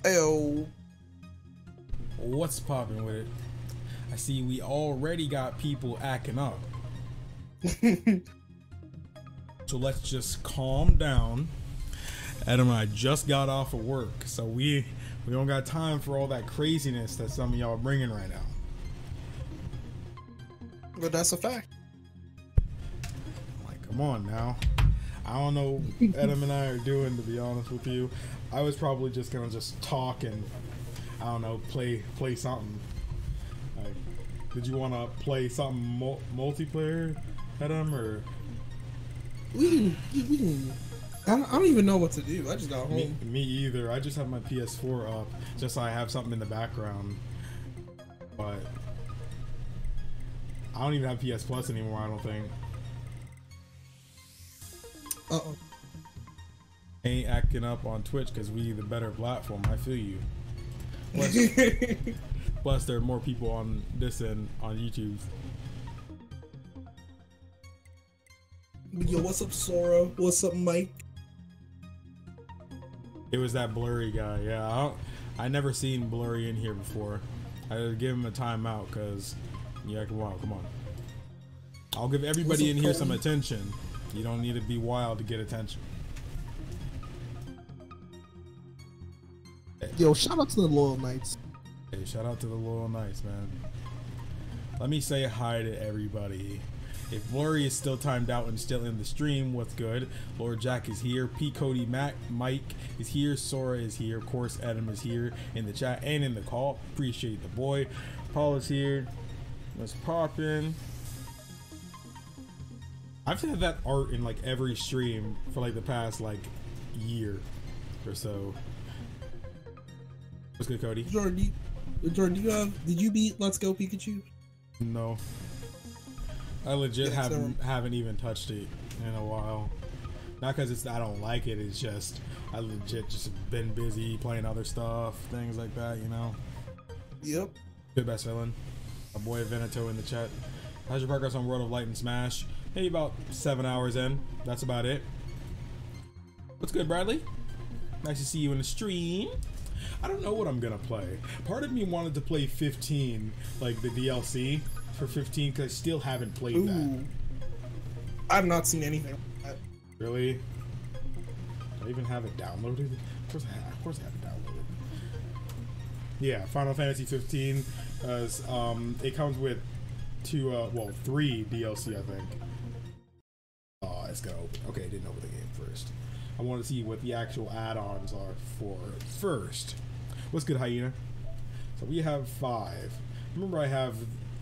Ayo. What's popping with it? I see we already got people acting up. So let's just calm down. Adam and I just got off of work, so we don't got time for all that craziness that some of y'all are bringing right now. But that's a fact. Like, come on now. I don't know what Adam and I are doing, to be honest with you. I was probably just gonna just talk and, I don't know, play something. Like, did you want to play something multiplayer, Adam, or? We can. I don't even know what to do. I just got home. Me either. I just have my PS4 up, just so I have something in the background. But I don't even have PS Plus anymore, I don't think. Uh-oh. Ain't acting up on Twitch because we the better platform. I feel you. Plus there are more people on this than on YouTube. Yo, what's up, Sora? What's up, Mike? It was that blurry guy. Yeah, I never seen blurry in here before. I had to give him a timeout because, yeah, come on. I'll give everybody in here some attention. You don't need to be wild to get attention. Yo, shout out to the Loyal Knights. Hey, shout out to the Loyal Knights, man. Let me say hi to everybody. If Blurry is still timed out and still in the stream, what's good? Lord Jack is here. P. Cody Mac, Mike is here. Sora is here. Of course, Adam is here in the chat and in the call. Appreciate the boy. Paul is here. Let's pop in. I've had that art in like every stream for like the past like year or so. What's good, Cody? Jordan, did you beat Let's Go Pikachu? No. I legit haven't even touched it in a while. Not because I don't like it. It's just I legit just been busy playing other stuff, things like that. You know. Yep. Good best villain. My boy Veneto in the chat. How's your progress on World of Light and Smash? Maybe about 7 hours in. That's about it. What's good, Bradley? Nice to see you in the stream. I don't know what I'm gonna play. Part of me wanted to play 15, like the DLC for 15, because I still haven't played that. I've not seen anything like that. Really? Do I even have it downloaded? Of course I have it downloaded. Yeah, Final Fantasy 15. It comes with 3 DLC, I think. Oh, it's gonna open. Okay, I didn't open the game first. I want to see what the actual add-ons are for first. What's good, Hyena? So we have 5. Remember,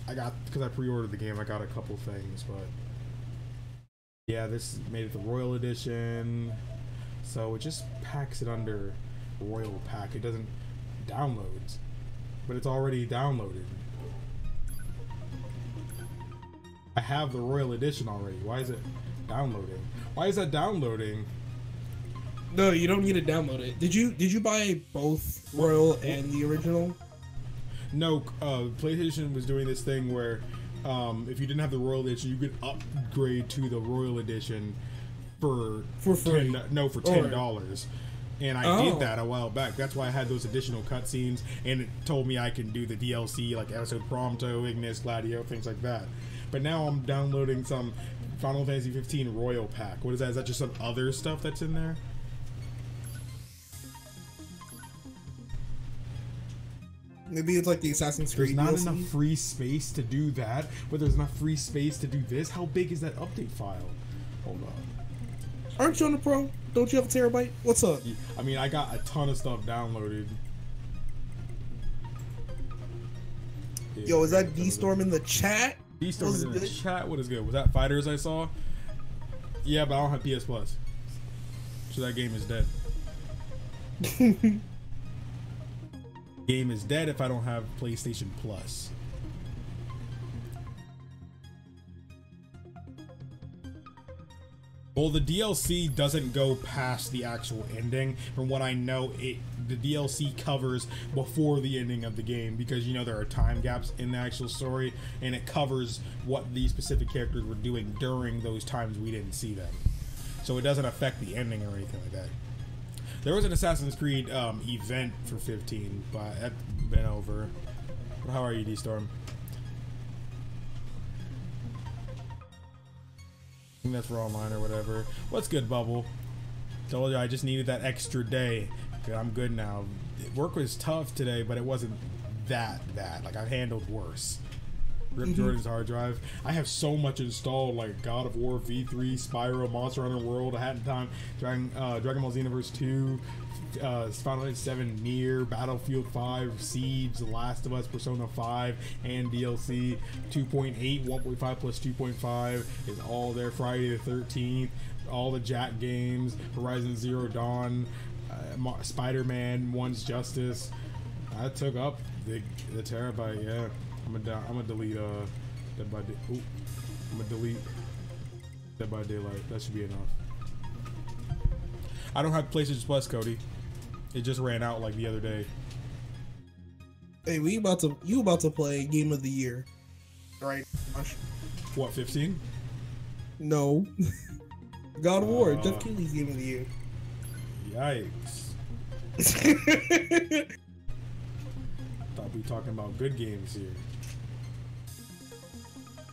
because I pre-ordered the game, I got a couple things, but yeah, this made it the Royal Edition, so it just packs it under Royal Pack. It doesn't download, but it's already downloaded. I have the Royal Edition already. Why is it downloading? Why is that downloading? No, you don't need to download it. Did you buy both Royal and the original? No, PlayStation was doing this thing where if you didn't have the Royal Edition, you could upgrade to the Royal Edition for free. For $10. And I did that a while back. That's why I had those additional cutscenes, and it told me I can do the DLC like Episode Prompto, Ignis, Gladio, things like that. But now I'm downloading some Final Fantasy 15 Royal Pack. What is that? Is that just some other stuff that's in there? Maybe it's like the Assassin's Creed. There's not DLC. enough free space to do that, but there's enough free space to do this. How big is that update file? Hold on. Aren't you on the Pro? Don't you have a terabyte? What's up? I mean, I got a ton of stuff downloaded. Yo, is that D-Storm in the chat? D-Storm is in the chat. What is good? Was that Fighters I saw? Yeah, but I don't have PS Plus, so that game is dead. Game is dead if I don't have PlayStation Plus. Well, the DLC doesn't go past the actual ending. From what I know, the DLC covers before the ending of the game, because you know there are time gaps in the actual story, and it covers what these specific characters were doing during those times we didn't see them. So it doesn't affect the ending or anything like that. There was an Assassin's Creed event for 15, but that's been over. How are you, D-Storm? I think that's for online or whatever. What's good, Bubble? Told you I just needed that extra day. I'm good now. Work was tough today, but it wasn't that bad. Like, I've handled worse. Rip Jordan's hard drive. I have so much installed, like God of War V3, Spyro, Monster Hunter World, A Hat in Time, Dragon Ball Xenoverse 2, Final Fantasy 7, Nier, Battlefield 5, Siege, The Last of Us, Persona 5, and DLC 2.8, 1.5 plus 2.5 is all there. Friday the 13th, all the Jack games, Horizon Zero Dawn, Spider-Man, One's Justice. I took up the terabyte, yeah. I'm gonna delete Dead by Daylight. That should be enough. I don't have PlayStation Plus, Cody. It just ran out like the other day. Hey, you about to play Game of the Year, right? What, 15? No. God of War, Jeff Keighley's Game of the Year. Yikes. Thought we were talking about good games here.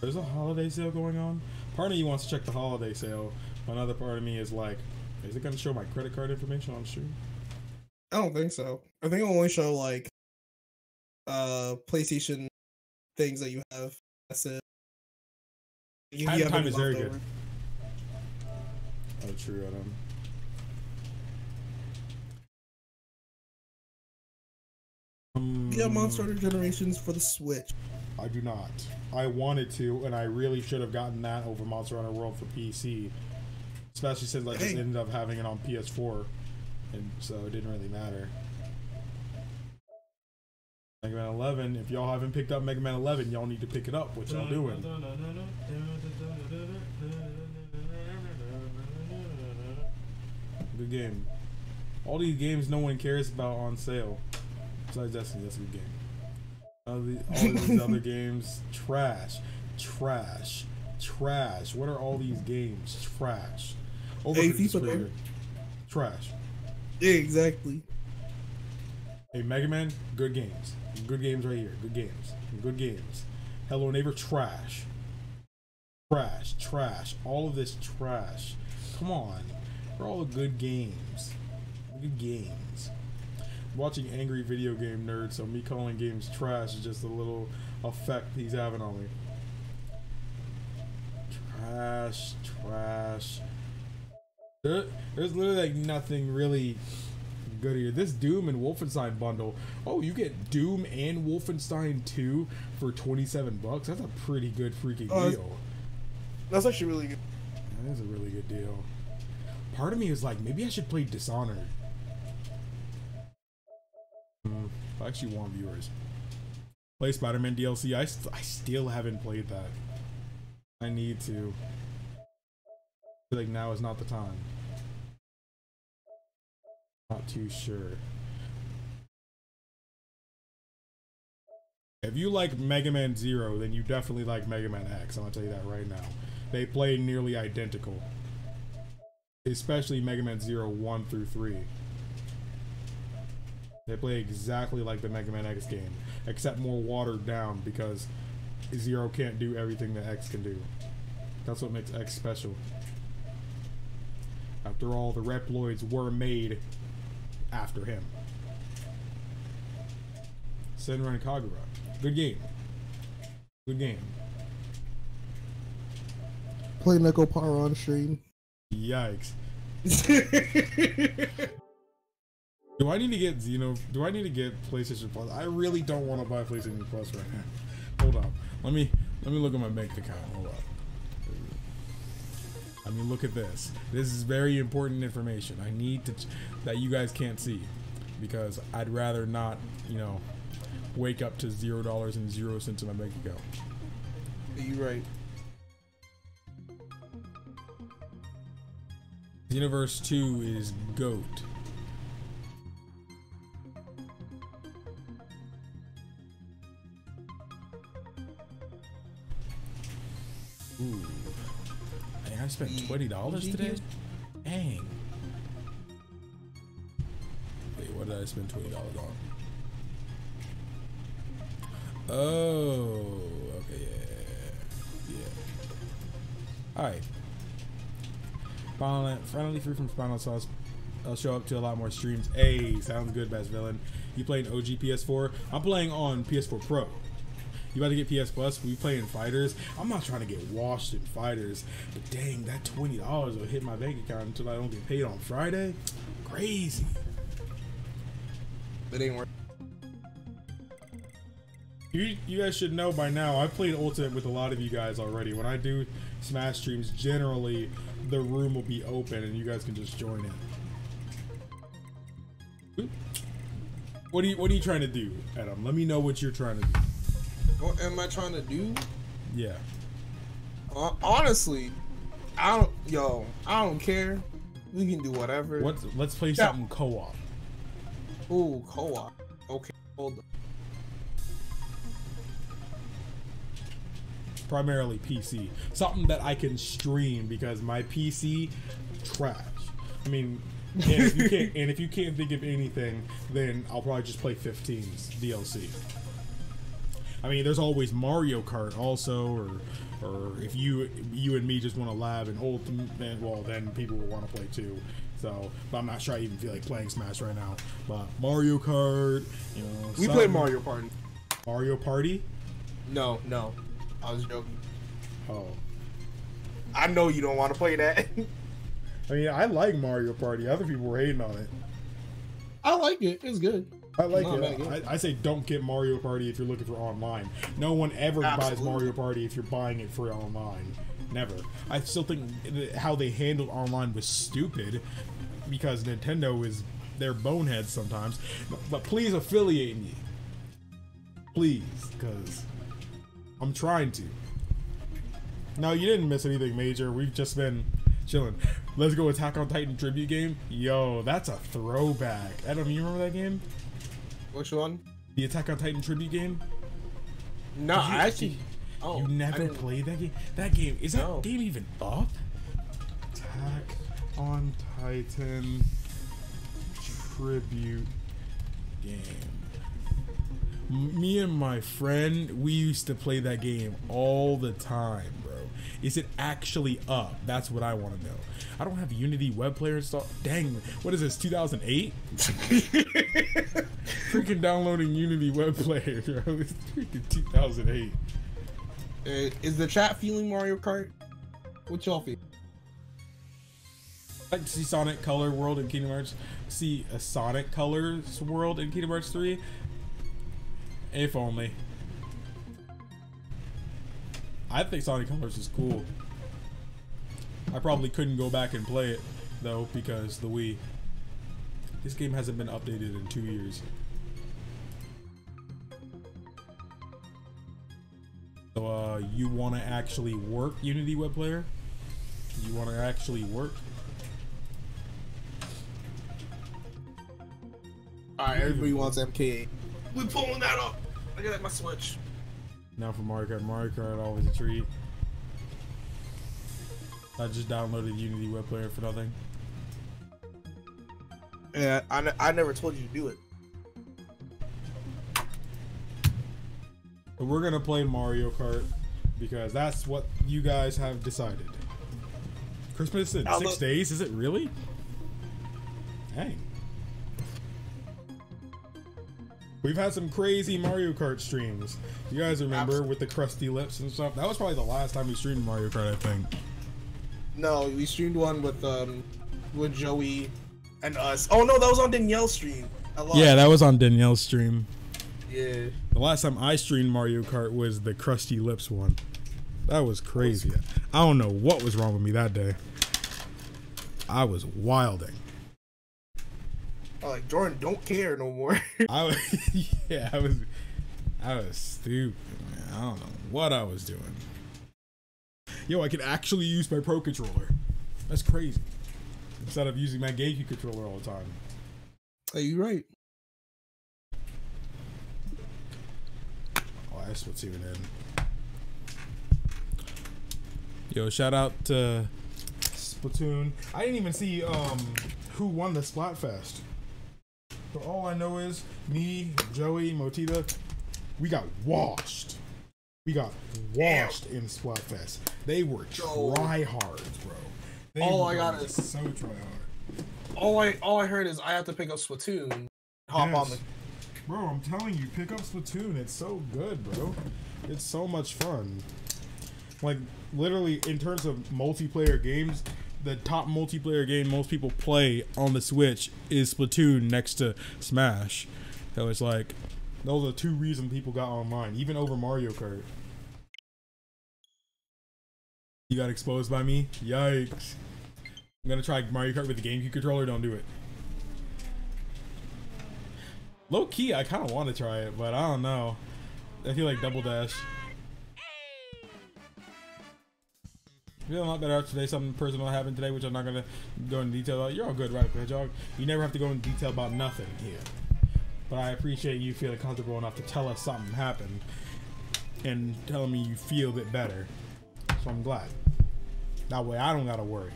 There's a holiday sale going on. Part of you wants to check the holiday sale. Another part of me is like, is it going to show my credit card information on stream? I don't think so. I think it'll only show like PlayStation things that you have. That's it. You have time any is very leftover. good. Oh, true, Adam. You have Monster Hunter Generations for the Switch. I do not. I wanted to, and I really should have gotten that over Monster Hunter World for PC. Especially since I just ended up having it on PS4. And so it didn't really matter. Mega Man 11, if y'all haven't picked up Mega Man 11, y'all need to pick it up. What y'all doing? Good game. All these games no one cares about on sale. Besides Destiny, that's a good game. All these other games, trash. What are all these games? Trash. FIFA trash. Yeah, exactly. Hey, Mega Man, good games. Good games right here. Good games. Hello Neighbor, trash. All of this trash. Come on. They're all good games. Good games. I'm watching Angry Video Game Nerd, so me calling games trash is just a little effect he's having on me. Trash. There's literally like nothing really good here. This Doom and Wolfenstein bundle. Oh, you get Doom and Wolfenstein 2 for $27. That's a pretty good freaking deal. That's actually really good. That is a really good deal. Part of me is like, maybe I should play Dishonored. I actually want viewers. Play Spider-Man DLC. I still haven't played that. I need to. I feel like now is not the time. Not too sure. If you like Mega Man 0, then you definitely like Mega Man X. I'm gonna tell you that right now. They play nearly identical. Especially Mega Man 0 1 through 3. They play exactly like the Mega Man X game, except more watered down because 0 can't do everything that X can do. That's what makes X special. After all, the Reploids were made after him. Senran Kagura. Good game. Good game. Play Neko Power on stream. Yikes. Do I need to get do I need to get PlayStation Plus? I really don't want to buy PlayStation Plus right now. Hold on. Let me look at my bank account. Hold on. I mean, look at this. This is very important information. I need to that you guys can't see because I'd rather not, wake up to $0.00 in my bank account. You're right. Xenoverse 2 is GOAT. Ooh. Dang, I spent $20 today? Dang. I spend $20 on? Oh, okay, yeah. Alright. Finally free from Spinal Sauce. I'll show up to a lot more streams. Hey, sounds good, best villain. You playing OG PS4? I'm playing on PS4 Pro. You about to get PS Plus? We playing Fighters. I'm not trying to get washed in Fighters, but dang, that $20 will hit my bank account until I don't get paid on Friday. Crazy. It ain't worth. You guys should know by now, I've played Ultimate with a lot of you guys already. When I do Smash streams, generally the room will be open and you guys can just join in. What are you trying to do, Adam? Let me know what you're trying to do. What am I trying to do? Yeah. Honestly, I don't care. We can do whatever. Let's play something co-op. Ooh, co-op. Okay, hold on. Primarily PC. Something that I can stream because my PC trash. I mean, and if you can't think of anything, then I'll probably just play 15's DLC. I mean, there's always Mario Kart also, or if you and me just want to lab in Ultimate, well, then people will want to play too. So, but I'm not sure I even feel like playing Smash right now. But Mario Kart, you know, we played Mario Party. Mario Party? No, I was joking. Oh, I know you don't want to play that. I mean, I like Mario Party. Other people were hating on it. I like it. It's good. I like it. I say don't get Mario Party if you're looking for online. No one ever buys Mario Party if you're buying it for online. Never. I still think how they handled online was stupid because Nintendo is their boneheads sometimes. But please affiliate me. Please, because I'm trying to. No, you didn't miss anything major. We've just been chilling. Let's go Attack on Titan tribute game. Yo, that's a throwback. Adam, you remember that game? Which one? The Attack on Titan tribute game? No, I actually... Oh, you never played that game? That game, is that game even up? Attack on Titan tribute game. Me and my friend, we used to play that game all the time, bro. Is it actually up? That's what I want to know. I don't have Unity web player installed. Dang, what is this, 2008? Freaking downloading Unity web player, bro. It's freaking 2008. Is the chat feeling Mario Kart? What y'all feel? I'd like to see Sonic Color World in Kingdom Hearts. See a Sonic Colors World in Kingdom Hearts 3. If only. I think Sonic Colors is cool. I probably couldn't go back and play it though because the Wii. This game hasn't been updated in 2 years. So you want to actually work Unity web player? You want to actually work? Alright, everybody wants MK8. We pulling that up. Look at that, my Switch. Now for Mario Kart. Mario Kart, always a treat. I just downloaded Unity web player for nothing. Yeah, I never told you to do it. But we're gonna play Mario Kart because that's what you guys have decided. Christmas in 6 days? Is it really? Dang. We've had some crazy Mario Kart streams. You guys remember with the crusty lips and stuff? That was probably the last time we streamed Mario Kart, I think. No, we streamed one with Joey and us. Oh no, that was on Danielle's stream. Yeah, that was on Danielle's stream. Yeah. The last time I streamed Mario Kart was the crusty lips one. That was crazy. I don't know what was wrong with me that day. I was wilding. Like Jordan don't care no more. I was stupid, man. I don't know what I was doing. Yo, I can actually use my Pro Controller. That's crazy. Instead of using my GameCube controller all the time. Are you right? Oh, that's what's even in. Yo, shout out to Splatoon. I didn't even see who won the Splatfest. But all I know is me, Joey, Motita, we got washed. We got washed in Splatfest. They were tryhards, bro. They all were I got is so tryhard. All I heard is I have to pick up Splatoon. Hop on the. Bro, I'm telling you, pick up Splatoon. It's so good, bro. It's so much fun. Like, literally, in terms of multiplayer games, the top multiplayer game most people play on the Switch is Splatoon next to Smash. So it's like, those are 2 reasons people got online, even over Mario Kart. You got exposed by me? Yikes. I'm gonna try Mario Kart with the GameCube controller, don't do it. Low key, I kind of want to try it, but I don't know. I feel like Double Dash. Feeling a lot better today. Something personal happened today, which I'm not gonna go into detail about. You're all good, right, Hedgehog? You never have to go into detail about nothing here. But I appreciate you feeling comfortable enough to tell us something happened and telling me you feel a bit better. So I'm glad. That way I don't gotta worry.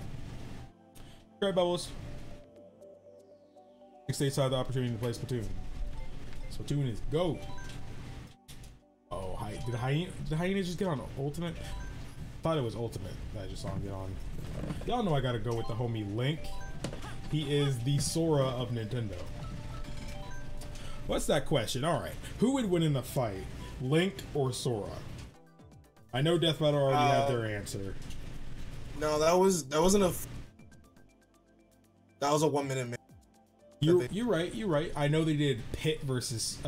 Alright, Bubbles. Next day saw the opportunity to play Splatoon. Splatoon is go. Oh, did Hyena just get on Ultimate? Thought it was Ultimate that I just saw him get on. Y'all know I gotta go with the homie Link. He is the Sora of Nintendo. What's that question? Alright. Who would win in the fight? Link or Sora? I know Death Battle already had their answer. No, that wasn't a. That was a 1 minute match. You're right. I know they did Pit versus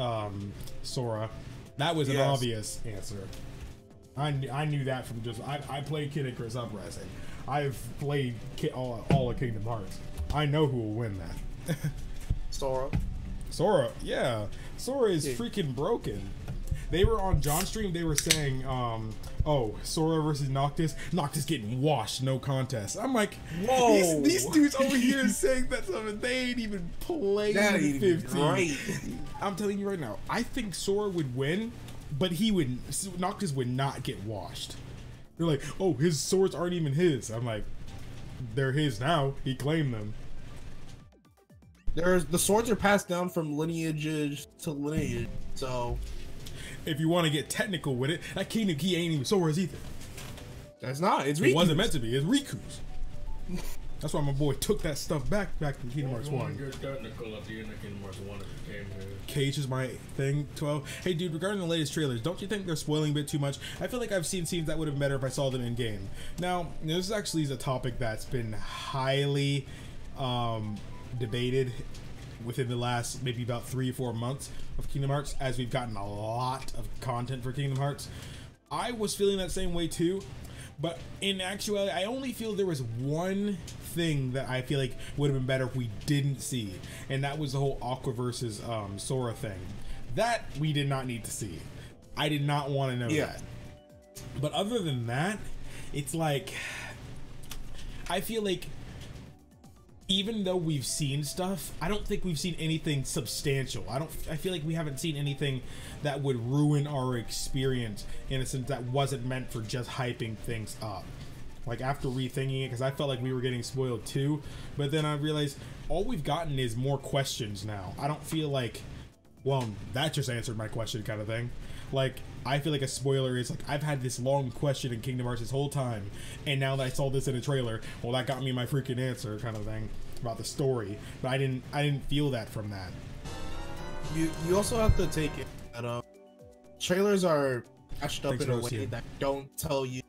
Sora. That was an obvious answer. I knew that from just I played Kid Icarus Uprising. I've played all of Kingdom Hearts. I know who will win that. Sora, yeah. Sora is freaking broken. They were on John's stream. They were saying, "Oh, Sora versus Noctis. Noctis getting washed, no contest." I'm like, whoa! These dudes over here saying that something they ain't even played 15. Right. I'm telling you right now. I think Sora would win, but Noctis would not get washed. They're like, "Oh, his swords aren't even his." I'm like, they're his now. He claimed them. The swords are passed down from lineage to lineage, so. If you want to get technical with it, that Kingdom Key ain't even Sora's either. That's not. It's Riku's. It wasn't meant to be. It's Riku's. That's why my boy took that stuff back in Kingdom Hearts 1. Technical at the end of Kingdom Hearts 1 if it came here. Cage is my thing, 12. Hey dude, regarding the latest trailers, don't you think they're spoiling a bit too much? I feel like I've seen scenes that would have been better if I saw them in game. Now, this actually is a topic that's been highly debated within the last maybe about 3 or 4 months of Kingdom Hearts, as we've gotten a lot of content for Kingdom Hearts. I was feeling that same way too, but in actuality, I only feel there was one thing that I feel like would have been better if we didn't see, and that was the whole Aqua versus Sora thing. That we did not need to see. I did not want to know that. But other than that, it's like, I feel like even though we've seen stuff, I don't think we've seen anything substantial. I feel like we haven't seen anything that would ruin our experience in a sense that wasn't meant for just hyping things up. Like after rethinking it, because I felt like we were getting spoiled too, but then I realized all we've gotten is more questions now. I don't feel like, well, that just answered my question kind of thing. Like, I feel like a spoiler is like, I've had this long question in Kingdom Hearts this whole time, and now that I saw this in a trailer, well, that got me my freaking answer kind of thing about the story. But I didn't feel that from that. You also have to take it that trailers are patched up in a way that don't tell you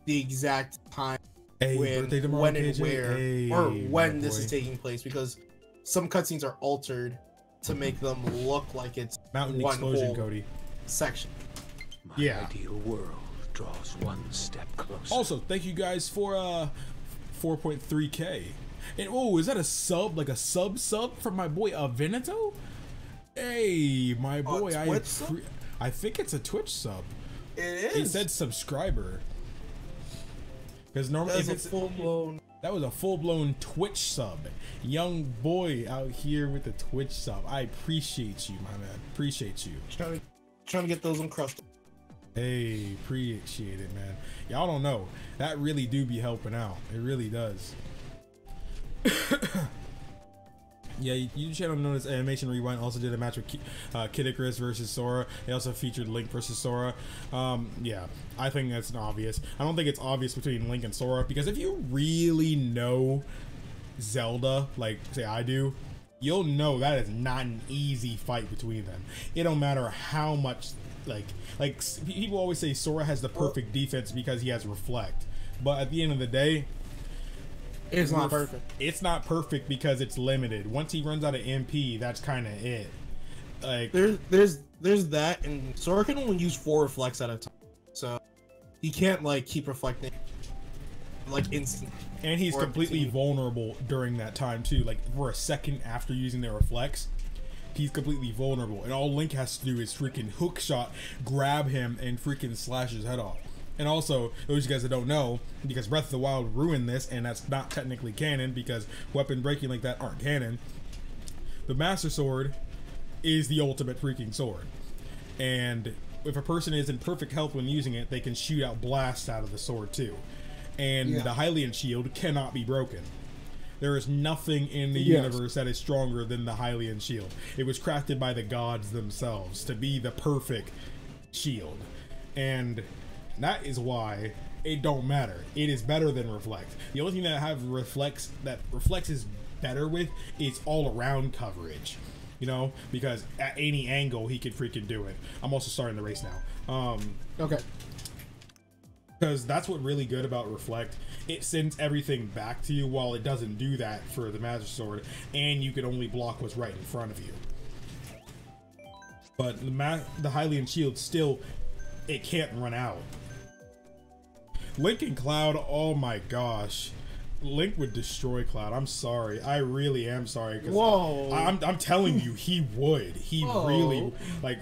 the exact time when and where or when this is taking place, because some cutscenes are altered to make them look like it's Mountain one Explosion, whole Cody. section. My ideal world draws one step closer. Also, thank you guys for 4.3K. And oh, is that a sub, like a sub from my boy Veneto? Hey, my boy, I think it's a Twitch sub. It is. It said subscriber. Because normally if it's full-blown. That was a full-blown Twitch sub. Young boy out here with the Twitch sub. I appreciate you, my man. Appreciate you. Trying to get those encrusted. Hey, appreciate it, man. Y'all don't know. That really do be helping out. It really does. Yeah, YouTube channel known as Animation Rewind also did a match with Kid Icarus versus Sora. They also featured Link versus Sora. Yeah, I think that's obvious. I don't think it's obvious between Link and Sora, because if you really know Zelda, like say I do, you'll know that is not an easy fight between them. It don't matter how much, like people always say Sora has the perfect defense because he has Reflect, but at the end of the day, it's not perfect. It's not perfect because it's limited. Once he runs out of MP, that's kind of it. Like there's that, and Sora can only use 4 reflects at a time, so he can't like keep reflecting like instant. And he's completely vulnerable during that time too. Like for a second after using their reflex, he's completely vulnerable, and all Link has to do is freaking hook shot, grab him, and freaking slash his head off. And also, those of you guys that don't know, because Breath of the Wild ruined this, and that's not technically canon because weapon breaking like that aren't canon, the Master Sword is the ultimate freaking sword. And if a person is in perfect health when using it, they can shoot out blasts out of the sword too. And the Hylian shield cannot be broken. There is nothing in the universe that is stronger than the Hylian shield. It was crafted by the gods themselves to be the perfect shield. And that is why it don't matter. It is better than Reflect. The only thing that Reflex is better with is all around coverage. You know, because at any angle he could freaking do it. I'm also starting the race now. Okay. Because that's what really good about Reflect. It sends everything back to you, while it doesn't do that for the Master Sword, and you can only block what's right in front of you. But the Hylian shield still, it can't run out. Link and Cloud, oh my gosh. Link would destroy Cloud. I'm sorry. I really am sorry. Whoa. I'm telling you, he would. He really, like,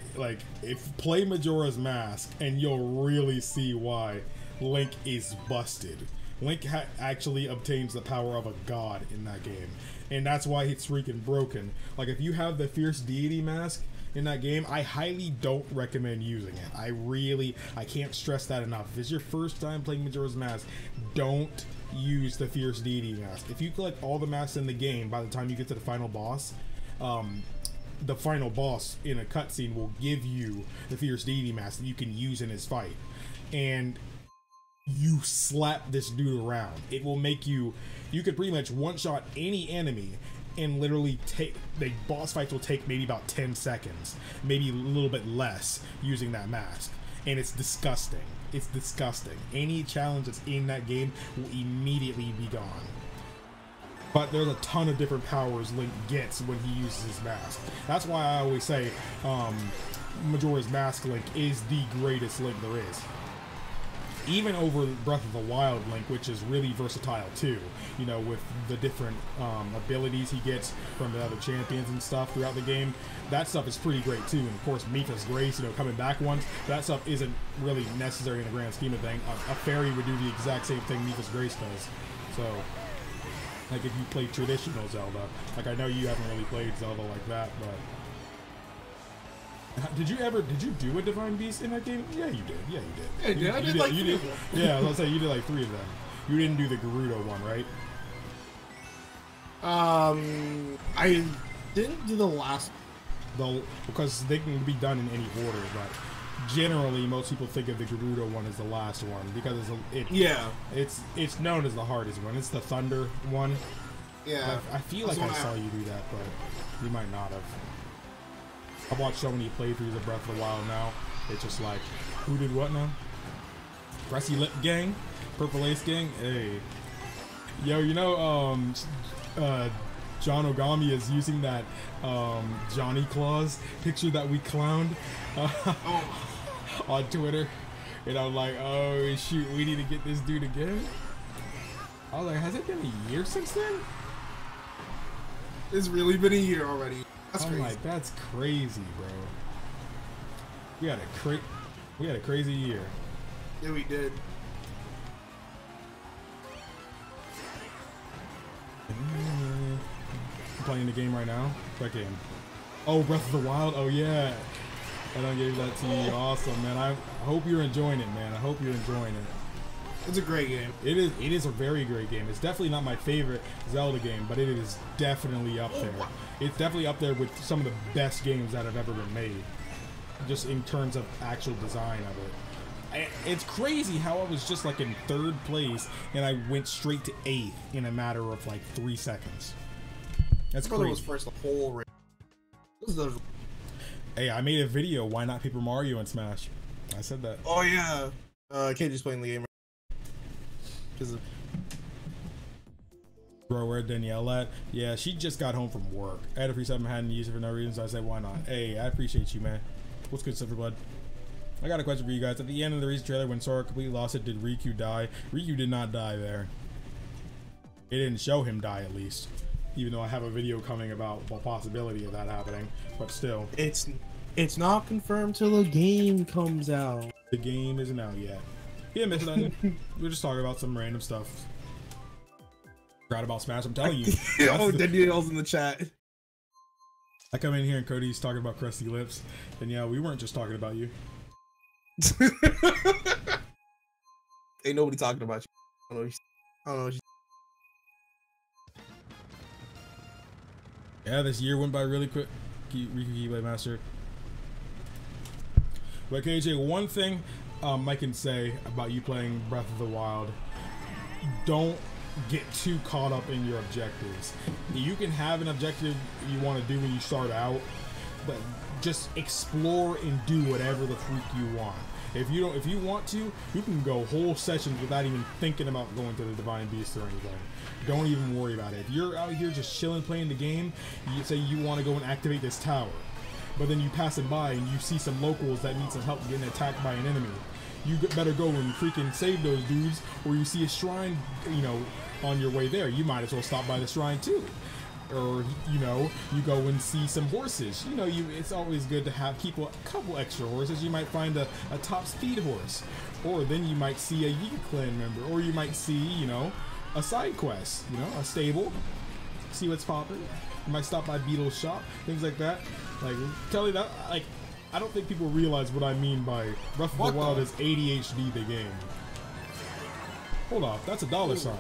if play Majora's Mask, and you'll really see why Link is busted. Link actually obtains the power of a god in that game. And that's why it's freaking broken. Like, if you have the Fierce Deity Mask in that game, I highly don't recommend using it. I can't stress that enough. If it's your first time playing Majora's Mask, don't use the Fierce Deity Mask. If you collect all the masks in the game, by the time you get to the final boss in a cutscene will give you the Fierce Deity Mask that you can use in his fight. And you slap this dude around. It will make you could pretty much one-shot any enemy, and literally the boss fights will take maybe about 10 seconds, maybe a little bit less, using that mask. And it's disgusting. It's disgusting. Any challenge that's in that game will immediately be gone. But there's a ton of different powers Link gets when he uses his mask. That's why I always say Majora's Mask Link is the greatest Link there is. Even over Breath of the Wild Link, which is really versatile too, you know, with the different abilities he gets from the other champions and stuff throughout the game. That stuff is pretty great too. And of course, Mipha's Grace, you know, coming back once, that stuff isn't really necessary in the grand scheme of things. A fairy would do the exact same thing Mipha's Grace does. So, like, if you play traditional Zelda, like, I know you haven't really played Zelda like that, but did you do a Divine Beast in that game? Yeah, you did. Yeah, you did. Yeah, I did like 3 of them. Yeah, I was gonna say you did like 3 of them. You didn't do the Gerudo one, right? I didn't do the last. Because they can be done in any order, but generally most people think of the Gerudo one as the last one because it's known as the hardest one. It's the Thunder one. Yeah. I feel like I saw you do that, but you might not have. I've watched so many playthroughs of Breath of the Wild now. It's just like, who did what now? Pressy Lip Gang? Purple Ace Gang? Hey. Yo, you know, John Ogami is using that Johnny Claus picture that we clowned on Twitter. And I'm like, oh shoot, we need to get this dude again. I was like, has it been a year since then? It's really been a year already. That's crazy. Like, that's crazy, bro. We had a crazy year. Yeah, we did. I'm playing the game right now. What game? Oh, Breath of the Wild. Oh yeah. I done gave that to you. Awesome, man. I hope you're enjoying it, man. I hope you're enjoying it. It's a great game. It is a very great game. It's definitely not my favorite Zelda game, but it is definitely up there. It's definitely up there with some of the best games that have ever been made, just in terms of actual design of it. It's crazy how I was just like in 3rd place and I went straight to 8th in a matter of like 3 seconds. That's crazy. Was first the whole race. Hey, I made a video. Why not Paper Mario and Smash? I said that. Oh yeah. KJ's playing the game. Bro, where Danielle at? Yeah, she just got home from work. I had a free 7, hadn't used it for no reason, so I said, why not? Hey, I appreciate you, man. What's good, Silverblood? I got a question for you guys. At the end of the recent trailer, when Sora completely lost it, did Riku die? Riku did not die there. It didn't show him die, at least. Even though I have a video coming about the possibility of that happening, but still. It's not confirmed till the game comes out. The game isn't out yet. Yeah, Mr. Dungeon. We're just talking about some random stuff. Forgot about Smash, I'm telling you. Oh, Danielle's in the chat. I come in here and Cody's talking about crusty lips. And yeah, we weren't just talking about you. Ain't nobody talking about you. I don't know. Yeah, this year went by really quick. Riku Keyblade Master. But KJ, one thing I can say about you playing Breath of the Wild, don't get too caught up in your objectives. You can have an objective you want to do when you start out, but just explore and do whatever the freak you want. If you want to, you can go whole sessions without even thinking about going to the Divine Beast or anything. Don't even worry about it. If you're out here just chilling playing the game, you say you want to go and activate this tower, but then you pass it by and you see some locals that need some help getting attacked by an enemy. You better go and freaking save those dudes, or you see a shrine, you know, on your way there. You might as well stop by the shrine too. Or, you know, you go and see some horses. You know, it's always good to keep a couple extra horses. You might find a top speed horse. Or then you might see a Yiga clan member. Or you might see, you know, a side quest. You know, a stable. See what's popping. You might stop by Beetle's shop. Things like that. Like, Kelly, that, like, I don't think people realize what I mean by Breath of the Wild is ADHD the game. Hold off, that's a dollar sign.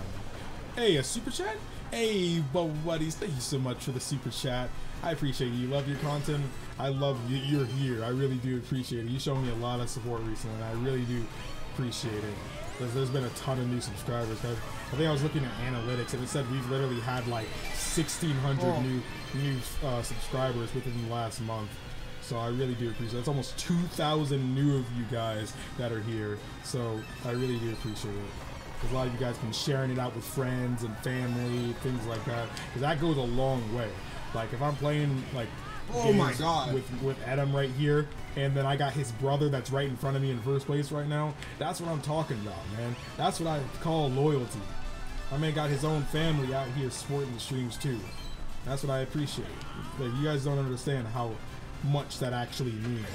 Hey, a super chat? Hey, buddies, thank you so much for the super chat. I appreciate you. Love your content. I love you. You're here. I really do appreciate it. You showed me a lot of support recently, and I really do appreciate it. There's been a ton of new subscribers. I think I was looking at analytics, and it said we've literally had like 1,600 new subscribers within the last month. So I really do appreciate it. It's almost 2,000 new of you guys that are here. So I really do appreciate it. Because a lot of you guys been sharing it out with friends and family, things like that. Because that goes a long way. Like if I'm playing like with Adam right here, and then I got his brother that's right in front of me in first place right now. That's what I'm talking about, man. That's what I call loyalty. My man got his own family out here supporting the streams too. That's what I appreciate. Like you guys don't understand how much that actually means.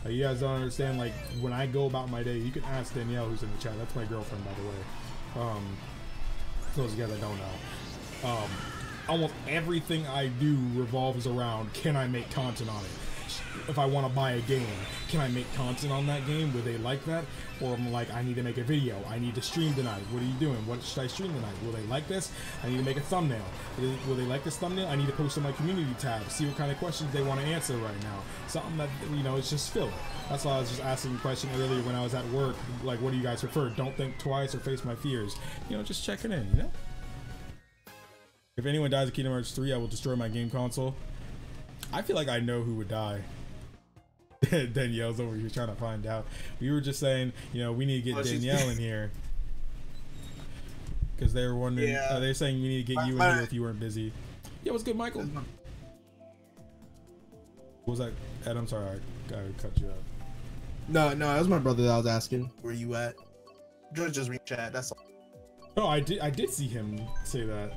Like, you guys don't understand, like, when I go about my day, you can ask Danielle who's in the chat. That's my girlfriend, by the way. For those of you guys that don't know. Almost everything I do revolves around, can I make content on it? If I want to buy a game, can I make content on that game? Will they like that? Or I'm like, I need to make a video. I need to stream tonight. What are you doing? What should I stream tonight? Will they like this? I need to make a thumbnail. Will they like this thumbnail? I need to post on my community tab, see what kind of questions they want to answer right now. Something that, you know, it's just filler. That's why I was just asking a question earlier when I was at work. Like, what do you guys prefer? Don't think twice or face my fears. You know, just checking in, you know? If anyone dies in Kingdom Hearts 3, I will destroy my game console. I feel like I know who would die. Danielle's over here trying to find out. We were just saying, you know, we need to get Danielle in here. Because they were wondering, they're saying we need to get you in here if you weren't busy. Yeah, what's good, Michael? What was that? Ed, I'm sorry, I cut you up. No, that was my brother that I was asking. Where you at? Just read chat, that's all. No, I did see him say that.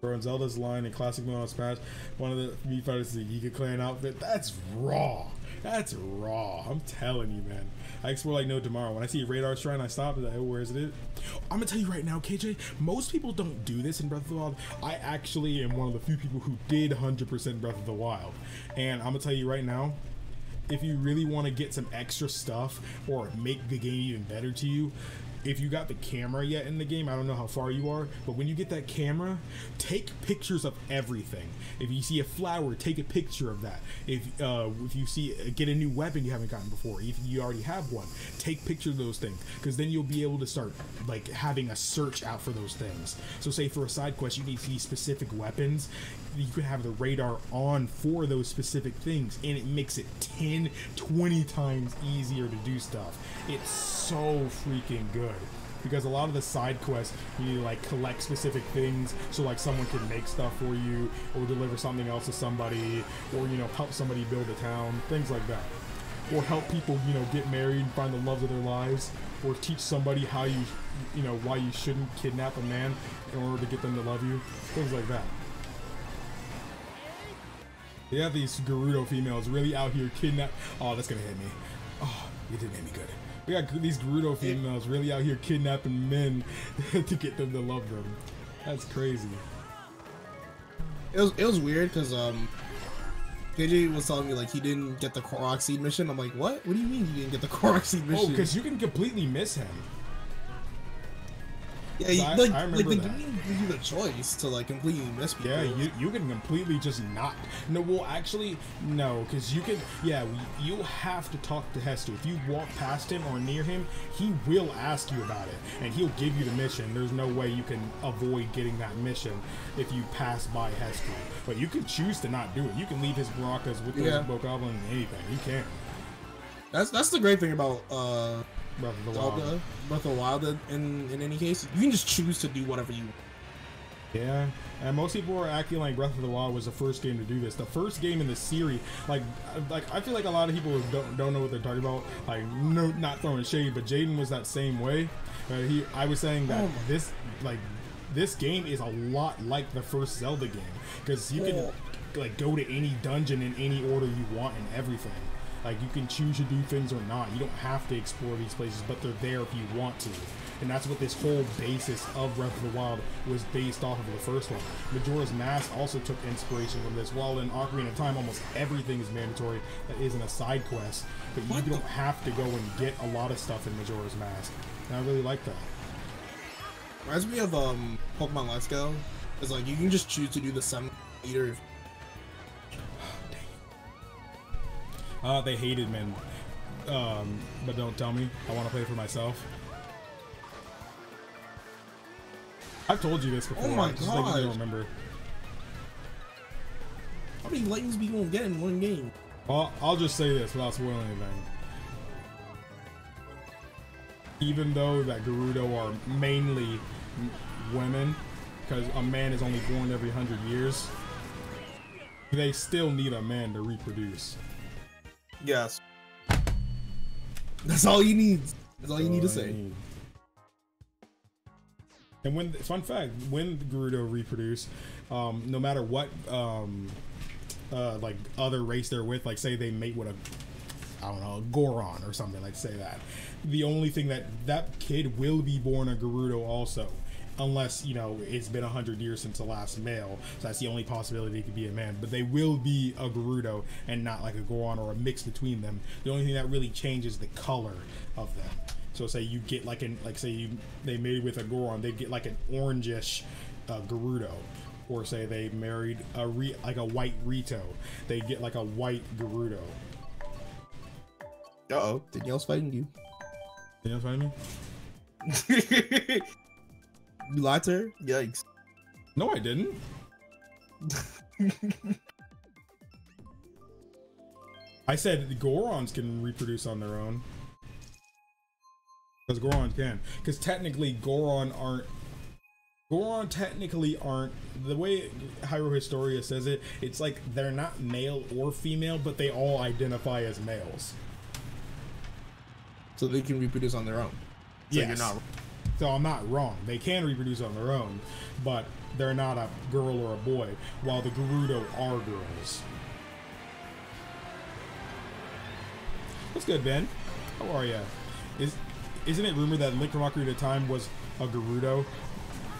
Bro, in Zelda's line in classic mode on Smash, one of the Mii fighters is a Yiga clan outfit. That's raw. That's raw. I'm telling you, man. I explore like no tomorrow. When I see a radar shrine, I stop and like, oh, where is it? I'm gonna tell you right now, KJ, most people don't do this in Breath of the Wild. I actually am one of the few people who did 100% Breath of the Wild. And I'm gonna tell you right now, if you really want to get some extra stuff or make the game even better to you, if you got the camera yet in the game, I don't know how far you are, but when you get that camera, take pictures of everything. If you see a flower, take a picture of that. If you see get a new weapon you haven't gotten before, if you already have one, take pictures of those things, because then you'll be able to start like having a search out for those things. So say for a side quest you need these specific weapons, you can have the radar on for those specific things, and it makes it 10-20 times easier to do stuff. It's so freaking good. Because a lot of the side quests, you need to like collect specific things, so like someone can make stuff for you, or deliver something else to somebody, or you know, help somebody build a town, things like that, or help people, you know, get married and find the loves of their lives, or teach somebody how you know, why you shouldn't kidnap a man in order to get them to love you, things like that. They have these Gerudo females really out here kidnap. Oh, that's gonna hit me. Oh, it didn't hit me good. We got these Gerudo females really out here kidnapping men to get them to love them. That's crazy. It was weird because JJ was telling me like he didn't get the Korok Seed mission. I'm like, what? What do you mean you didn't get the Korok Seed mission? Oh, because you can completely miss him. Yeah, so like the game gives you the choice to like completely miss people. Yeah, you can completely just not. No, well, actually, no, because you can. Yeah, you have to talk to Hestu. If you walk past him or near him, he will ask you about it, and he'll give you the mission. There's no way you can avoid getting that mission if you pass by Hestu. But you can choose to not do it. You can leave his Baracas with those Bokoblin and anything. You can. That's the great thing about Breath of the Wild. Breath of the Wild, in any case, you can just choose to do whatever you want. Yeah, and most people are acting like Breath of the Wild was the first game to do this. The first game in the series, like I feel like a lot of people don't know what they're talking about. Like, no, not throwing shade, but Jaden was that same way. I was saying that this game is a lot like the first Zelda game, because you can like go to any dungeon in any order you want and everything. Like, you can choose to do things or not. You don't have to explore these places, but they're there if you want to. And that's what this whole basis of Breath of the Wild was based off of the first one. Majora's Mask also took inspiration from this. While in Ocarina of Time, almost everything is mandatory that isn't a side quest. But you don't have to go and get a lot of stuff in Majora's Mask. And I really like that. Reminds me of Pokemon Let's Go. It's like, you can just choose to do the 7-meter. They hated men, but don't tell me. I want to play for myself. I've told you this before. Oh my god! Just like you don't remember. How many lightnings be gonna get in one game? Well, I'll just say this without spoiling anything. Even though that Gerudo are mainly women, because a man is only born every 100 years, they still need a man to reproduce. Yes. That's all you need. That's all you need to say. And when, fun fact, when Gerudo reproduce, no matter what like other race they're with, like say they mate with a, I don't know, a Goron or something, like say that, the only thing that kid will be born a Gerudo also. Unless, you know, it's been 100 years since the last male, so that's the only possibility it could be a man. But they will be a Gerudo and not like a Goron or a mix between them. The only thing that really changes the color of them. So say you get like they mated with a Goron, they get like an orangish Gerudo, or say they married like a white Rito, they get like a white Gerudo. Uh-oh, Danielle's fighting you. Danielle's fighting me? You lied to her? Yikes. No, I didn't. I said the Gorons can reproduce on their own. Because Goron can. Because technically Goron technically aren't, the way Hyrule Historia says it, it's like they're not male or female, but they all identify as males. So they can reproduce on their own. So yes. You're not. So I'm not wrong. They can reproduce on their own, but they're not a girl or a boy, while the Gerudo are girls. What's good, Ben? How are ya? Isn't it rumored that Link from Ocarina of Time was a Gerudo?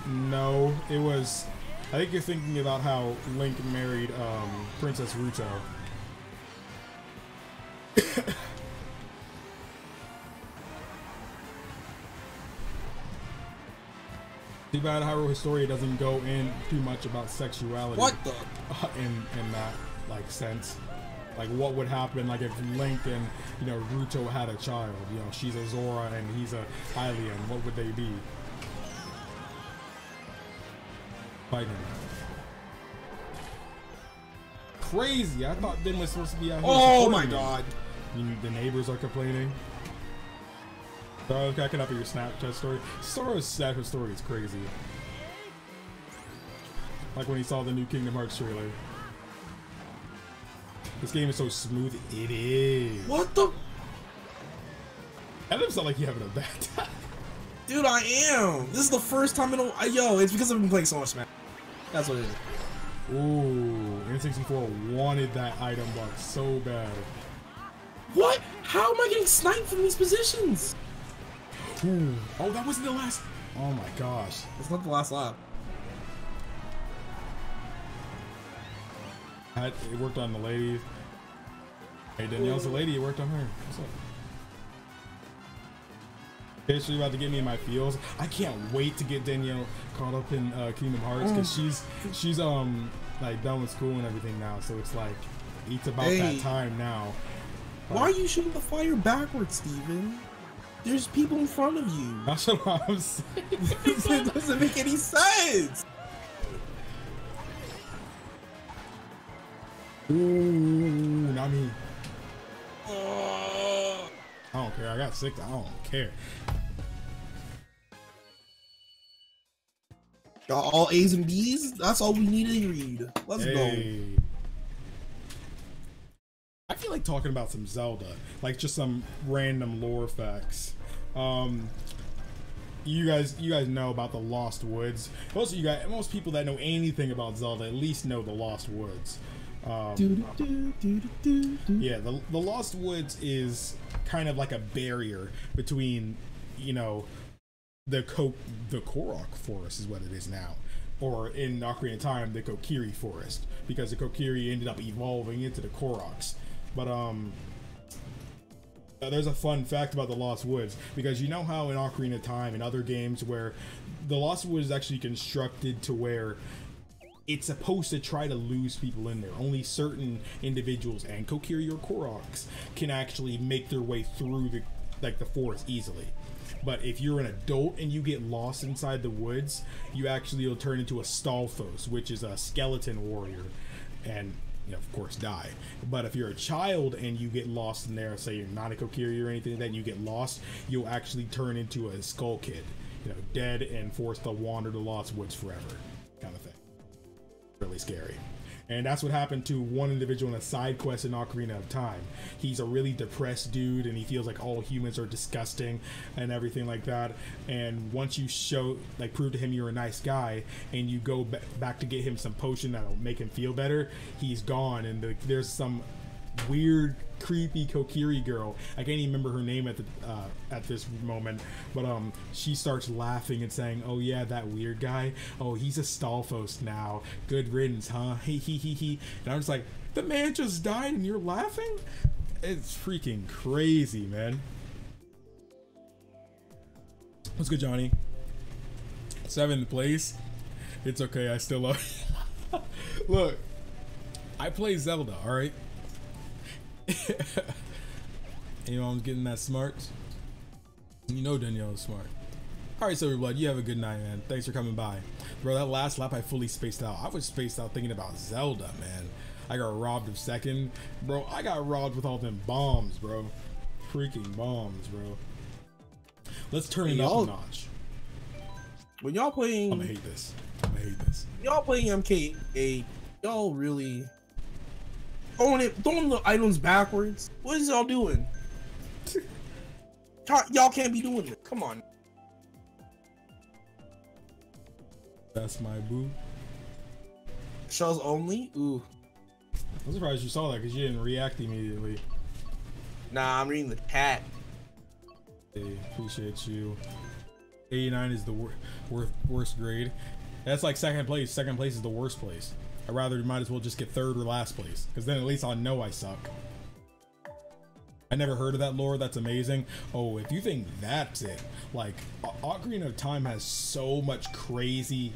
No, it was. I think you're thinking about how Link married Princess Ruto. Too bad Hyrule Historia doesn't go in too much about sexuality. What the? In that like sense, like what would happen like if Link and Ruto had a child? She's a Zora and he's a Hylian. What would they be? Fighting. Crazy! I thought Ben was supposed to be out here. Oh my god! The neighbors are complaining. So I was cracking up at your Snapchat story. Sora's Snapchat story is crazy. Like when he saw the new Kingdom Hearts trailer. This game is so smooth. It is. What the? That doesn't sound like you're having a bad time. Dude, I am. This is the first time in a... Yo, it's because I've been playing so much Smash. That's what it is. Ooh, N64 wanted that item box so bad. What? How am I getting sniped from these positions? Ooh. Oh, that wasn't the last. Oh my gosh. It's not the last lap. It worked on the lady. Hey, Danielle's the lady. It worked on her. What's up? Okay, she's about to get me in my feels. I can't wait to get Danielle caught up in Kingdom Hearts because she's like done with school and everything now. So it's like it's about that time now. Why are you shooting the fire backwards, Steven? There's people in front of you. That's what I'm saying. It doesn't make any sense. Ooh, not me. I don't care. I got 6. I don't care. All A's and B's? That's all we need to read. Let's go. I feel like talking about some Zelda, like just some random lore facts. You guys know about the Lost Woods. Most people that know anything about Zelda at least know the Lost Woods. Yeah, the Lost Woods is kind of like a barrier between, the Korok Forest is what it is now, or in Ocarina of Time, the Kokiri Forest, because the Kokiri ended up evolving into the Koroks. But there's a fun fact about the Lost Woods, because you know how in Ocarina of Time and other games where the Lost Woods is actually constructed to where it's supposed to try to lose people in there. Only certain individuals and Kokiri or Koroks can actually make their way through the forest easily. But if you're an adult and you get lost inside the woods, you actually will turn into a Stalfos, which is a skeleton warrior, and of course die. But if you're a child and you get lost in there, say you're not a Kokiri or anything, then you get lost, you'll actually turn into a Skull Kid, dead and forced to wander the Lost Woods forever, kind of thing. Really scary. And that's what happened to one individual in a side quest in Ocarina of Time. He's a really depressed dude and he feels like all humans are disgusting and everything like that. And once you prove to him you're a nice guy and you go back to get him some potion that'll make him feel better, he's gone. And there's some weird, creepy Kokiri girl. I can't even remember her name at this moment, but she starts laughing and saying, "Oh yeah, that weird guy. Oh, he's a Stalfos now. Good riddance, huh? He." And I'm just like, the man just died and you're laughing? It's freaking crazy, man. What's good, Johnny? 7th place. It's okay. I still love you. Look, I play Zelda. All right. I'm getting that smart. Danielle is smart. Alright, Silverblood, you have a good night, man. Thanks for coming by. Bro, that last lap I fully spaced out. I was spaced out thinking about Zelda, man. I got robbed of second. Bro, I got robbed with all them bombs, bro. Freaking bombs, bro. Let's turn it up a notch. When y'all playing... I'm gonna hate this. Y'all playing MK8, y'all really... throwing the items backwards. What is y'all doing? Y'all can't be doing it. Come on. That's my boo. Shells only? Ooh. I'm surprised you saw that because you didn't react immediately. Nah, I'm reading the chat. Hey, appreciate you. 89 is the worst grade. That's like second place. Second place is the worst place. I'd rather might as well just get third or last place, because then at least I'll know I suck. I never heard of that lore. That's amazing. Oh, if you think that's it, like Ocarina of Time has so much crazy,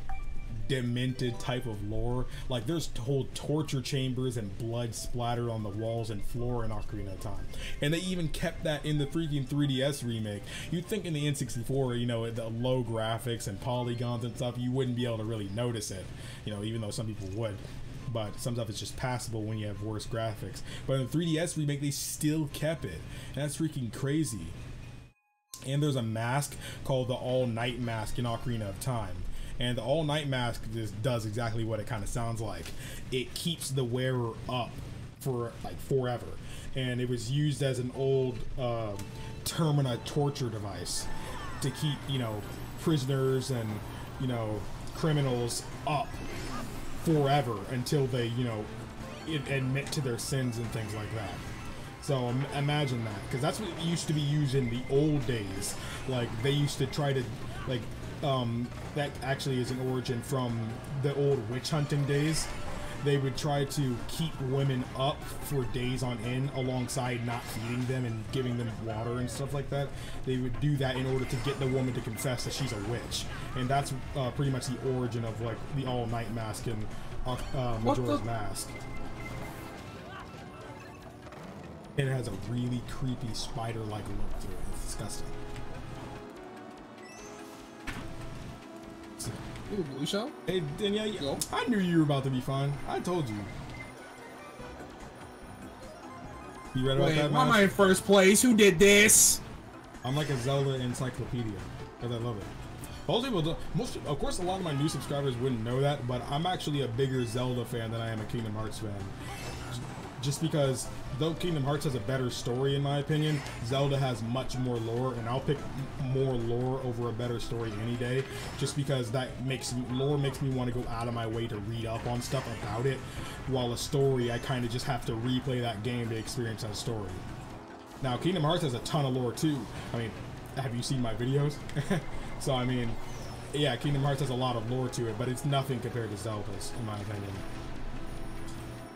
demented type of lore. Like there's whole torture chambers and blood splattered on the walls and floor in Ocarina of Time, and they even kept that in the freaking 3DS remake. You'd think in the N64, you know, the low graphics and polygons and stuff, you wouldn't be able to really notice it, you know, even though some people would. But some stuff is just passable when you have worse graphics. But in the 3DS remake, they still kept it. And that's freaking crazy. And there's a mask called the All Night Mask in Ocarina of Time. And the All Night Mask just does exactly what it kind of sounds like. It keeps the wearer up for like forever. And it was used as an old Termina torture device to keep, you know, prisoners and, you know, criminals up forever until they, you know, admit to their sins and things like that. So imagine that, because that's what it used to be used in the old days. Like they used to try to, like, that actually is an origin from the old witch hunting days. They would try to keep women up for days on end alongside not feeding them and giving them water and stuff like that. They would do that in order to get the woman to confess that she's a witch. And that's pretty much the origin of like the All Night Mask and Majora's Mask. And it has a really creepy spider-like look to it. It's disgusting. Ooh, Blue Shell? Hey, Danielle, I knew you were about to be fine. I told you. You read about that, why am I in first place? Who did this? I'm like a Zelda encyclopedia, because I love it. Most people don't, of course, a lot of my new subscribers wouldn't know that, but I'm actually a bigger Zelda fan than I am a Kingdom Hearts fan. Just because, though Kingdom Hearts has a better story in my opinion, Zelda has much more lore, and I'll pick more lore over a better story any day, just because lore makes me want to go out of my way to read up on stuff about it, while a story, I kind of just have to replay that game to experience that story. Now, Kingdom Hearts has a ton of lore too. I mean, have you seen my videos? So, I mean, yeah, Kingdom Hearts has a lot of lore to it, but it's nothing compared to Zelda's, in my opinion.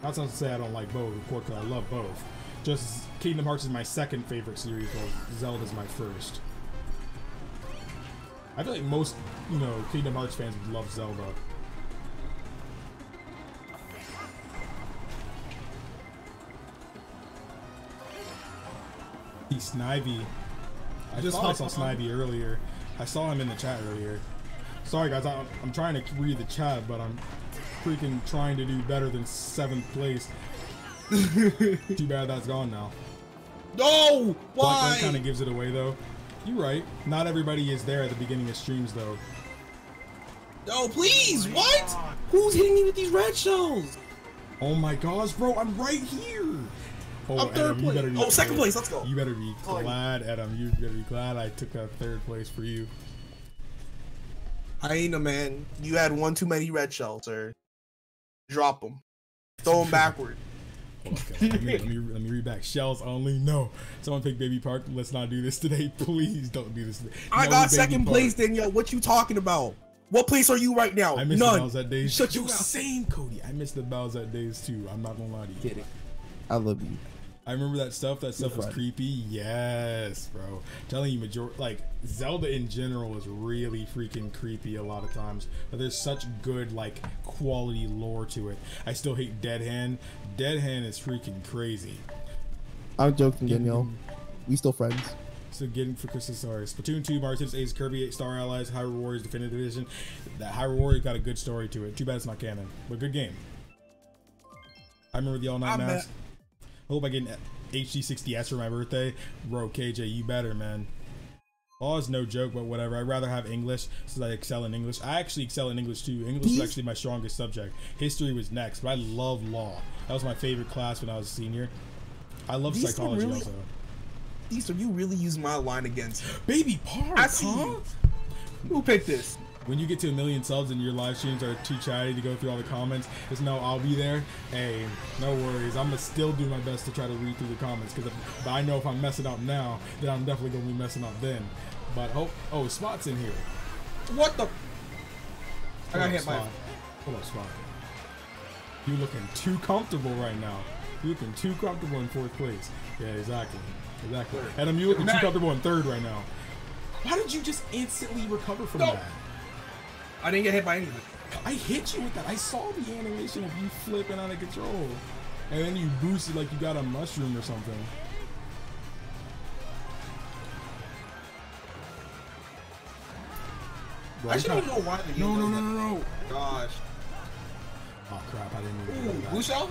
That's not to say I don't like both, of course, because I love both. Just Kingdom Hearts is my second favorite series, while Zelda's my first. I feel like most, you know, Kingdom Hearts fans would love Zelda. He's Snivy. I saw Snivy earlier. I saw him in the chat earlier. Sorry guys, I'm trying to read the chat, but I'm freaking trying to do better than 7th place. Too bad that's gone now. No! Why? That kind of gives it away though. You're right. Not everybody is there at the beginning of streams though. No, please! What? Who's hitting me with these red shells? Oh my gosh, bro, I'm right here! Oh, I'm third place. Oh, second place, let's go. You better be glad, Adam. You better be glad I took that 3rd place for you. Hyena, man. You had one too many red shells, sir. Drop them. Throw them backward. Okay, let me read back. Shells only? No. Someone pick Baby Park. Let's not do this today. Please don't do this today. I got second place, Danielle. What you talking about? What place are you right now? I missed the Bowser days. Shut your mouth. Same, Cody. I missed the Bowser days too. I'm not gonna lie to you. Kidding. I love you. I remember that stuff. That stuff was creepy. Yes, bro. I'm telling you, like Zelda in general is really freaking creepy a lot of times. But there's such good like quality lore to it. I still hate Dead Hand. Dead Hand is freaking crazy. I'm joking, Danielle. We still friends. So getting for Christmas, sorry. Splatoon 2, Mario Tennis Ace, Kirby, Star Allies, Hyrule Warriors Definitive Edition. That Hyrule Warriors got a good story to it. Too bad it's not canon, but good game. I remember the All Night Mask. I hope I get an HD 60S for my birthday. Bro, KJ, you better, man. Law is no joke, but whatever. I'd rather have English since I excel in English. I actually excel in English too. English is actually my strongest subject. History was next, but I love law. That was my favorite class when I was a senior. I love psychology also. These are you really use my line against Baby Park, huh? Who picked this? When you get to 1 million subs and your live streams are too chatty to go through all the comments, just know I'll be there. Hey, no worries. I'm gonna still do my best to try to read through the comments, but I know if I'm messing up now, then I'm definitely gonna be messing up then. But oh, Spot's in here. What the? I got hit by. Hold up, Spot. You looking too comfortable right now. You're looking too comfortable in 4th place. Yeah, exactly. Exactly. Adam, you're looking too comfortable in 3rd right now. Why did you just instantly recover from that? I didn't get hit by anything. I hit you with that. I saw the animation of you flipping out of control. And then you boosted like you got a mushroom or something. Bro, I don't know why the game No. Gosh. Oh crap, I didn't even know that. Bushel?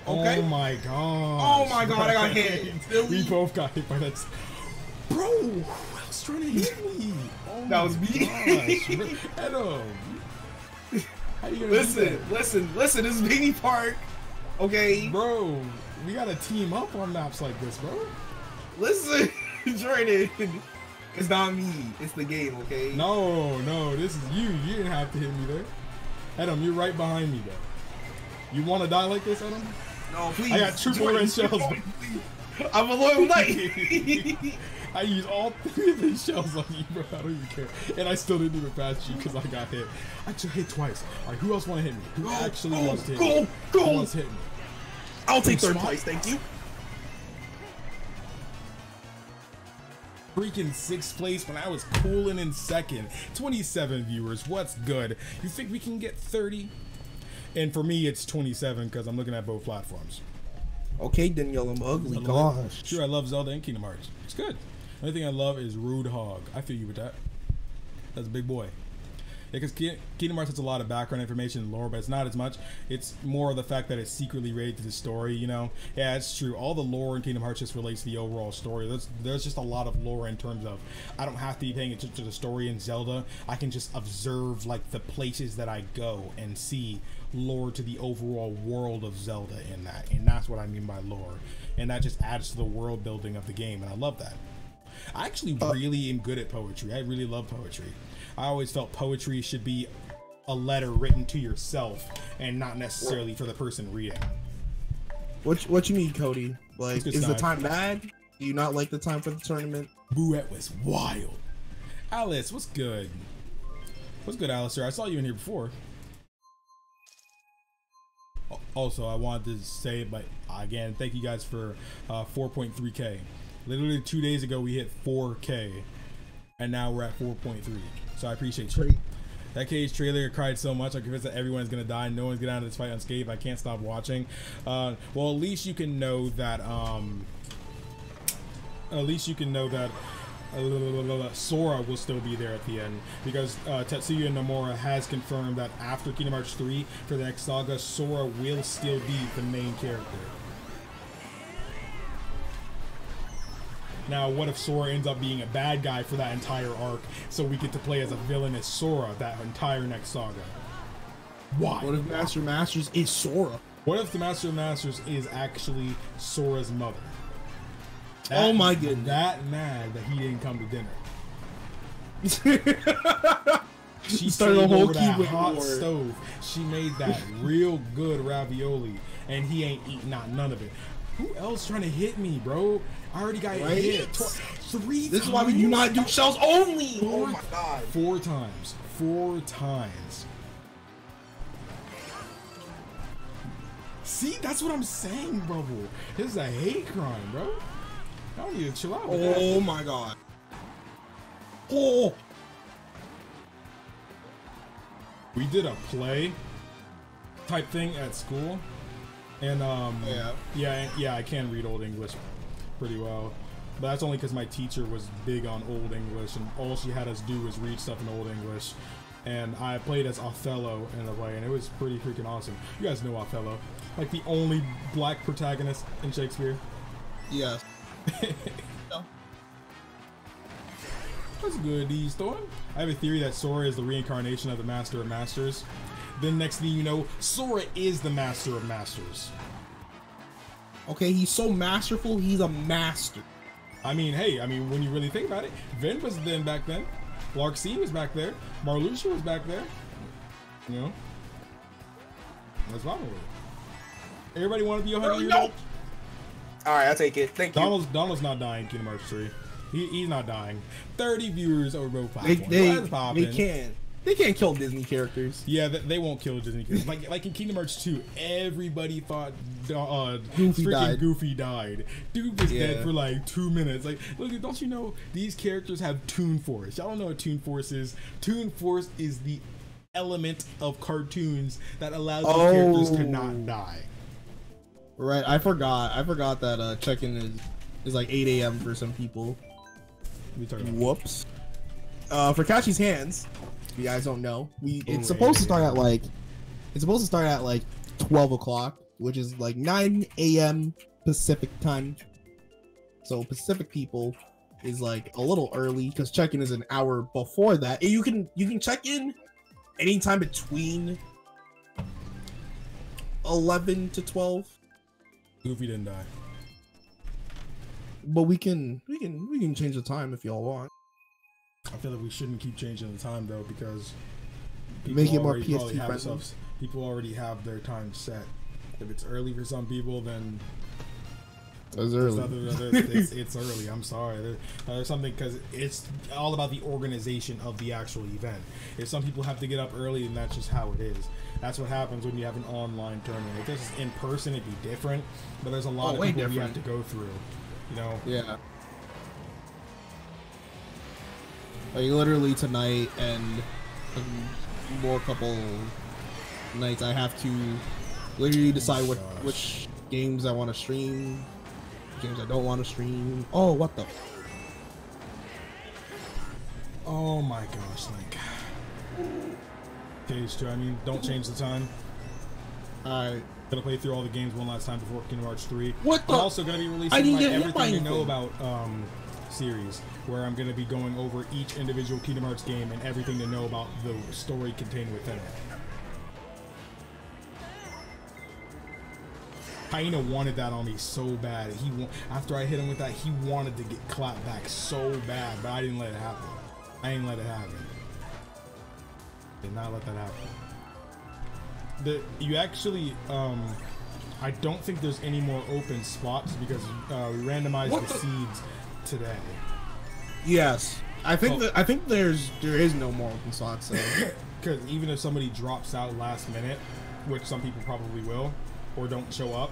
Okay. Oh my god. Oh my god, I got hit. We both got hit by that. Bro, who else trying to hit me? Oh that was me. Gosh. Adam. How you gonna listen, this is Baby Park. Okay. Bro, we gotta team up on maps like this, bro. Listen, Jordan. It's not me. It's the game, okay? No, this is you. You didn't have to hit me there. Adam, you're right behind me, though. You want to die like this, Adam? No, please. I got triple red shells. I'm a loyal knight. I used all 3 of these shells on you, bro. I don't even care. And I still didn't even pass you because I got hit. I just hit twice. All right, who else want to hit me? Who actually wants to hit me? Who wants to hit me? I'll take 3rd place, thank you. Freaking 6th place when I was cooling in 2nd. 27 viewers, what's good? You think we can get 30? And for me, it's 27 because I'm looking at both platforms. Okay, Danielle, I'm ugly. Gosh. Sure, I love Zelda and Kingdom Hearts. It's good. The only thing I love is Rude Hog. I feel you with that. That's a big boy. Yeah, because Kingdom Hearts has a lot of background information and lore, but it's not as much. It's more of the fact that it's secretly related to the story, you know? Yeah, it's true. All the lore in Kingdom Hearts just relates to the overall story. There's just a lot of lore in terms of, I don't have to be paying attention to the story in Zelda. I can just observe, like, the places that I go and see lore to the overall world of Zelda in that. And that's what I mean by lore. And that just adds to the world building of the game, and I love that. I actually really am good at poetry. I really love poetry. I always felt poetry should be a letter written to yourself and not necessarily for the person reading. What you mean, Cody? Like, is the time bad? Do you not like the time for the tournament? Bouette was wild. Alice, what's good? What's good, Alistair? I saw you in here before. Also, I wanted to say, but again, thank you guys for 4.3K. Literally 2 days ago, we hit 4K, and now we're at 4.3. So I appreciate you. That Cage trailer cried so much. I'm convinced that everyone's gonna die. No one's getting out of this fight unscathed. I can't stop watching. Well, at least you can know that. Sora will still be there at the end because Tetsuya Nomura has confirmed that after Kingdom Hearts 3 for the next saga, Sora will still be the main character. Now, what if Sora ends up being a bad guy for that entire arc, so we get to play as a villain as Sora that entire next saga? Why? What if Master Masters is Sora? What if the Master of Masters is actually Sora's mother? Oh my goodness. That mad that he didn't come to dinner. She started a whole key with hot stove. She made that real good ravioli, and he ain't eating none of it. Who else trying to hit me, bro? I already got hit 3 times. This is why we do not do shells only. Oh my god. 4 times. 4 times. See, that's what I'm saying, bro. This is a hate crime, bro. I don't need to chill out with that. Oh my god. Oh. We did a play type thing at school, and yeah, I can read Old English pretty well, but that's only because my teacher was big on Old English, and all she had us do was read stuff in Old English. And I played as Othello in a way, and it was pretty freaking awesome. You guys know Othello, like the only black protagonist in Shakespeare. Yes. What's good, D-Storm? I have a theory that Sora is the reincarnation of the Master of Masters. Then next thing you know, Sora is the Master of Masters. Okay, he's so masterful, he's a master. I mean, hey, when you really think about it, Vin was then back then. Larxene was back there. Marluxia was back there. You know? That's wrong with it. Everybody want to be 100 years old? Alright, I'll take it. Thank you. Donald's not dying in Kingdom Hearts 3. He's not dying. 30 viewers over both platforms. They can. They can't kill Disney characters. Yeah, they won't kill Disney characters. Like in Kingdom Hearts 2, everybody thought Goofy died. Dude was dead for like 2 minutes. Like, look, don't you know these characters have Toon Force? Y'all don't know what Toon Force is. Toon Force is the element of cartoons that allows the characters to not die. Right, I forgot that check-in is like 8 a.m. for some people. Whoops. For Kachi's Hands, if you guys don't know, it's supposed to start at like 12 o'clock, which is like 9 a.m. Pacific time. So Pacific people is like a little early because check-in is an hour before that. And you can check in anytime between 11 to 12. Goofy didn't die. But we can change the time if y'all want. I feel like we shouldn't keep changing the time though, because make it more PSP friendly. People already have their time set. If it's early for some people, then it's early. It's early. I'm sorry. There's something, because it's all about the organization of the actual event. If some people have to get up early, then that's just how it is. That's what happens when you have an online tournament. If this is in person, it'd be different. But there's a lot of people you have to go through. You know? Yeah. Like literally tonight and more couple nights, I have to literally decide which games I want to stream, games I don't want to stream. Oh, what the? Oh my gosh, Link. Page 2, I mean, don't change the time. Alright. Gonna play through all the games one last time before Kingdom Hearts 3. What the? I'm also gonna be releasing my Everything You Know About series, where I'm gonna be going over each individual Kingdom Hearts game and everything to know about the story contained within it. Hyena wanted that on me so bad. After I hit him with that, he wanted to get clapped back so bad, but I didn't let it happen. I didn't let it happen. Did not let that happen. You actually, I don't think there's any more open spots because we randomized the seeds today. Yes, I think there is no more open slots. Because even if somebody drops out last minute, which some people probably will, or don't show up,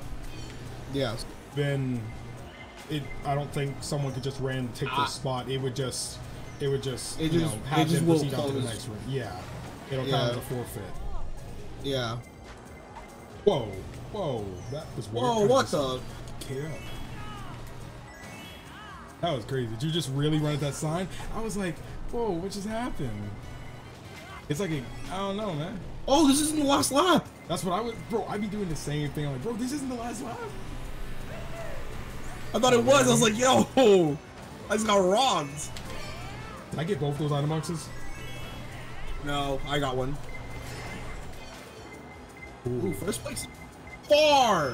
yes, then I don't think someone could just take their spot. It would just have them proceed on to the next round. Yeah, it'll count as a forfeit. Yeah. Whoa, that was weird. Whoa, what the? Yeah. That was crazy. Did you just really run at that sign? I was like, whoa, what just happened? It's like I don't know, man. Oh, this isn't the last lap. That's what I'd be doing the same thing. I'm like, bro, this isn't the last lap. I thought it was. I was like, yo, I just got robbed. Did I get both those item boxes? No, I got one. Ooh, first place. Far.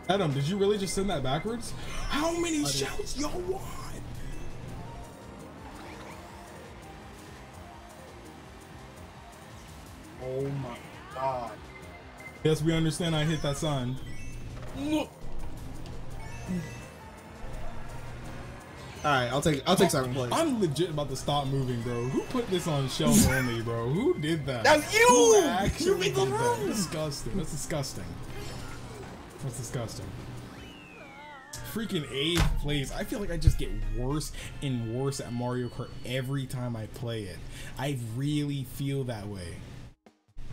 Adam, did you really just send that backwards? How many shells y'all want? Oh my god. Yes, we understand I hit that sign. Look. Alright, I'll take second place. I'm legit about to stop moving, bro. Who put this on shelf only, bro? Who did that? That's you! Who actually did that? That's disgusting. That's disgusting. That's disgusting. Freaking 8th place. I feel like I just get worse and worse at Mario Kart every time I play it. I really feel that way.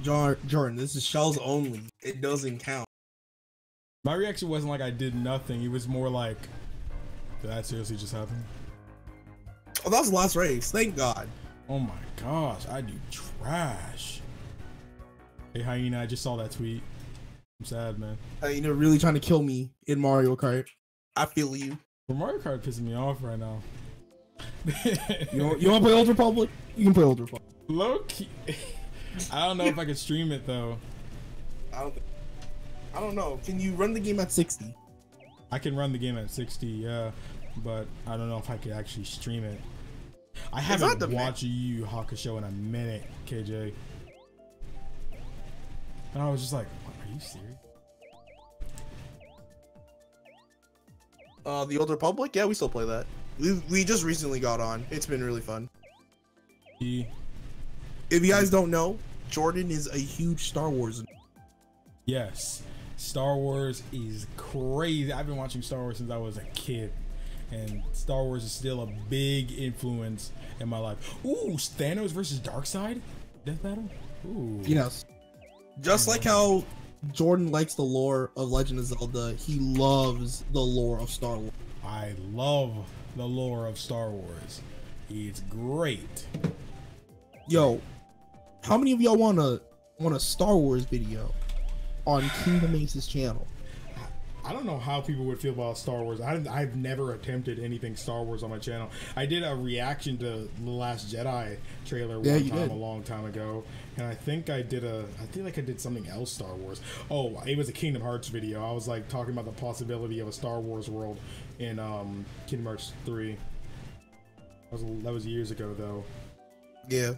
Jordan, this is shells only. It doesn't count. My reaction wasn't like I did nothing. It was more like, did that seriously just happen? Oh, that was the last race. Thank God. Oh my gosh, I do trash. Hey Hyena, I just saw that tweet. I'm sad, man. Hyena really trying to kill me in Mario Kart. I feel you. But Mario Kart pissing me off right now. you want to play Old Republic? You can play Old Republic. Low key. I don't know if I could stream it though. I don't know. Can you run the game at 60? I can run the game at 60, yeah, but I don't know if I could actually stream it. I haven't watched Yu Yu Hakusho in a minute, KJ. And I was just like, what, are you serious? The Old Republic? Yeah, we still play that. We just recently got on. It's been really fun. If you guys don't know, Jordan is a huge Star Wars. Yes, Star Wars is crazy. I've been watching Star Wars since I was a kid, and Star Wars is still a big influence in my life. Ooh, Thanos versus Darkseid? Death battle? Ooh. Yes. Just like how Jordan likes the lore of Legend of Zelda, he loves the lore of Star Wars. I love the lore of Star Wars. It's great. Yo, how many of y'all want a Star Wars video on Kingdom Ace's channel? I don't know how people would feel about Star Wars. I've never attempted anything Star Wars on my channel. I did a reaction to The Last Jedi trailer a long time ago, and I think I did something else Star Wars. Oh, it was a Kingdom Hearts video. I was like talking about the possibility of a Star Wars world in Kingdom Hearts 3. That was years ago though. Yeah.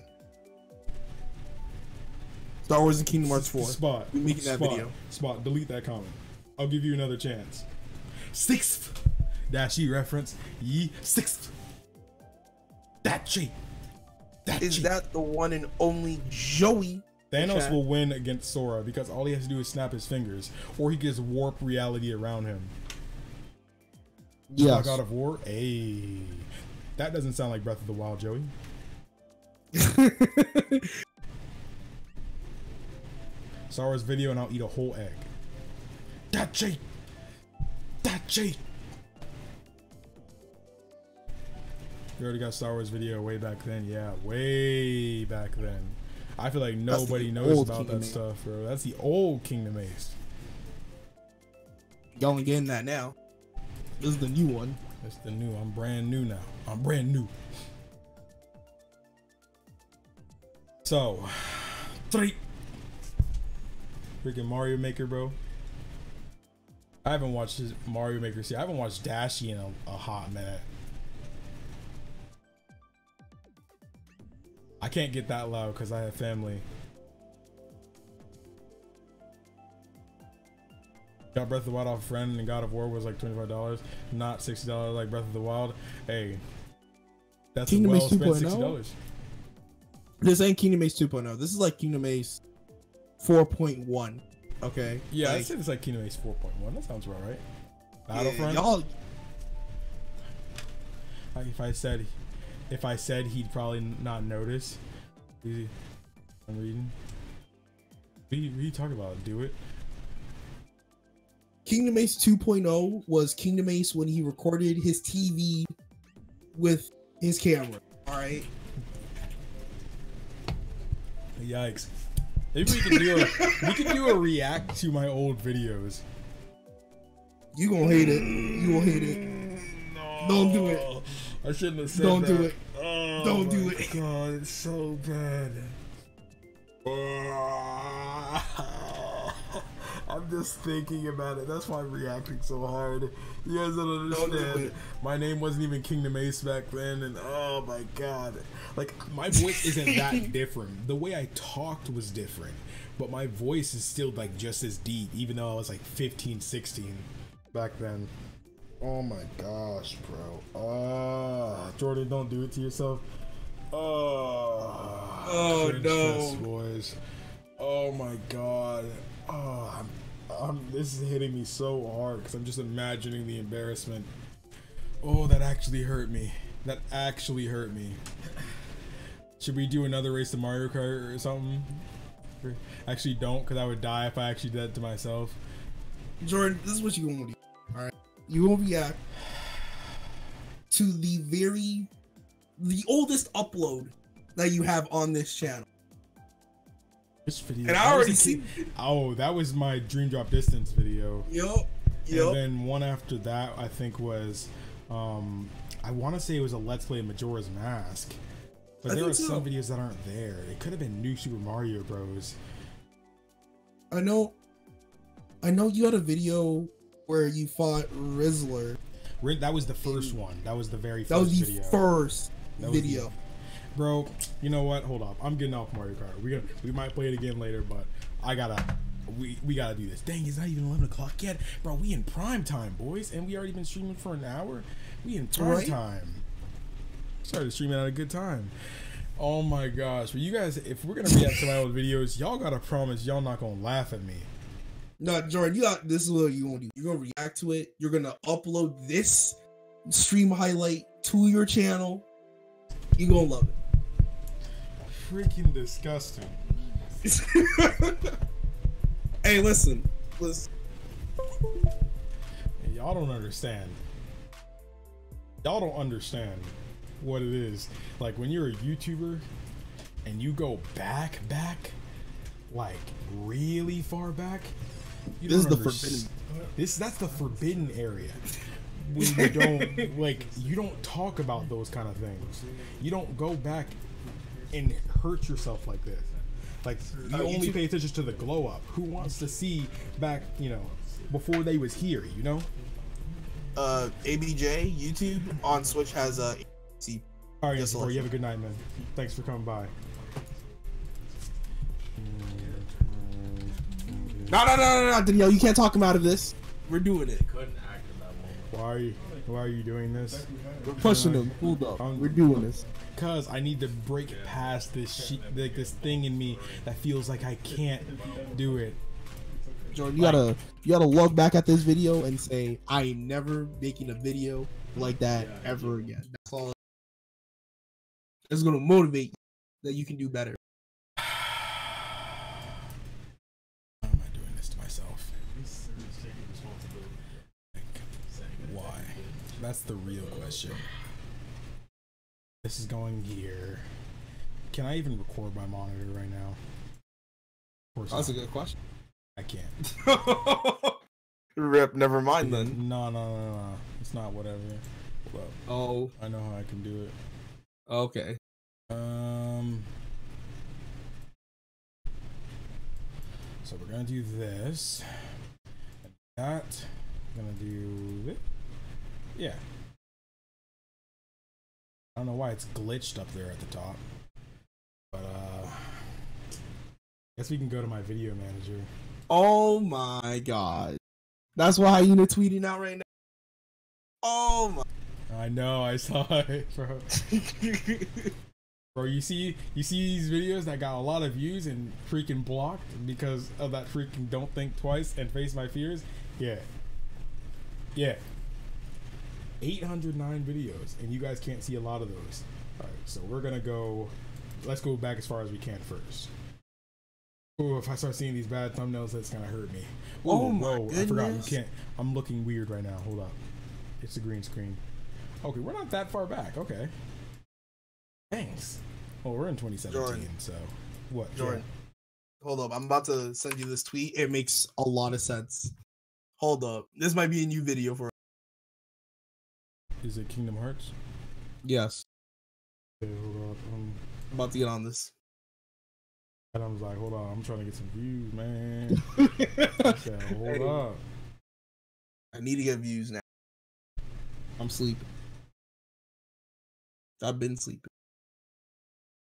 Star Wars and Kingdom Hearts 4. Spot. We're making that video. Spot. Delete that comment. I'll give you another chance. 6th. Dashie reference. Ye 6th. Is that the one and only Joey? Thanos will win against Sora because all he has to do is snap his fingers, or he gets warp reality around him. Yes. God of War. Hey, that doesn't sound like Breath of the Wild, Joey. Star Wars video and I'll eat a whole egg. Dashie. You already got Star Wars video way back then. Yeah, way back then. I feel like nobody knows about that stuff, bro. That's the old Kingdom Ace. Y'all ain't getting that now. This is the new one. That's the new. I'm brand new now. I'm brand new. So, 3. Freaking Mario Maker, bro. I haven't watched Mario Maker. See, I haven't watched Dashie in a hot minute. I can't get that loud because I have family. Got Breath of the Wild off a friend, and God of War was like $25, not $60 like Breath of the Wild. Hey, that's Kingdom well Ace spent 2.0? $60. This ain't Kingdom Ace 2.0. This is like Kingdom Ace 4.1. Okay. Yeah, I said it's like Kingdom Ace 4.1. That sounds about right. Battlefront. Y'all. If I said he'd probably not notice. I'm reading. What are you talking about? Do it. Kingdom Ace 2.0 was Kingdom Ace when he recorded his TV with his camera. All right. Yikes. Maybe we can do a react to my old videos. You gonna hate it. You gonna hate it. No. Don't do it. I shouldn't have said Don't that. do it. Oh, Don't do it. God, it's so bad. I'm just thinking about it. That's why I'm reacting so hard. You guys don't understand. My name wasn't even Kingdom Ace back then, and oh my God. Like, my voice isn't that different. The way I talked was different, but my voice is still like just as deep, even though I was like 15, 16 back then. Oh my gosh, bro. Jordan, don't do it to yourself. Oh no, boys. Oh my God. This is hitting me so hard because I'm just imagining the embarrassment. Oh, that actually hurt me. That actually hurt me. Should we do another race to Mario Kart or something? Actually, don't, because I would die if I actually did that to myself. Jordan, this is what you gonna do. All right, you will react to the oldest upload that you have on this channel. This video. And I already seen. Oh, that was my Dream Drop Distance video. Yup. And then one after that, I think was, I want to say it was a Let's Play of Majora's Mask. But there are some videos that aren't there. It could have been New Super Mario Bros. I know you had a video where you fought Rizzler. That was the first one. That was the very first video. That was the video. first video. Bro, you know what? Hold up. I'm getting off Mario Kart. We might play it again later, but I gotta we gotta do this. Dang, it's not even 11 o'clock yet, bro. We in prime time, boys, and we already been streaming for an hour. We in prime time. Started streaming at a good time. Oh my gosh, but you guys, if we're gonna react to my old videos, y'all gotta promise y'all not gonna laugh at me. No, Jordan, this is what you want to do. You're gonna react to it. You're gonna upload this stream highlight to your channel. You gonna love it. Freaking disgusting. Hey, listen. Y'all don't understand. Y'all don't understand what it is. Like when you're a YouTuber and you go back, like really far back. This is the forbidden. That's the forbidden area. When you don't like, you don't talk about those kind of things. You don't go back and hurt yourself like this. Like you only pay attention to the glow up. Who wants to see back, you know, before they was here, you know? ABJ YouTube on Switch has a all right, yes, you have a good night, man. Thanks for coming by. No, Danielle, you can't talk him out of this. We're doing it. Couldn't act in that moment. Why are you doing this? We're pushing him. Hold up. We're doing this. Cause I need to break past this like this thing in me that feels like I can't do it. Jordan, you gotta look back at this video and say, I ain't never making a video like that ever again. That's all. It's gonna motivate you that you can do better. Why am I doing this to myself? Like, why? That's the real question. This is going here. Can I even record my monitor right now? Of course That's not. a good question. I can't. Rip, never mind then. No. It's not whatever. Well, Oh. I know how I can do it. Okay. So we're gonna do this. And that. I'm gonna do it. Yeah. I don't know why it's glitched up there at the top. But I guess we can go to my video manager. Oh my god. That's why you're tweeting out right now. Oh my. I know, I saw it, bro. Bro, you see these videos that got a lot of views and freaking blocked because of that freaking don't think twice and face my fears? Yeah. 809 videos, and you guys can't see a lot of those. Alright, so we're gonna go, let's go back as far as we can first. Oh, if I start seeing these bad thumbnails, that's gonna hurt me. Oh my goodness. I forgot, you can't, I'm looking weird right now, hold up. It's a green screen. Okay, we're not that far back, okay. Thanks. Well, we're in 2017, Jordan. so what? Jordan, hold up. I'm about to send you this tweet. It makes a lot of sense. Hold up. This might be a new video for. Is it Kingdom Hearts? Yes. Okay, hold up. I'm about to get on this. And I was like, hold on, I'm trying to get some views, man. I said, hold up. I need to get views now. I'm sleeping. I've been sleeping.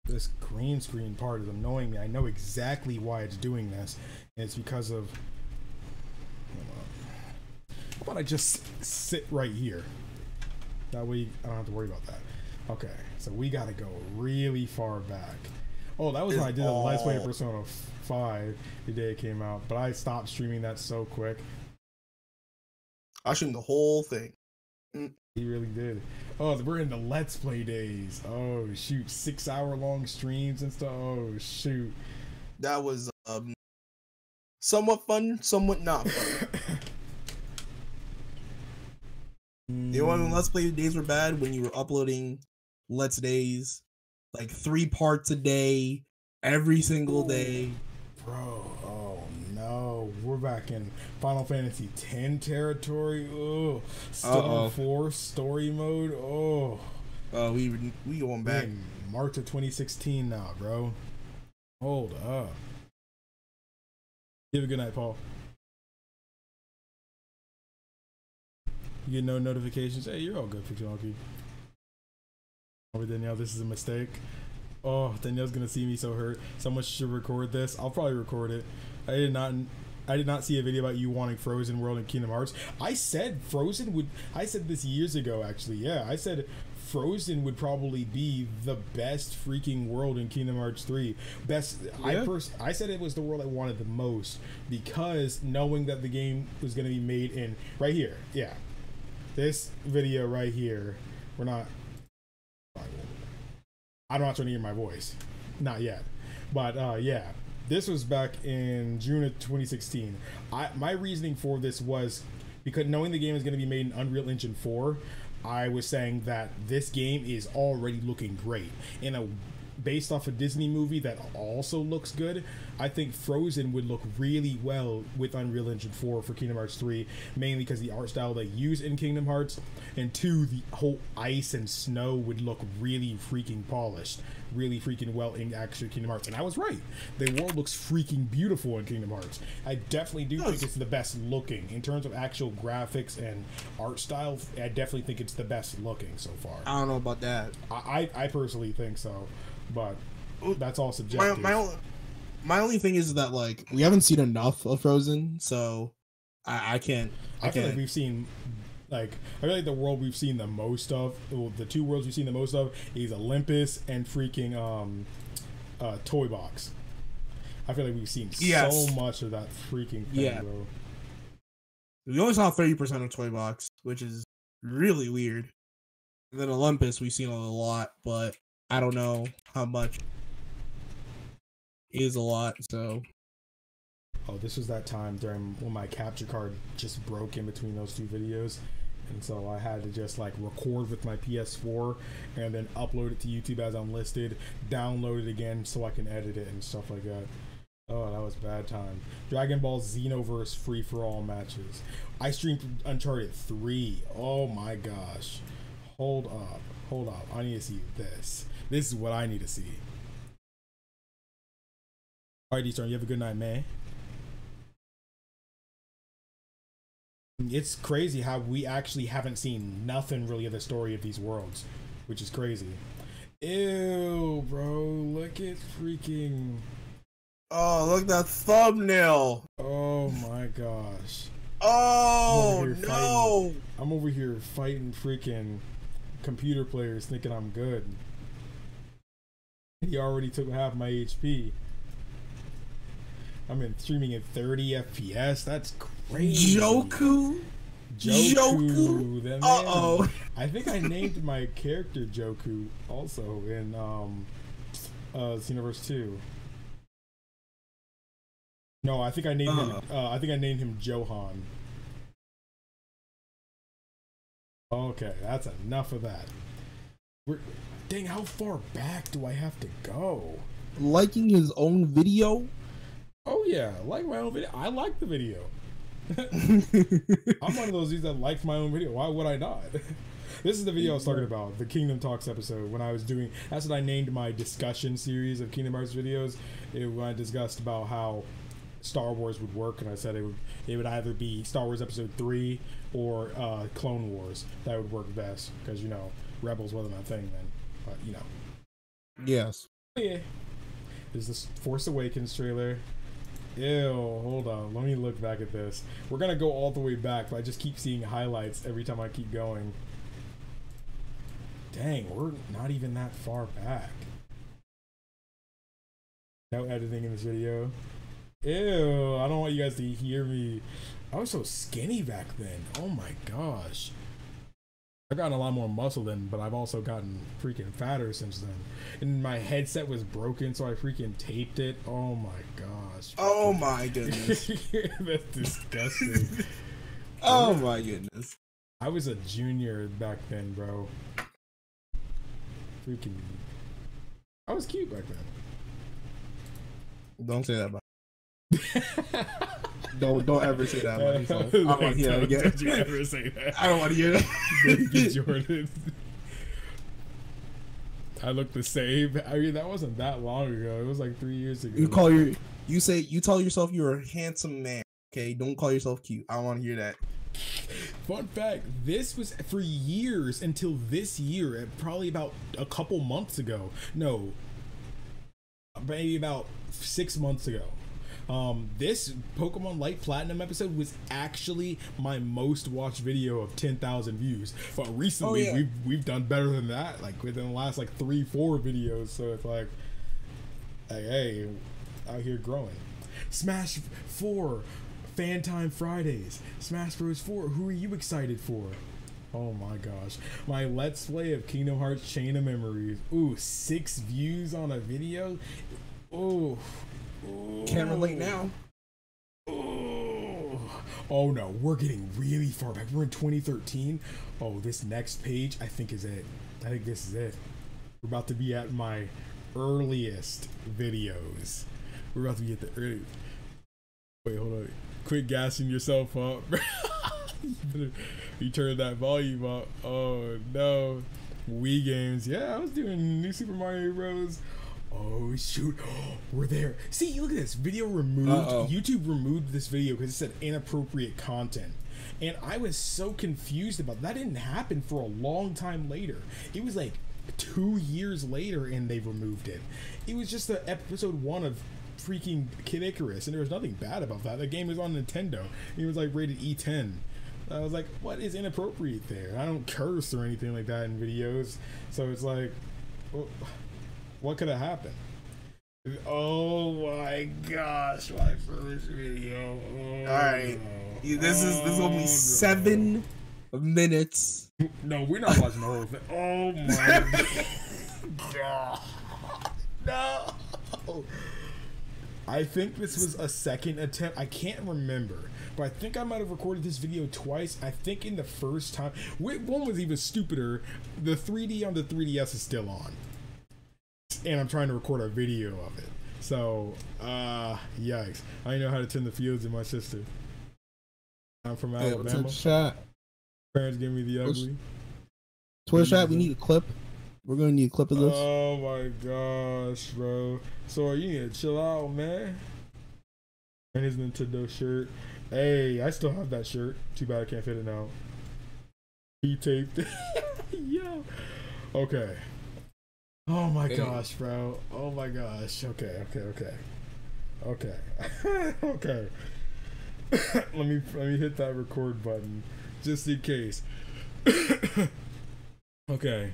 This green screen part is annoying me. I know exactly why it's doing this. And it's because of... How about I just sit right here? That way I don't have to worry about that. Okay, so we gotta go really far back. Oh, that was when I did the Let's Play Persona 5 the day it came out, but I stopped streaming that so quick. I streamed the whole thing. He really did. Oh, we're in the Let's Play days. Oh shoot, 6-hour long streams and stuff. Oh shoot. That was somewhat fun, somewhat not fun. You know when Let's Play days were bad? When you were uploading Let's Days like 3 parts a day, every single day. Bro, oh no. We're back in Final Fantasy X territory. Oh, Star Force story mode. Oh. We going back. In March of 2016 now, bro. Hold up. Give a good night, Paul. You get no notifications. Hey, you're all good, Pixelmonkey. Over Danielle, this is a mistake. Oh, Danielle's gonna see me so hurt. Someone should record this. I'll probably record it. I did not see a video about you wanting Frozen World in Kingdom Hearts. I said Frozen would. I said this years ago, actually. Yeah, I said Frozen would probably be the best freaking world in Kingdom Hearts 3. Best. Yeah. I said it was the world I wanted the most because knowing that the game was going to be made in right here. Yeah, this video right here. We're not. I'm not trying to hear my voice. Not yet. But yeah. This was back in June of 2016. My reasoning for this was because knowing the game is going to be made in Unreal Engine 4, I was saying that this game is already looking great. Based off a Disney movie that also looks good, I think Frozen would look really well with Unreal Engine 4 for Kingdom Hearts 3, mainly because the art style they use in Kingdom Hearts, and 2, the whole ice and snow would look really freaking polished, really freaking well in actual Kingdom Hearts. And I was right. The world looks freaking beautiful in Kingdom Hearts. I definitely do think it's the best looking. In terms of actual graphics and art style, I definitely think it's the best looking so far. I don't know about that. I personally think so. But that's all subjective. My only thing is that like we haven't seen enough of Frozen, so I can't. I feel like we've seen I feel like the world we've seen the most of, the 2 worlds we've seen the most of is Olympus and freaking Toy Box. I feel like we've seen so much of that freaking thing, bro. We only saw 30% of Toy Box, which is really weird. And then Olympus we've seen a lot, but I don't know how much is a lot, so. Oh, this was that time during when my capture card just broke in between those 2 videos. And so I had to just like record with my PS4 and then upload it to YouTube as unlisted, download it again so I can edit it and stuff like that. Oh, that was bad time. Dragon Ball Xenoverse free-for-all matches. I streamed Uncharted 3. Oh my gosh. Hold up. I need to see this. This is what I need to see. Alright, D-Storm, you have a good night, man. It's crazy how we actually haven't seen nothing really of the story of these worlds, which is crazy. Ew, bro, look at freaking... Oh, look at that thumbnail! Oh my gosh. Oh, no! I'm over here fighting freaking computer players thinking I'm good. He already took half my HP. I'm streaming at 30 FPS. That's crazy. Joku. Uh-oh. I think I named my character Joku also in Xenoverse 2. No, I think I named him. I think I named him Johan. Okay, that's enough of that. Dang, how far back do I have to go? Liking his own video? Oh yeah, like my own video. I like the video. I'm one of those dudes that likes my own video. Why would I not? This is the video I was talking about, the Kingdom Talks episode, when I was doing, that's what I named my discussion series of Kingdom Hearts videos. When I discussed about how Star Wars would work, and I said it would either be Star Wars Episode 3 or Clone Wars that would work best, because, you know, Rebels wasn't a thing then, but, you know. Yes. Yeah. There's this Force Awakens trailer. Ew, hold on, let me look back at this. We're gonna go all the way back, but I just keep seeing highlights every time I keep going. Dang, we're not even that far back. No editing in this video. Ew, I don't want you guys to hear me. I was so skinny back then. Oh my gosh. I've gotten a lot more muscle then, but I've also gotten freaking fatter since then. And my headset was broken, so I freaking taped it. Oh my gosh. Oh my goodness. That's disgusting. Oh my goodness. I was a junior back then, bro. Freaking. I was cute back then. Don't say that about Don't ever say that about yourself. I don't want to hear that again. Don't you ever say that. I don't want to hear that. Baby Jordan. I look the same. I mean, that wasn't that long ago. It was like 3 years ago. You tell yourself you're a handsome man. Okay, don't call yourself cute. I don't want to hear that. Fun fact, this was for years until this year, probably about a couple months ago. No, maybe about 6 months ago. This Pokemon Light Platinum episode was actually my most watched video of 10,000 views. But recently, we've done better than that. Like within the last like 3-4 videos. So it's like, hey, out here growing. Smash 4, Fan Time Fridays. Smash Bros 4. Who are you excited for? Oh my gosh. My Let's Play of Kingdom Hearts Chain of Memories. Ooh, 6 views on a video. Ooh. Can't relate now. Oh no, we're getting really far back. We're in 2013. Oh, this next page, I think is it. I think this is it. We're about to be at my earliest videos. We're about to be at the early. Wait, hold on. Quit gassing yourself up. You turn that volume up. Oh no. Wii games. Yeah, I was doing New Super Mario Bros. Oh shoot. We're there. See, look at this. Video removed. YouTube removed this video because it said inappropriate content. And I was so confused about that. Didn't happen for a long time later. It was like 2 years later and they removed it. It was just the episode 1 of freaking Kid Icarus, and there was nothing bad about that. The game was on Nintendo. It was like rated E10. I was like, what is inappropriate there? I don't curse or anything like that in videos. So it's like, well, what could have happened? Oh my gosh, my first video. Oh, alright. No. This is only 7 minutes. No, we're not watching the whole thing. Oh my god. No. I think this was a second attempt. I can't remember, but I think I might have recorded this video twice. I think in the first time, one was even stupider. The 3D on the 3DS is still on, and I'm trying to record a video of it. So, yikes! I know how to tend the fields in my sister. I'm from Alabama. What's up, Parents give me the ugly. Twitter chat. We need a clip. We're gonna need a clip of this. Oh my gosh, bro. So you need to chill out, man. And his Nintendo shirt. Hey, I still have that shirt. Too bad I can't fit it now. He taped it. Yo. Okay. Oh my gosh, bro. Oh my gosh. Okay. Okay. let me hit that record button just in case. Okay.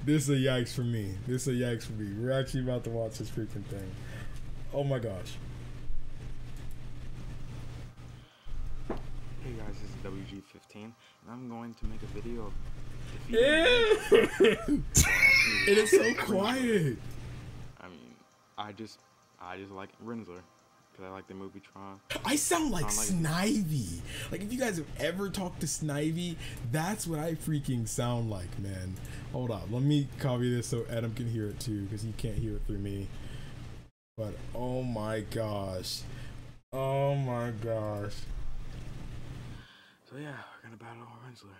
This is a yikes for me. We're actually about to watch this freaking thing. Oh my gosh. Hey guys, this is WG15, and I'm going to make a video of It is so quiet. I mean, I just like Rinsler. I like the movie Tron. I sound like Snivy. Like if you guys have ever talked to Snivy, that's what I freaking sound like, man. Hold on, let me copy this so Adam can hear it too, because he can't hear it through me. But oh my gosh. Oh my gosh. So yeah, we're gonna battle Rinsler.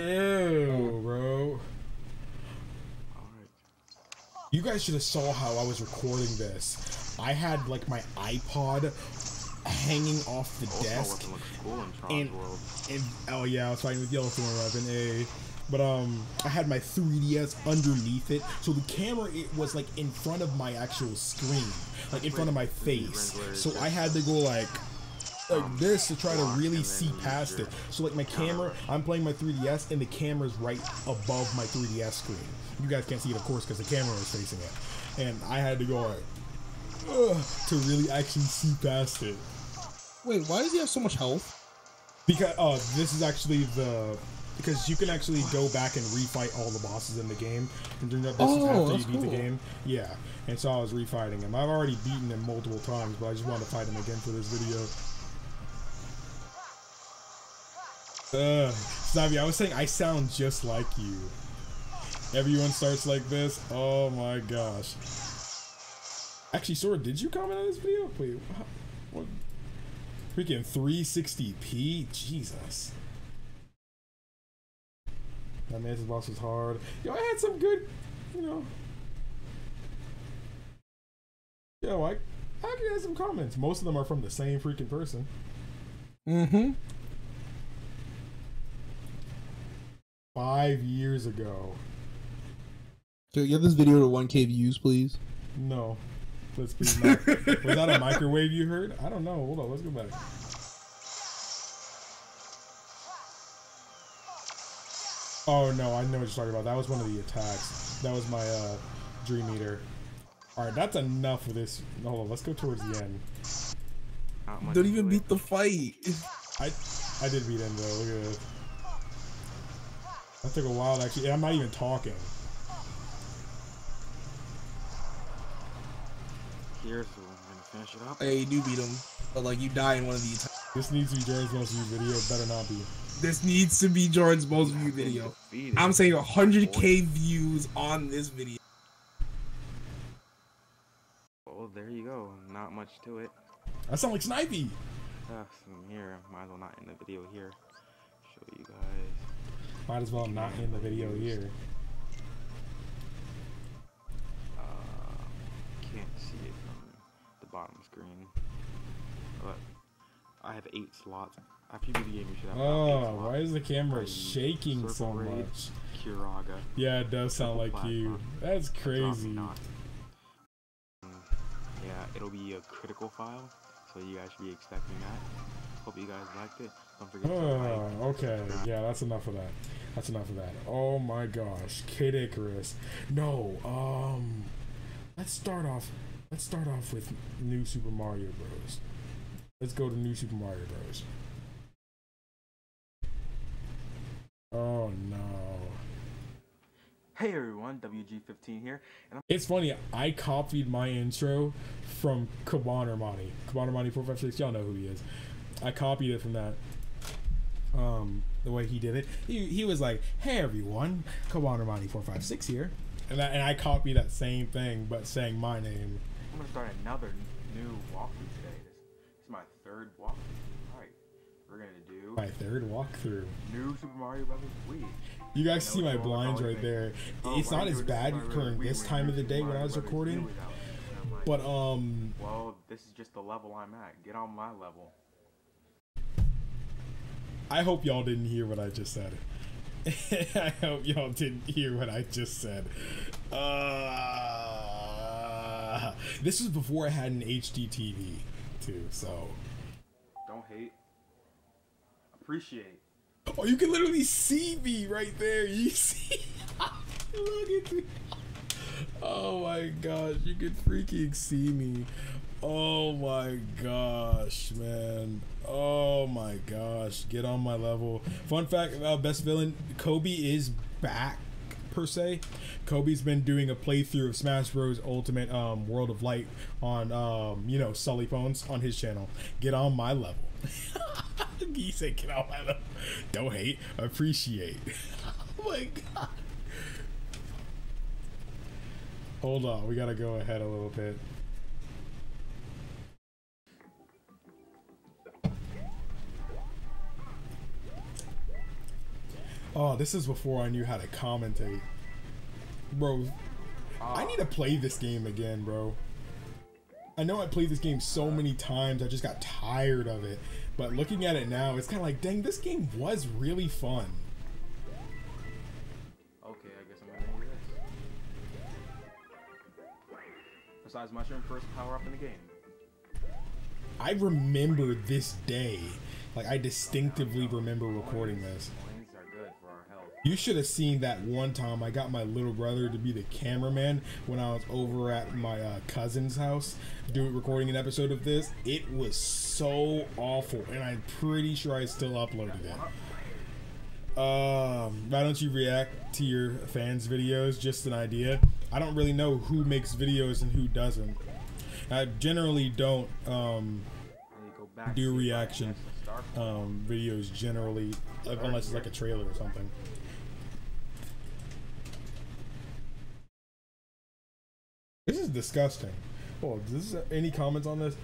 Ew, bro. You guys should have saw how I was recording this. I had like my iPod hanging off the desk, and oh yeah, I was fighting with Yellowthorn 11A. But I had my 3DS underneath it, so the camera it was like in front of my actual screen, like in front of my face. So I had to go like this to try to really see past it. So like my camera, I'm playing my 3DS and the camera's right above my 3DS screen. You guys can't see it, of course, because the camera is facing it. And I had to go like, to really actually see past it. Wait, why does he have so much health? Because this is actually because you can actually go back and refight all the bosses in the game. And this is after you beat the game. Yeah. And so I was refighting him. I've already beaten him multiple times, but I just wanted to fight him again for this video. Snivy, I was saying I sound just like you. Everyone starts like this. Oh my gosh. Actually, Sora, did you comment on this video? Wait, what? Freaking 360p? Jesus. That man's boss was hard. Yo, I had some good, you know. Yo, I actually had some comments. Most of them are from the same freaking person. Mm-hmm. 5 years ago. So get this video to 1K views, please. No. Let's be not. Was that a microwave you heard? I don't know. Hold on. Let's go back. Oh no, I know what you're talking about. That was one of the attacks. That was my Dream Eater. Alright, that's enough of this. Hold on, let's go towards the end. Don't even beat the fight. I did beat him though, look at this. That took a while actually, and I'm not even talking. Here, so I'm gonna finish it up. Hey, you do beat him, but like you die in one of the attacks. This needs to be Jordan's most viewed video, it better not be. This needs to be Jordan's most viewed video. I'm saying 100K views on this video. Well, there you go. Not much to it. That sounds like Snipey. From here, might as well not end the video here. Show you guys. Might as well not end the video here. Can't see it from the bottom screen, but I have 8 slots. After you do the game, you should have. Oh, why is the camera shaking so much? Kiraga. Yeah, it does sound like you. That's crazy. Yeah, it'll be a critical file, so you guys should be expecting that. Hope you guys liked it. Don't forget to like. Okay. Yeah, that's enough of that. That's enough of that. Oh my gosh, Kid Icarus. No. Let's start off with New Super Mario Bros. Let's go to New Super Mario Bros. Oh no. Hey everyone, WG15 here. And it's funny, I copied my intro from Kaban Armani. Kaban Armani 456, y'all know who he is. I copied it from that. The way he did it. He was like, hey everyone, Kaban Armani 456 here. And I copied that same thing, but saying my name. I'm gonna start another new walkthrough today. This is my 3rd walkthrough. Alright, we're gonna do my 3rd walkthrough. New Super Mario Bros. Wii. You guys see my blinds right there. It's not as bad during this time of the day when I was recording. But well, this is just the level I'm at. Get on my level. I hope y'all didn't hear what I just said. I hope y'all didn't hear what I just said. This was before I had an HD TV too, so. Don't hate. Appreciate. Oh, you can literally see me right there. You see? Look at me. Oh my gosh, you can freaking see me. Oh my gosh, man. Oh my gosh, get on my level. Fun fact about Best Villain, Kobe is back per se. Kobe's been doing a playthrough of Smash Bros. Ultimate World of Light on you know, Sully Phones on his channel. Get on my level. He said get on my level. Don't hate, appreciate. Oh my god. Hold on, we gotta go ahead a little bit. Oh, this is before I knew how to commentate. Bro, I need to play this game again, bro. I know I played this game so many times, I just got tired of it. But looking at it now, it's kind of like, dang, this game was really fun. Okay, I guess I'm gonna do this. Besides mushroom, first power up in the game. I remember this day. Like, I distinctively remember recording this. You should have seen that one time I got my little brother to be the cameraman when I was over at my cousin's house recording an episode of this. It was so awful, and I'm pretty sure I still uploaded it. Why don't you react to your fans' videos? Just an idea. I don't really know who makes videos and who doesn't. I generally don't do reaction videos generally, unless it's like a trailer or something. This is disgusting. Oh, is there any comments on this?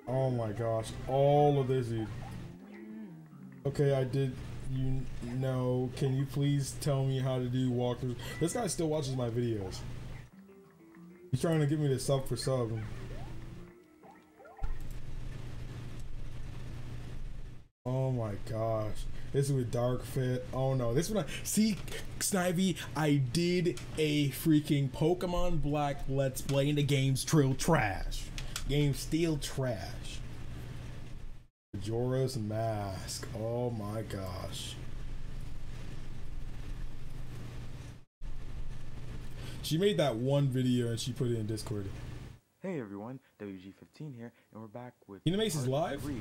Oh my gosh, all of this, dude. Okay, I did. You know, can you please tell me how to do walkthroughs? This guy still watches my videos. He's trying to get me to sub for sub. Oh my gosh. This is with Dark Fit. Oh no, this one. See, Snivy, I did a freaking Pokemon Black Let's Play and the game's trill trash. Game still trash. Majora's Mask. Oh my gosh. She made that one video and she put it in Discord. Hey everyone, WG15 here, and we're back with Kinemace is live? 3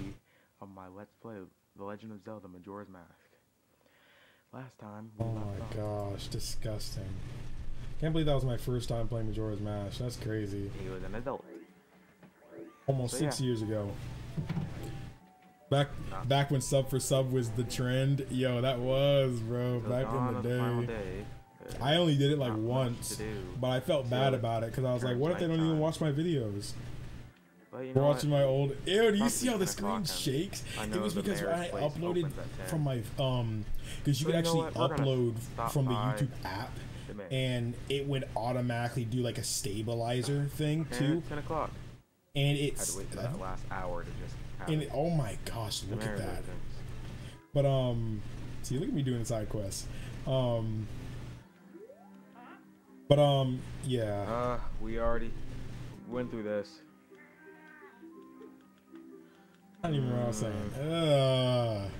of my Let's Play of The Legend of Zelda Majora's Mask. Last time, we oh my gosh, disgusting. Can't believe that was my first time playing Majora's Mask. That's crazy. He was an adult. Almost 6 years ago. Back when sub for sub was the trend. Yo, that was, bro. Back in the day. I only did it like once, but I felt bad about it because I was like, what if they don't even watch my videos? We're watching my old. Ew, do you see how the screen shakes? It was because when I uploaded from my because you could actually upload from the YouTube app, and it would automatically do like a stabilizer thing too. 10 o'clock. And it's had to wait for that last hour to just. And oh my gosh, look at that. But see, look at me doing side quests. Yeah. We already went through this. I don't even know what I was saying.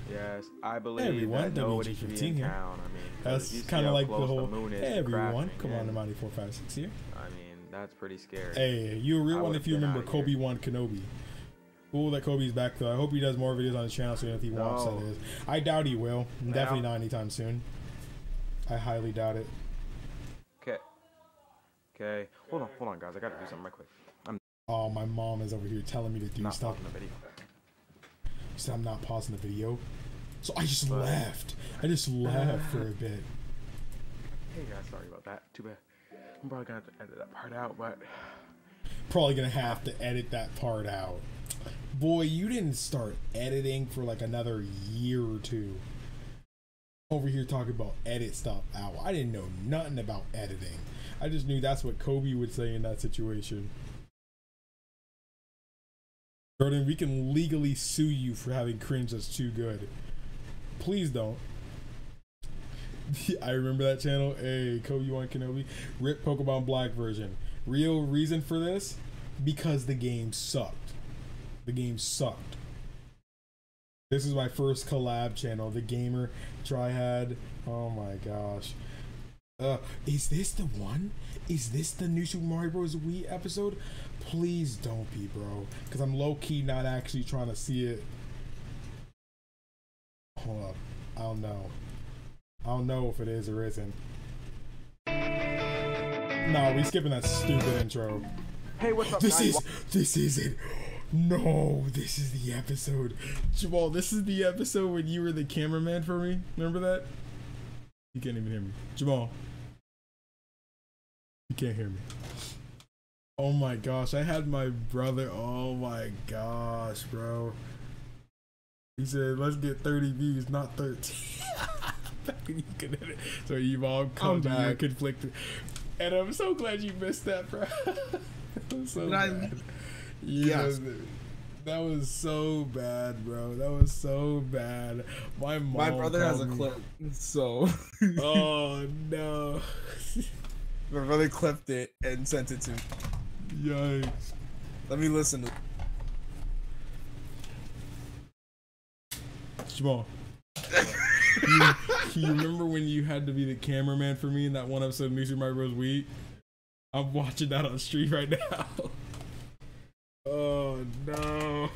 Yes, I believe everyone, that nobody should be in town. I mean, that's kind of like the whole. Hey everyone, come on to Mighty 456 here. I mean, that's pretty scary. Hey, you a real one if you remember Kobe One Kenobi. Cool that Kobe's back though. I hope he does more videos on his channel soon if he wants. That is. I doubt he will. Definitely not anytime soon. I highly doubt it. Okay. Hold on, guys. I gotta do something right quick. Oh, my mom is over here telling me to do stuff. She said I'm not pausing the video. So I just left. I just left for a bit. Hey guys, sorry about that. Too bad. I'm probably gonna have to edit that part out, but probably gonna have to edit that part out. Boy, you didn't start editing for like another year or two. Over here talking about edit stuff out. I didn't know nothing about editing. I just knew that's what Kobe would say in that situation. Jordan, we can legally sue you for having cringe that's too good. Please don't. I remember that channel. Hey, Kobe One Kenobi. Rip Pokemon Black version. Real reason for this? Because the game sucked. The game sucked. This is my first collab channel. The Gamer Triad. Oh my gosh. Is this the one? Is this the new Super Mario Bros. Wii episode? Please don't be, bro. Because I'm low-key not actually trying to see it. Hold up. I don't know. I don't know if it is or isn't. No, we skipping that stupid intro. Hey, what's up, This isn't. No, this is the episode. Jamal, this is the episode when you were the cameraman for me. Remember that? You can't even hear me. Jamal. You can't hear me. Oh my gosh, I had my brother. Oh my gosh, bro. He said, let's get 30 views, not 13. So you've all come back conflicted. And I'm so glad you missed that, bro. I'm so bad. Yes. That was so bad, bro. That was so bad. My brother has a clip, so. Oh no. My brother clipped it and sent it to me. Yikes. Let me listen to Jamal. You remember when you had to be the cameraman for me in that one episode of New Super Mario Bros. Wii? I'm watching that on stream right now. Oh no.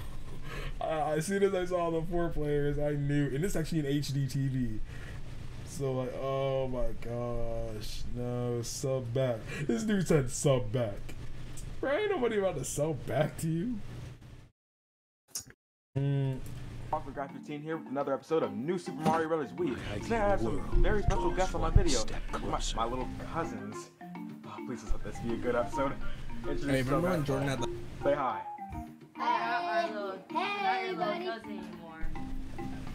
As soon as I saw the 4 players, I knew. And it's actually an HD TV. So like, oh my gosh. No, sub back. This dude said sub back. Bro, ain't nobody about to sub back to you. Guy15 here with another episode of New Super Mario Bros. Wii. Today I have some very special guests on my video. My little cousins. Oh, please let this be a good episode. Hey, remember when Jordan had the... Say hi. Not your little cousin anymore.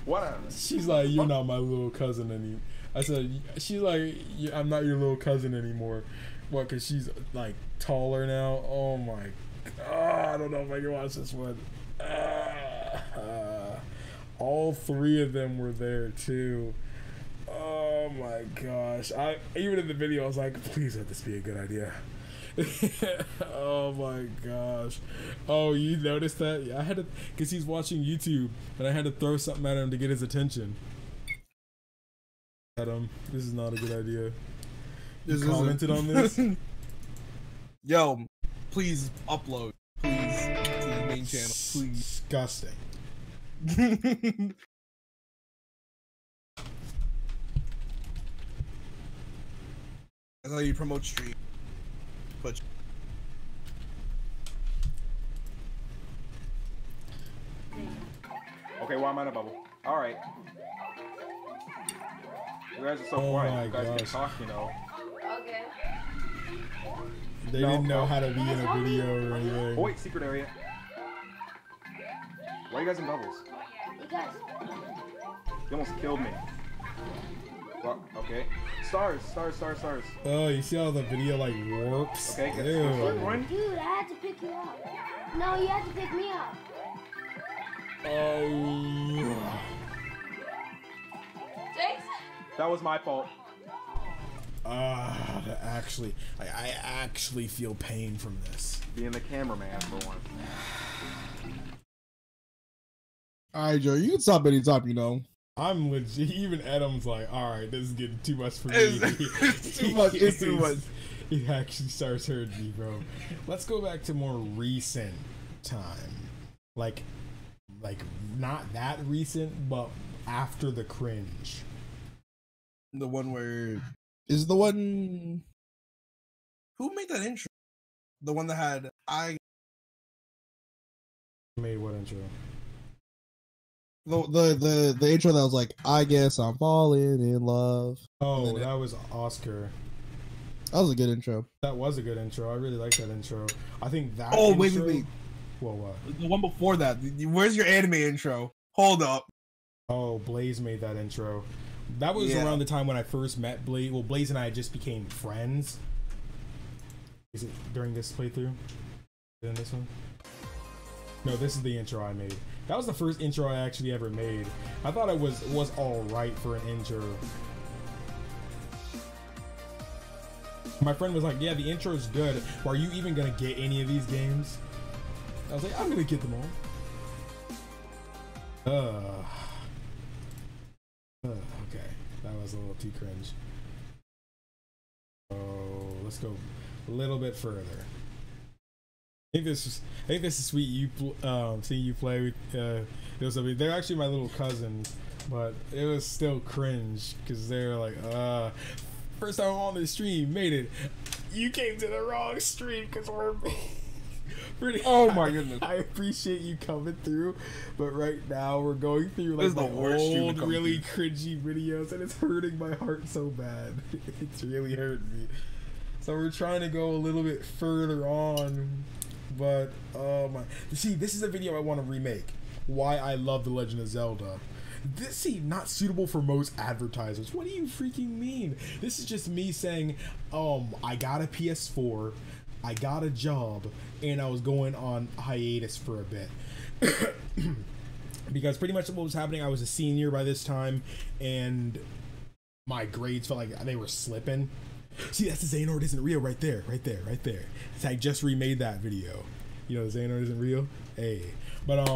Whatever. She's like, you're not my little cousin anymore. I said, she's like, I'm not your little cousin anymore. What, because she's like taller now? Oh my god, I don't know if I can watch this one. All three of them were there too. Oh my gosh. Even in the video I was like, please let this be a good idea. Oh my gosh. Oh, you noticed that? Yeah, I had to, because he's watching YouTube, and I had to throw something at him to get his attention. At him. This is not a good idea. You commented on this? Yo, please upload. Please. To the main channel. Please. Disgusting. That's how you promote stream. But Okay, why am I in a bubble? Alright. You guys are so quiet. You guys can talk, you know. Okay. They didn't know how to be in a video or anything. Oh wait, secret area. Why are you guys in bubbles? Because You almost killed me. Well, okay. Stars. Oh, you see how the video like warps? Okay, good. Ew. dude, I had to pick you up. No, you had to pick me up. Oh. Jason? That was my fault. I actually feel pain from this. Being the cameraman for one. alright, Joe, you can stop anytime, you know. I'm legit. Even Adam's like, all right, this is getting too much for me. It's too much. It's too much. It actually starts hurting me, bro. Let's go back to more recent time. Like not that recent, but after the cringe. The one where is the one who made that intro? The one that had Made what intro? the intro that was like, I guess I'm falling in love. Oh, that was Oscar. That was a good intro. That was a good intro. I really like that intro. I think that. Oh, intro, wait. Well, what? The one before that. Where's your anime intro? Hold up. Oh, Blaze made that intro. That was around the time when I first met Blaze. Well, Blaze and I just became friends. Is it during this playthrough? Is it in this one? No, this is the intro I made. That was the first intro I actually ever made. I thought it was all right for an intro. My friend was like, yeah, the intro is good. Are you even gonna get any of these games? I was like, I'm gonna get them all. Okay, that was a little too cringe. Oh, let's go a little bit further. I think this is sweet. You seeing you play with they're actually my little cousins, but it was still cringe because they're like, first time on the stream, made it. You came to the wrong stream because we're pretty. Oh my goodness! I appreciate you coming through, but right now we're going through like the old, really cringy videos, and it's hurting my heart so bad. It's really hurting me. So we're trying to go a little bit further on, but oh my! See, this is a video I want to remake. Why I love The Legend of Zelda. This not suitable for most advertisers. What do you freaking mean? This is just me saying, I got a PS4, I got a job, and I was going on hiatus for a bit. Because pretty much what was happening, I was a senior by this time, and my grades felt like they were slipping. See, that's the Xehanort isn't real right there. So I just remade that video. You know, the Xehanort isn't real? Hey. But,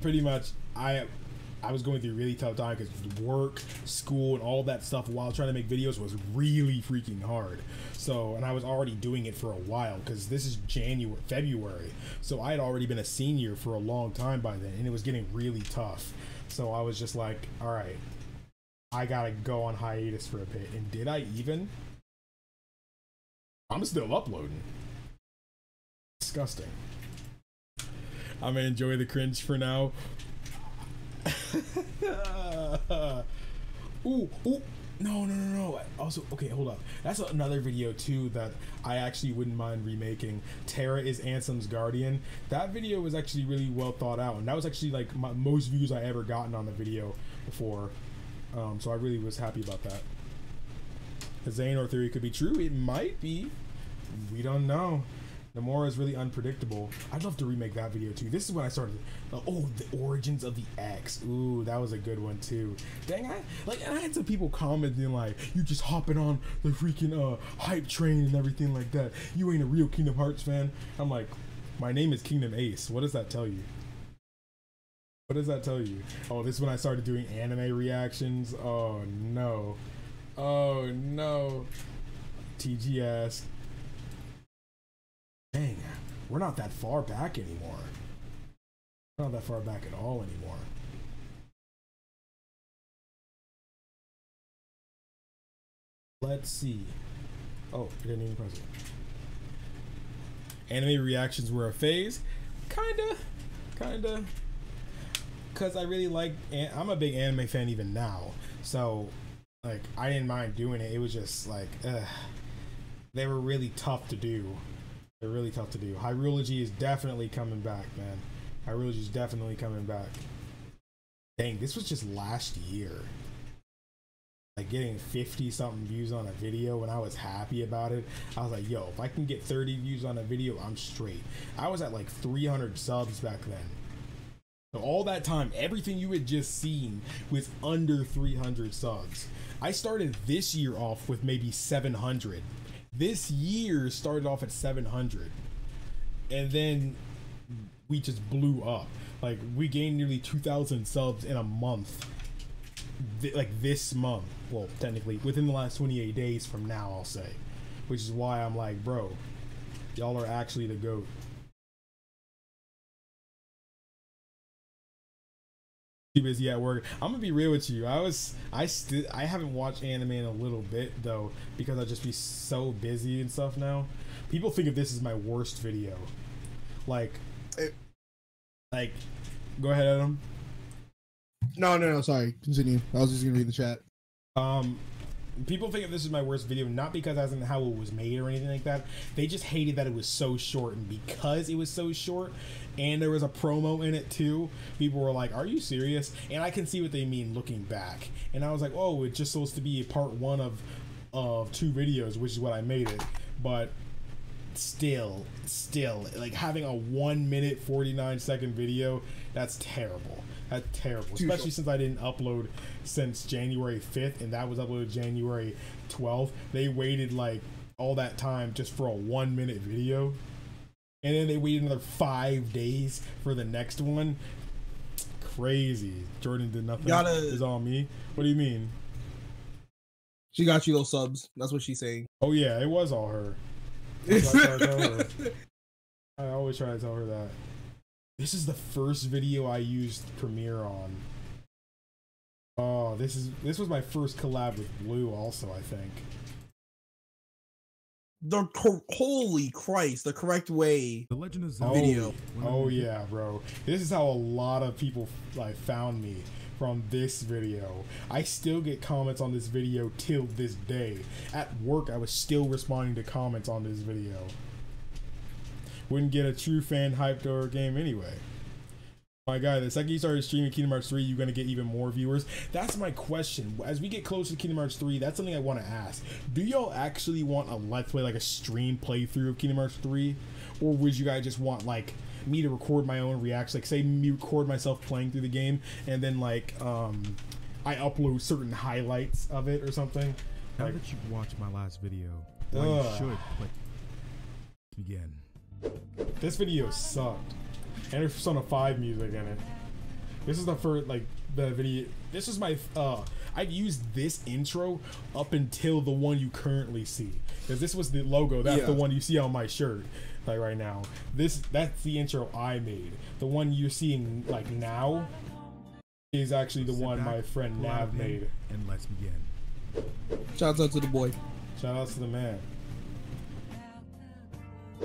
pretty much, I was going through a really tough time because work, school, and all that stuff while trying to make videos was really freaking hard. So, and I was already doing it for a while because this is February. So I had already been a senior for a long time by then, and it was getting really tough. So I was just like, all right, I gotta go on hiatus for a bit. And did I even? I'm still uploading. Disgusting. I'm gonna enjoy the cringe for now. Ooh, no. Also, okay, hold up. That's another video too that I actually wouldn't mind remaking. Terra is Ansem's Guardian. That video was actually really well thought out, and that was actually like my most views I ever gotten on the video before. So I really was happy about that. The Xehanort theory could be true. It might be. We don't know. Nomura is really unpredictable. I'd love to remake that video too. This is when I started. Oh, the origins of the X. Ooh, that was a good one too. Dang, I had some people commenting like, "You just hopping on the freaking hype train and everything like that. You ain't a real Kingdom Hearts fan." I'm like, my name is Kingdom Ace. What does that tell you? What does that tell you? Oh, this is when I started doing anime reactions. Oh no. Oh no. TGS. Dang, we're not that far back anymore. We're not that far back at all anymore. Let's see. Oh, I didn't even press it. Anime reactions were a phase. Kinda. Because I really like, I'm a big anime fan even now. So, like, I didn't mind doing it. It was just like, they were really tough to do. They're really tough to do. Hyrule is definitely coming back, man. Hyrule is definitely coming back. Dang, this was just last year. Like getting 50 something views on a video when I was happy about it. I was like, yo, if I can get 30 views on a video, I'm straight. I was at like 300 subs back then. So all that time, everything you had just seen was under 300 subs. I started this year off with maybe 700. This year started off at 700, and then we just blew up. Like, we gained nearly 2,000 subs in a month. Like this month, well, technically within the last 28 days from now, I'll say, which is why I'm like, bro, y'all are actually the GOAT. Too busy at work. I'm gonna be real with you. I haven't watched anime in a little bit though, because I'll just be so busy and stuff now. People think of this as my worst video. Like, go ahead, Adam. No, sorry. Continue. I was just gonna read the chat. People think of this as my worst video, not because that's how it was made or anything like that. They just hated that it was so short, and because it was so short and there was a promo in it too, people were like, are you serious? And I can see what they mean looking back. And I was like, oh, it's just supposed to be part one of 2 videos, which is what I made it. But still, like having a 1 minute 49 second video, that's terrible. That's terrible, especially since I didn't upload since January 5th, and that was uploaded January 12th. They waited like all that time just for a 1 minute video, and then they waited another 5 days for the next one. Crazy. Jordan did nothing. It's all me. What do you mean? She got you those subs. That's what she's saying. Oh yeah, it was all her. I always try to tell her that. This is the first video I used Premiere on. Oh, this was my first collab with Blue also, I think. Holy Christ, the correct way. The Legend of Zelda video. Oh yeah, bro. This is how a lot of people like found me, from this video. I still get comments on this video till this day. At work, I was still responding to comments on this video. Wouldn't get a true fan hyped over a game anyway. My guy, the second you started streaming Kingdom Hearts 3, you're going to get even more viewers. That's my question. As we get closer to Kingdom Hearts 3, that's something I want to ask. Do y'all actually want a Let's Play, like a stream playthrough of Kingdom Hearts 3? Or would you guys just want, like, me to record my own reactions? Like, say me record myself playing through the game, and then, like, I upload certain highlights of it or something? Now that you've watched my last video, you should play. Begin. This video sucked, and there's Persona 5 music in it. This is the first, like, the video. This is my I've used this intro up until the one you currently see, because this was the logo. That's the one you see on my shirt, like right now. That's the intro I made. The one you're seeing like now is actually the one my friend Nav made. And let's begin. Shouts out to the boy. Shout out to the man.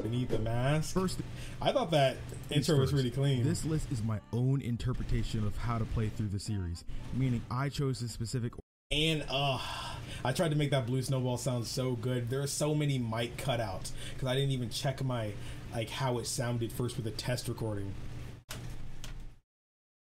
Beneath the Mask. First, I thought that intro was really clean. This list is my own interpretation of how to play through the series, meaning I chose a specific. And I tried to make that Blue Snowball sound so good. There are so many mic cutouts because I didn't even check my how it sounded first with a test recording.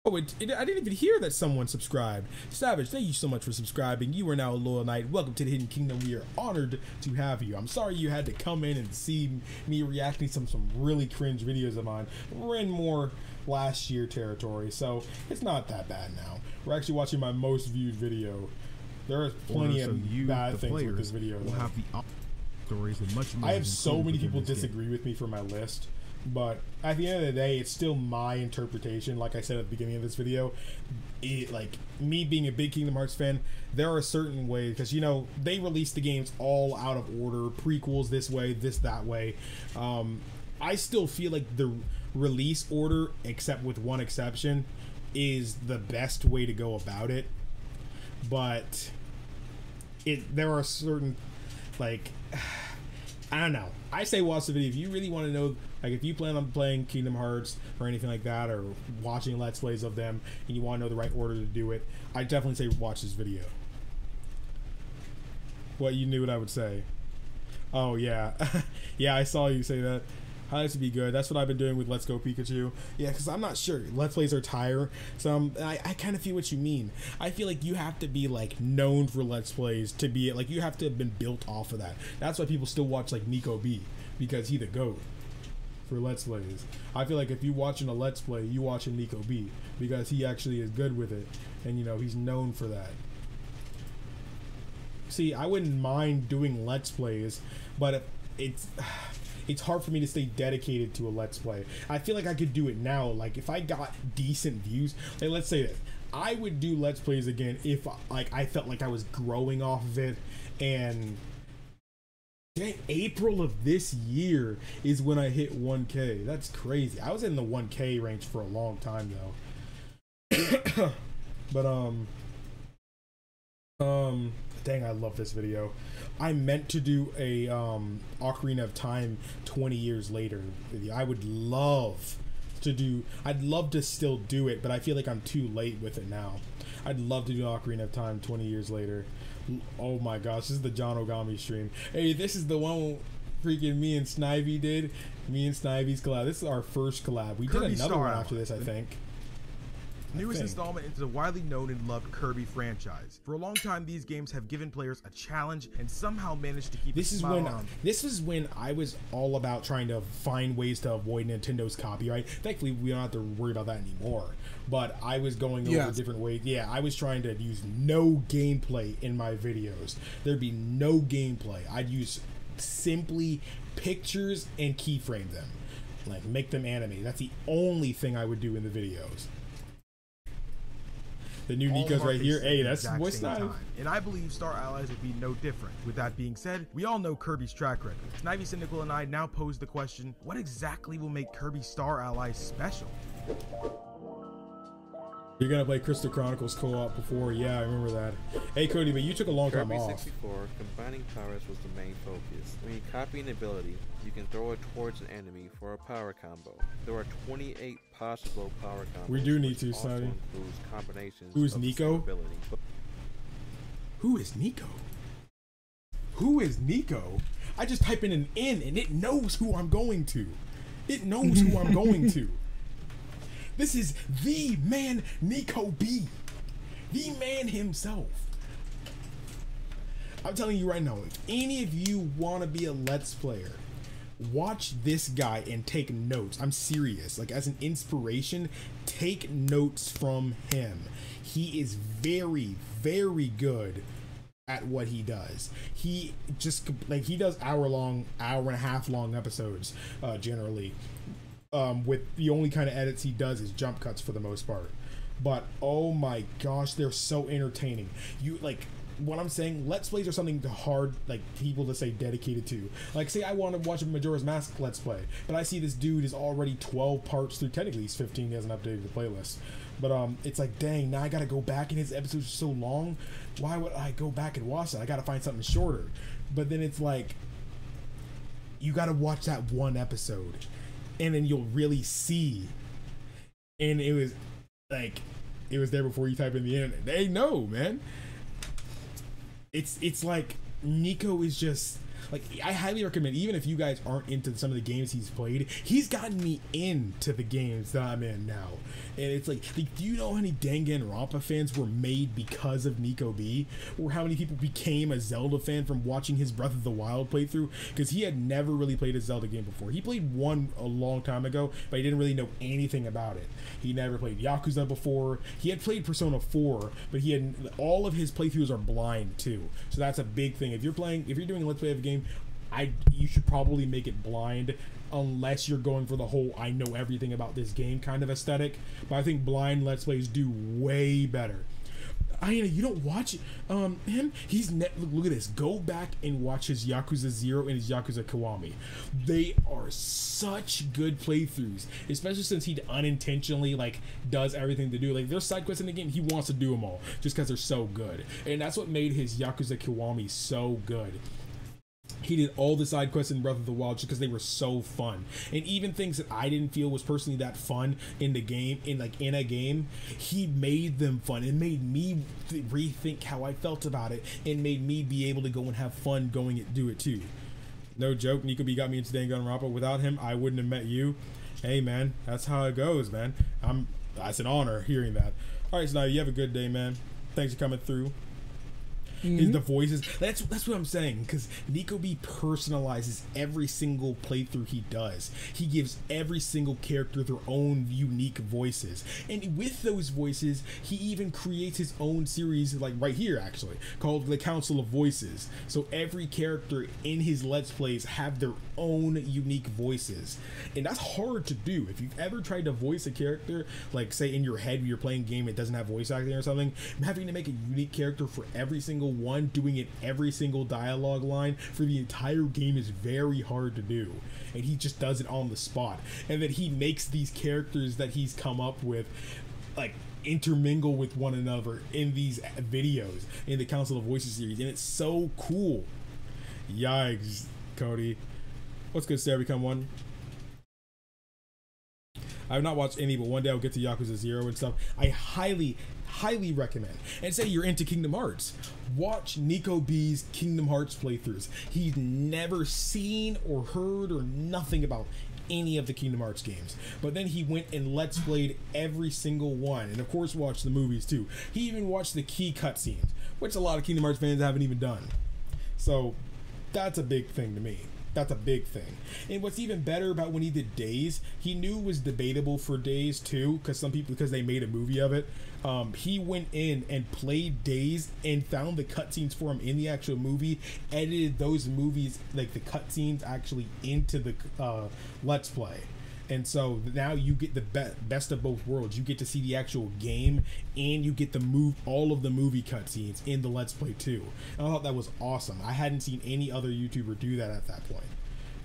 Oh, I didn't even hear that someone subscribed. Savage, thank you so much for subscribing. You are now a loyal knight. Welcome to the Hidden Kingdom. We are honored to have you. I'm sorry you had to come in and see me reacting to some really cringe videos of mine. We're in more last year territory, so it's not that bad now. We're actually watching my most viewed video. There are plenty of bad things with this video. We'll have the stories and much more. I have so many people disagree with me for my list. But at the end of the day, it's still my interpretation. Like I said at the beginning of this video, like me being a big Kingdom Hearts fan, there are certain ways, because you know they release the games all out of order, prequels this way, this that way. I still feel like the release order, except with one exception, is the best way to go about it. But there are certain, like, I don't know. I say watch the video if you really want to know. Like, if you plan on playing Kingdom Hearts or anything like that, or watching Let's Plays of them, and you want to know the right order to do it, I definitely say watch this video. What, you knew what I would say? Oh, yeah. Yeah, I saw you say that. Highlights would be good. That's what I've been doing with Let's Go Pikachu. Yeah, because I'm not sure. Let's Plays are tired. So I kind of feel what you mean. I feel like you have to be, like, known for Let's Plays to be, like, you have to have been built off of that. That's why people still watch, like, Nico B, because he the GOAT for Let's Plays. I feel like if you're watching a Let's Play, you watching Nico B, because he actually is good with it, and you know he's known for that. See, I wouldn't mind doing Let's Plays, but it's hard for me to stay dedicated to a Let's Play. I feel like I could do it now. Like if I got decent views, like let's say this, I would do Let's Plays again if like I felt like I was growing off of it. And April of this year is when I hit 1K. That's crazy. I was in the 1K range for a long time though. But dang, I love this video. I meant to do a Ocarina of Time 20 years later video. I'd love to still do it, but I feel like I'm too late with it now. I'd love to do Ocarina of Time 20 years later. Oh my gosh, this is the John Ogami stream. Hey, this is the one freaking me and Snivy did. Me and Snivy's collab. This is our first collab. We did another one after this, I think. Newest installment into the widely known and loved Kirby franchise. For a long time, these games have given players a challenge and somehow managed to keep this is when I was all about trying to find ways to avoid Nintendo's copyright. Thankfully, we don't have to worry about that anymore. But I was going over different ways. Yeah, I was trying to use no gameplay in my videos. There'd be no gameplay. I'd use simply pictures and keyframe them. Like, make them animate. That's the only thing I would do in the videos. The new Nico's right here. Hey, that's voice time. And I believe Star Allies would be no different. With that being said, we all know Kirby's track record. Snivy Cynical and I now pose the question, what exactly will make Kirby Star Allies special? You're gonna play Crystal Chronicles co-op before? Yeah, I remember that. Hey Cody, but you took a long time off. Kirby 64, combining powers was the main focus. When you copy an ability, you can throw it towards an enemy for a power combo. There are 28 possible power combos. We do need to, Sonny. Who's Nico? Who is Nico? Who is Nico? I just type in an N and it knows who I'm going to. It knows who I'm going to. This is the man, Nico B. The man himself. I'm telling you right now, if any of you want to be a Let's Player, watch this guy and take notes. I'm serious. Like, as an inspiration, take notes from him. He is very, very good at what he does. He just, like, he does hour and a half long episodes, generally. With the only kind of edits he does is jump cuts for the most part. But oh my gosh, they're so entertaining. You like what I'm saying? Let's Plays are something hard, like, people to say dedicated to. Like, say I want to watch a Majora's Mask Let's Play, but I see this dude is already 12 parts through. Technically he's 15, he hasn't updated the playlist. But it's like, dang, now I gotta go back and his episodes are so long. Why would I go back and watch that? I gotta find something shorter. But then it's like, you gotta watch that one episode and then you'll really see. And it was like, it was there before you type in the internet. They know, man. It's like Nico is just, Like, I highly recommend, even if you guys aren't into some of the games he's played, he's gotten me into the games that I'm in now. And it's like, do you know how many Danganronpa fans were made because of Nico B? Or how many people became a Zelda fan from watching his Breath of the Wild playthrough? Because he had never really played a Zelda game before. He played one a long time ago, but he didn't really know anything about it. He never played Yakuza before. He had played Persona 4, but he had all of his playthroughs are blind too. So that's a big thing. If you're doing a Let's Play of a game, you should probably make it blind, unless you're going for the whole I know everything about this game kind of aesthetic. But I think blind Let's Plays do way better. You don't watch him. Look at this. Go back and watch his Yakuza 0 and his Yakuza Kiwami. They are such good playthroughs, especially since he unintentionally does everything to do. Like, there's side quests in the game, he wants to do them all just because they're so good, and that's what made his Yakuza Kiwami so good. He did all the side quests in Breath of the Wild just because they were so fun, and even things that I didn't feel was personally that fun in the game, in a game, he made them fun. It made me rethink how I felt about it, and made me be able to go and have fun going and do it too. No joke, Nico B got me into Danganronpa. Without him, I wouldn't have met you. Hey man, that's how it goes, man. That's an honor hearing that. All right, so now you have a good day, man. Thanks for coming through. The voices, that's what I'm saying, because Nico B personalizes every single playthrough he does. He gives every single character their own unique voices, and with those voices he even creates his own series, like right here actually, called the Council of Voices. So every character in his Let's Plays have their own unique voices, and that's hard to do. If you've ever tried to voice a character, like say in your head when you're playing a game it doesn't have voice acting or something, having to make a unique character for every single one, doing it every single dialogue line for the entire game, is very hard to do, and he just does it on the spot. And then he makes these characters that he's come up with intermingle with one another in these videos in the Council of Voices series, and it's so cool. Yikes, Cody. What's good, Sarah? Become one. I have not watched any, but one day I'll get to Yakuza 0 and stuff. I highly recommend. And say you're into Kingdom Hearts, watch Nico B's Kingdom Hearts playthroughs. He's never seen or heard or nothing about any of the Kingdom Hearts games, but then he went and Let's Played every single one, and of course watched the movies too. He even watched the key cutscenes, which a lot of Kingdom Hearts fans haven't even done. So that's a big thing to me. That's a big thing. And what's even better about when he did Days, he knew it was debatable for Days too, because they made a movie of it. He went in and played Days and found the cutscenes for him in the actual movie, edited those movies, like the cutscenes, actually into the Let's Play. And so now you get the best of both worlds. You get to see the actual game, and you get to all of the movie cutscenes in the Let's Play too. And I thought that was awesome. I hadn't seen any other YouTuber do that at that point.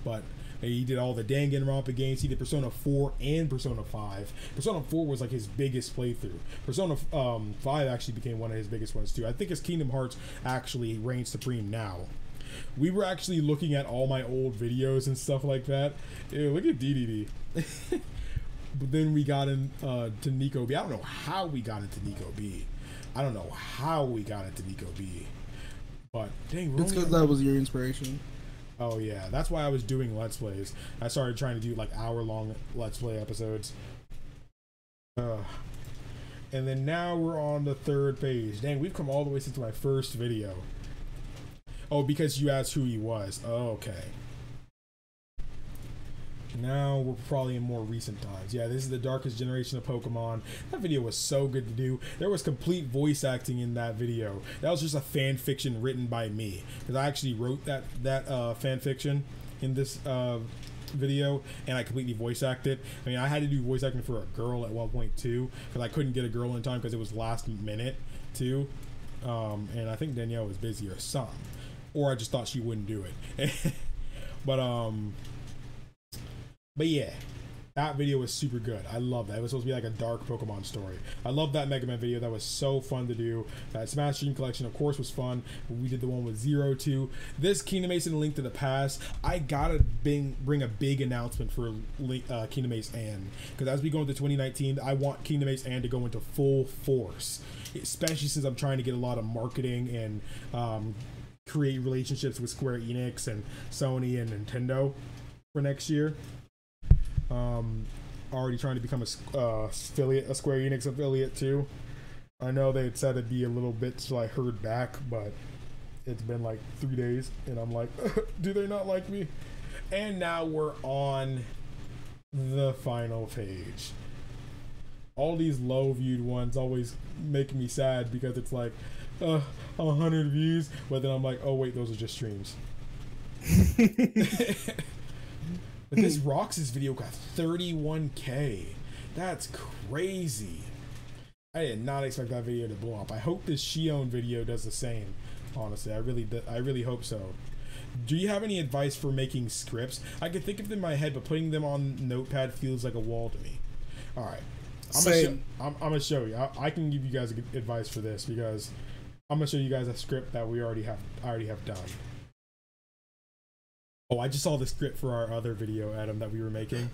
But he did all the Danganronpa games. He did Persona 4 and Persona 5. Persona 4 was like his biggest playthrough. Persona 5 actually became one of his biggest ones too. I think his Kingdom Hearts actually reigns supreme now. We were actually looking at all my old videos and stuff like that. Ew, look at DDD. But then we got in to Nico B. I don't know how we got into Nico B. But dang, it's because that was your inspiration. Oh yeah, that's why I was doing Let's Plays. I started trying to do like hour-long Let's Play episodes. And then now we're on the third page. Dang, we've come all the way since my first video. Oh, because you asked who he was. Oh, okay. Now we're probably in more recent times. Yeah, this is the darkest generation of Pokemon. That video was so good to do. There was complete voice acting in that video. That was just a fan fiction written by me, because I actually wrote that fan fiction in this video, and I completely voice acted. I mean, I had to do voice acting for a girl at one point too, because I couldn't get a girl in time because it was last minute too. And I think Danielle was busy or something, or I just thought she wouldn't do it. But yeah, that video was super good. I love that. It was supposed to be like a dark Pokemon story. I love that Mega Man video. That was so fun to do. That Smash Dream Collection, of course, was fun. We did the one with Zero too. This Kingdom Hearts and Link to the Past, I gotta bring a big announcement for Kingdom Hearts and, because as we go into 2019, I want Kingdom Hearts and to go into full force, especially since I'm trying to get a lot of marketing and create relationships with Square Enix and Sony and Nintendo for next year. Already trying to become a Square Enix affiliate too. I know they had said it'd be a little bit till I heard back, but it's been like 3 days, and I'm like, do they not like me? And now we're on the final page. All these low viewed ones always make me sad because it's like 100 views, but then I'm like, oh wait, those are just streams. But this Roxas video got 31K. That's crazy. I did not expect that video to blow up. I hope this Shion video does the same. Honestly, I really hope so. Do you have any advice for making scripts? I can think of them in my head, but putting them on Notepad feels like a wall to me. All right, I'm gonna show you. I can give you guys advice for this because I'm gonna show you guys a script that I already have done. Oh, I just saw the script for our other video, Adam, that we were making.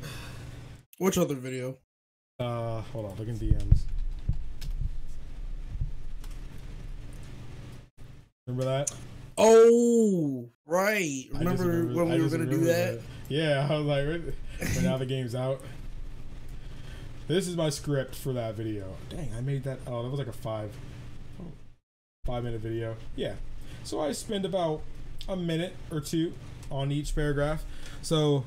Which other video? Hold on, look in DMs. Remember that? Oh, right. Remember when we were gonna do that? Yeah, I was like, but now the game's out. This is my script for that video. Dang, I made that. Oh, that was like a 5-minute video. Yeah. So I spend about a minute or two on each paragraph. So,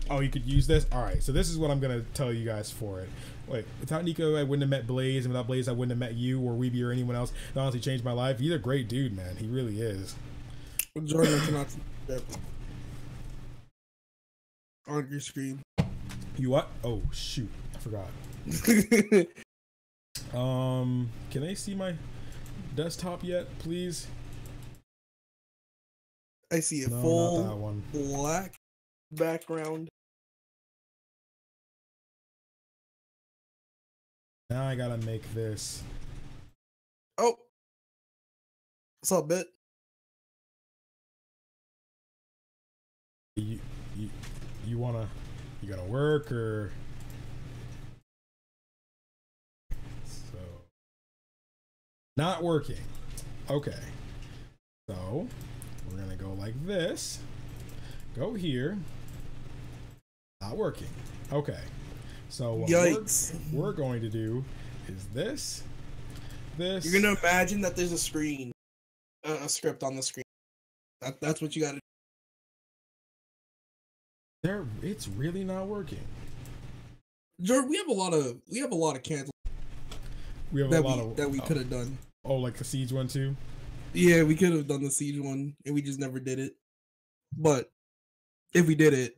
oh, you could use this. All right. So this is what I'm gonna tell you guys for it. Wait, without Nico, I wouldn't have met Blaze, and without Blaze, I wouldn't have met you or Weeby or anyone else. It honestly changed my life. He's a great dude, man. He really is. Jordan cannot on your screen. You what? Oh shoot, I forgot. Can they see my desktop yet, please? I see a full black background. Now I gotta make this. Oh, what's up, bit? You gonna work or? So, not working. Okay. So, we're gonna go like this. Go here. Not working. Okay. So what we're going to do is this. You're gonna imagine that there's a screen, a script on the screen. That's what you gotta do. It's really not working. Jordan, we have a lot of cancels. We have that we could have done. Oh, like the Siege one too? Yeah, we could have done the Siege one, and we just never did it. But if we did it,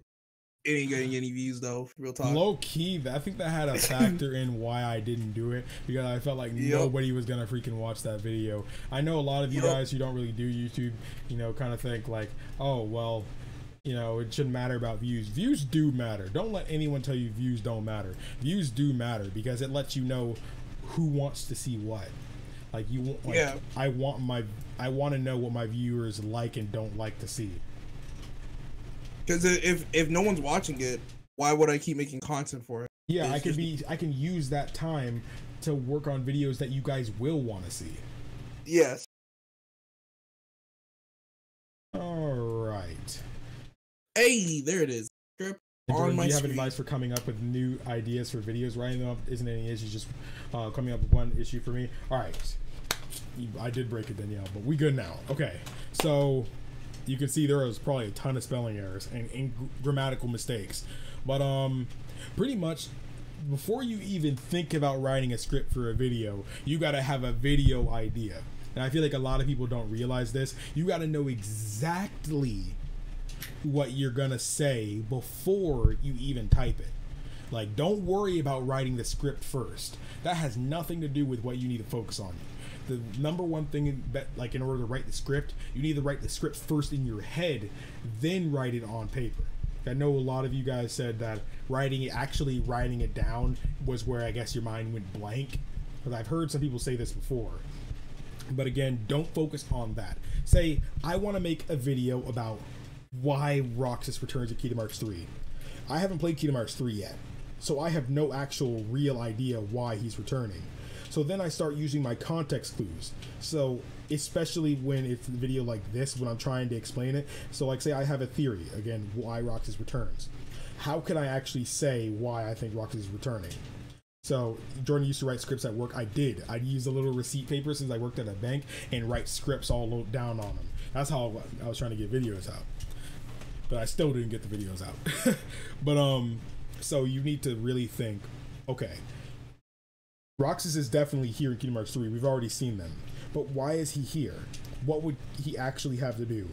it ain't getting any views though. Real talk. Low key, I think that had a factor in why I didn't do it, because I felt like nobody was gonna freaking watch that video. I know a lot of you guys who don't really do YouTube, kind of think like, oh well, it shouldn't matter about views. Views do matter. Don't let anyone tell you views don't matter. Views do matter because it lets you know who wants to see what. Like I want to know what my viewers like and don't like to see. Because if no one's watching it, why would I keep making content for it? Yeah, I can use that time to work on videos that you guys will want to see. Yes. All right. Hey, there it is. Script on my screen. Do you have advice for coming up with new ideas for videos? Right now, isn't any issues, just coming up with one issue for me. All right. I did break it, Danielle, but we good now. Okay, so you can see there was probably a ton of spelling errors and grammatical mistakes, but pretty much before you even think about writing a script for a video, you got to have a video idea. And I feel like a lot of people don't realize this. You got to know exactly what you're gonna say before you even type it. Like, don't worry about writing the script first. That has nothing to do with what you need to focus on. The number one thing in order to write the script, you need to write the script first in your head, then write it on paper. I know a lot of you guys said that actually writing it down was where I guess your mind went blank, because I've heard some people say this before. But again, don't focus on that. Say, I want to make a video about why Roxas returns at Kingdom Hearts 3. I haven't played Kingdom Hearts 3 yet, so I have no actual real idea why he's returning. So then I start using my context clues. So especially when it's a video like this, when I'm trying to explain it. So like say I have a theory, again, why Roxas returns. How can I actually say why I think Roxas is returning? So Jordan used to write scripts at work. I'd use a little receipt paper since I worked at a bank and write scripts all down on them. That's how I was trying to get videos out. But I still didn't get the videos out. But so you need to really think, okay, Roxas is definitely here in Kingdom Hearts 3. We've already seen them. But why is he here? What would he actually have to do?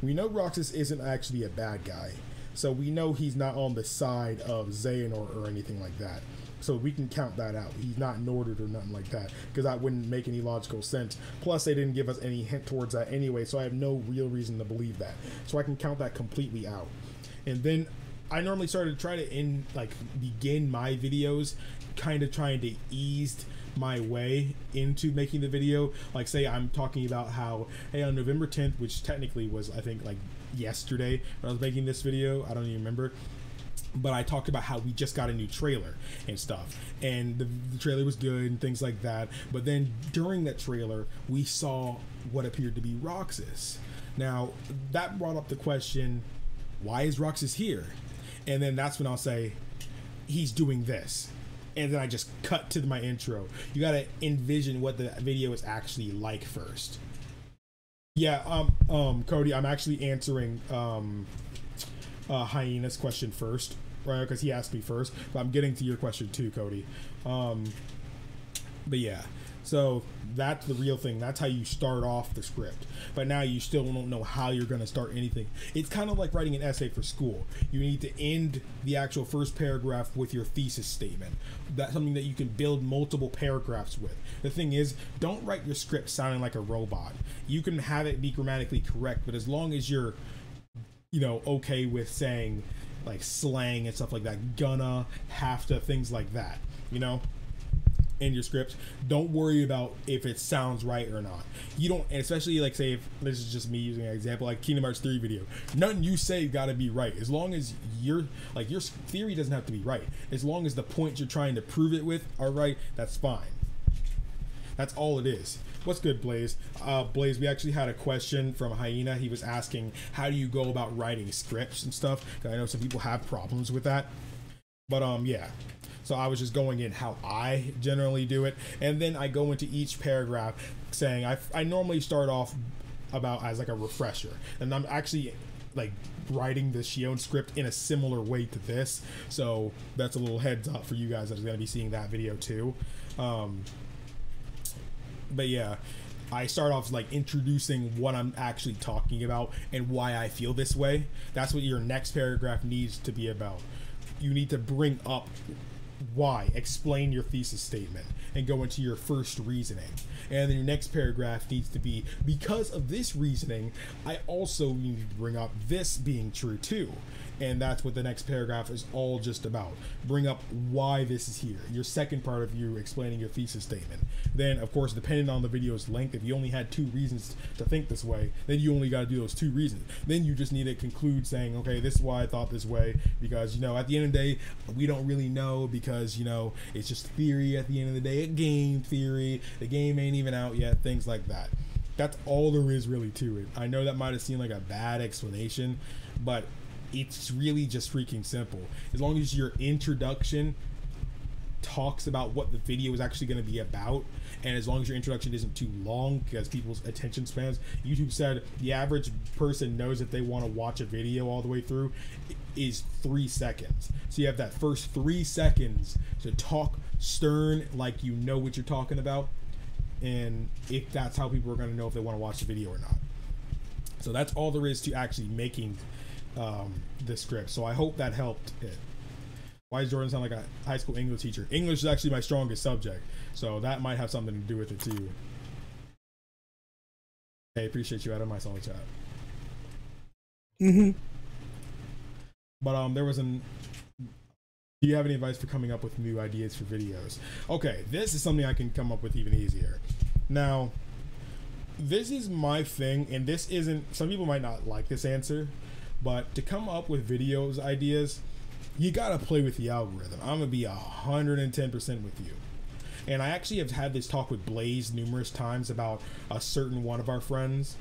We know Roxas isn't actually a bad guy. So we know he's not on the side of Xehanort or anything like that. So we can count that out. He's not Nordered or nothing like that, because that wouldn't make any logical sense. Plus, they didn't give us any hint towards that anyway, so I have no real reason to believe that. So I can count that completely out. And then I normally try to begin my videos kind of trying to ease my way into making the video. Like say I'm talking about how, hey, on November 10th, which technically was I think like yesterday when I was making this video, I don't even remember, but I talked about how we just got a new trailer and stuff, and the trailer was good and things like that. But then during that trailer we saw what appeared to be Roxas. Now that brought up the question, why is Roxas here? And then that's when I'll say he's doing this, and then I just cut to my intro. You gotta envision what the video is actually like first. Yeah, Cody, I'm actually answering Hyena's question first, right? Because he asked me first, but I'm getting to your question too, Cody. But yeah, so that's the real thing. That's how you start off the script. But now you still don't know how you're going to start anything. It's kind of like writing an essay for school. You need to end the actual first paragraph with your thesis statement. That's something that you can build multiple paragraphs with. The thing is, don't write your script sounding like a robot. You can have it be grammatically correct, but as long as you're, you know, okay with saying like slang and stuff like that, gonna, have to, things like that, you know, in your script, don't worry about if it sounds right or not. You don't, and especially like say if this is just me using an example like Kingdom Hearts 3 video, nothing you say gotta be right. As long as your theory doesn't have to be right, as long as the points you're trying to prove it with are right, that's fine. That's all it is. What's good, Blaze? Blaze, we actually had a question from Hyena. He was asking, how do you go about writing scripts and stuff? Because I know some people have problems with that. But yeah. So I was just going in how I generally do it. And then I go into each paragraph saying, I normally start off about as like a refresher. And I'm actually like writing the Xion script in a similar way to this. So that's a little heads up for you guys that are going to be seeing that video too. But yeah, I start off like introducing what I'm actually talking about and why I feel this way. That's what your next paragraph needs to be about. You need to bring up why, explain your thesis statement, and go into your first reasoning. And then your next paragraph needs to be, because of this reasoning, I also need to bring up this being true too. And that's what the next paragraph is all just about. Bring up why this is here. Your second part of you explaining your thesis statement. Then, of course, depending on the video's length, if you only had 2 reasons to think this way, then you only got to do those 2 reasons. Then you just need to conclude saying, okay, this is why I thought this way, because, you know, at the end of the day, we don't really know, because, you know, it's just theory at the end of the day, a game theory. The game ain't even out yet, things like that. That's all there is really to it. I know that might have seemed like a bad explanation, but it's really just freaking simple. As long as your introduction talks about what the video is actually going to be about, and as long as your introduction isn't too long, because people's attention spans, YouTube said the average person knows if they want to watch a video all the way through is 3 seconds. So you have that first 3 seconds to talk stern like you know what you're talking about, and if that's how people are going to know if they want to watch the video or not. So that's all there is to actually making the script. So I hope that helped it. Why does Jordan sound like a high school English teacher? English is actually my strongest subject, so that might have something to do with it too. Hey, appreciate you out of my solid chat. But there was do you have any advice for coming up with new ideas for videos? Okay, this is something I can come up with even easier. Now, this is my thing, and this isn't, some people might not like this answer, but to come up with videos ideas, you gotta play with the algorithm. I'm gonna be 110% with you. And I actually have had this talk with Blaze numerous times about a certain one of our friends.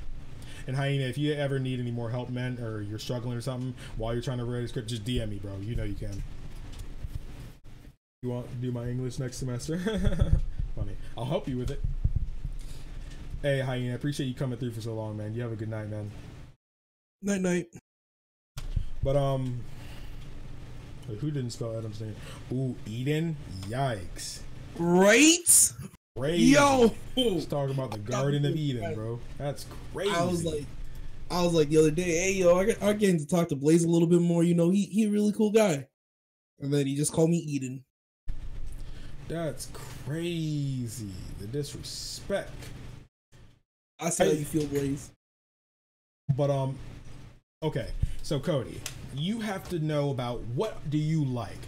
And Hyena, if you ever need any more help, man, or you're struggling or something while you're trying to write a script, just DM me, bro. You know you can. You want to do my English next semester? Funny. I'll help you with it. Hey, Hyena, I appreciate you coming through for so long, man. You have a good night, man. Night, night. But, who didn't spell Adam's name? Ooh, Eden? Yikes. Right? Crazy. Yo! Let's talk about the Garden of Eden, bro. That's crazy. I was like the other day, hey, yo, I getting to talk to Blaze a little bit more. You know, he a really cool guy. And then he just called me Eden. That's crazy. The disrespect. I see how you feel, Blaze. But, okay. So, Cody, you have to know about what do you like.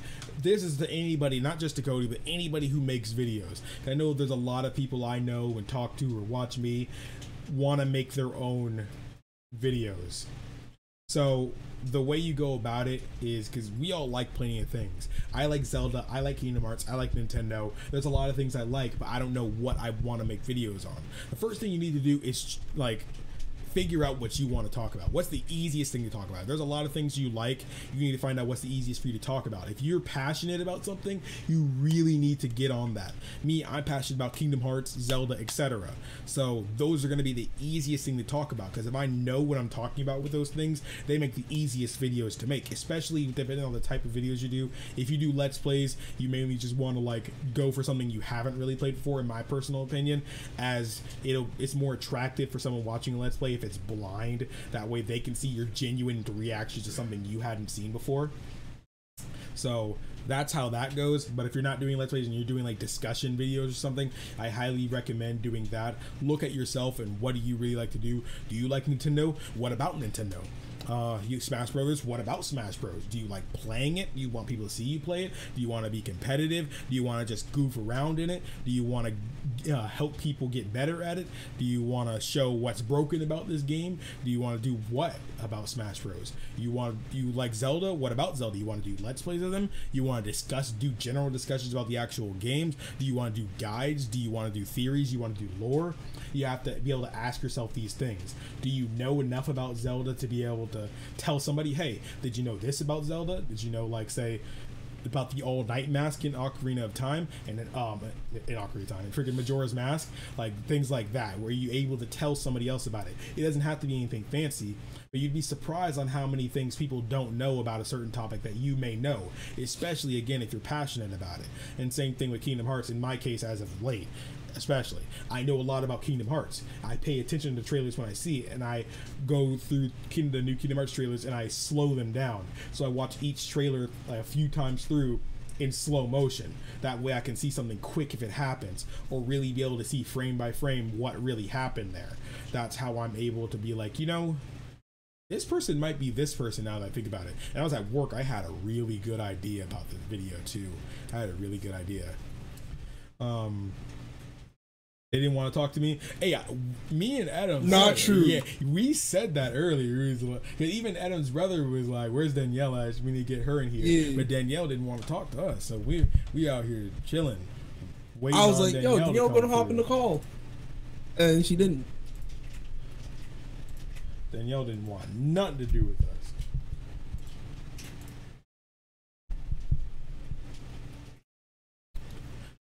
This is to anybody, not just to Cody, but anybody who makes videos. I know there's a lot of people I know and talk to or watch me want to make their own videos. So the way you go about it is, because we all like plenty of things. I like Zelda, I like Kingdom Hearts, I like Nintendo. There's a lot of things I like, but I don't know what I want to make videos on. The first thing you need to do is like figure out what you want to talk about. What's the easiest thing to talk about? There's a lot of things you like. You need to find out what's the easiest for you to talk about. If you're passionate about something, you really need to get on that. Me, I'm passionate about Kingdom Hearts, Zelda, etc. So those are going to be the easiest thing to talk about, because if I know what I'm talking about with those things, they make the easiest videos to make, especially depending on the type of videos you do. If you do Let's Plays, you mainly just want to like go for something you haven't really played before, in my personal opinion, as it's more attractive for someone watching a Let's Play if it's blind. That way they can see your genuine reactions to something you hadn't seen before. So that's how that goes. But if you're not doing Let's Plays and you're doing like discussion videos or something, I highly recommend doing that. Look at yourself and what do you really like to do. Do you like Nintendo? What about Nintendo? You Smash Brothers, what about Smash Bros? Do you like playing it? Do you want people to see you play it? Do you want to be competitive? Do you want to just goof around in it? Do you want to help people get better at it? Do you want to show what's broken about this game? Do you want to do what about Smash Bros? Do you like Zelda? What about Zelda? You want to do Let's Plays of them? You want to do general discussions about the actual games? Do you want to do guides? Do you want to do theories? You want to do lore? You have to be able to ask yourself these things. Do you know enough about Zelda to be able to tell somebody, hey, did you know this about Zelda? Did you know, like, say, about the All Night Mask in Ocarina of Time, and then in Ocarina of Time, and freaking Majora's Mask, like things like that, where you're able to tell somebody else about it. It doesn't have to be anything fancy, but you'd be surprised on how many things people don't know about a certain topic that you may know, especially again if you're passionate about it. And same thing with Kingdom Hearts, in my case as of late. Especially, I know a lot about Kingdom Hearts. I pay attention to trailers when I see it, and I go through the new Kingdom Hearts trailers and I slow them down. So I watch each trailer a few times through in slow motion. That way I can see something quick if it happens, or really be able to see frame by frame what really happened there. That's how I'm able to be like, you know, this person might be this person now that I think about it. And I was at work, I had a really good idea about this video too. I had a really good idea. They didn't want to talk to me. Hey, me and Adam. Not true. Yeah, we said that earlier. Because even Adam's brother was like, "Where's Danielle at? We need to get her in here." Yeah. But Danielle didn't want to talk to us, so we out here chilling. I was like, "Yo, Danielle gonna hop in the call," and she didn't. Danielle didn't want nothing to do with us.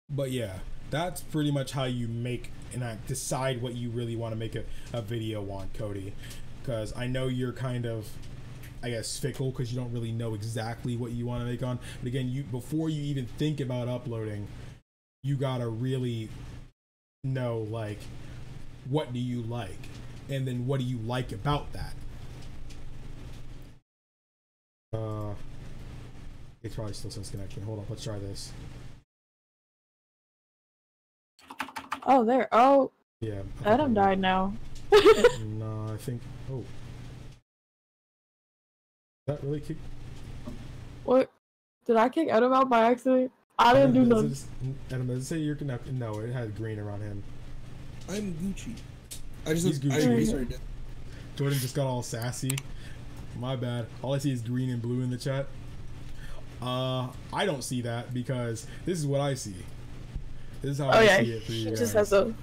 But yeah. That's pretty much how you make and decide what you really want to make a video on, Cody. Because I know you're kind of, I guess, fickle because you don't really know exactly what you want to make on. But again, before you even think about uploading, you gotta really know, like, what do you like? And then what do you like about that? It's probably still says connection. Hold on, let's try this. Oh, there. Oh. Yeah. Adam died now. No, I think. Oh. That really kicked. What? Did I kick Adam out by accident? I didn't do nothing. Adam, does it say you're connected? No, it had green around him. I'm Gucci. He's Gucci. Jordan just got all sassy. My bad. All I see is green and blue in the chat. I don't see that because this is what I see. This is how I see it for you It guys. just has a.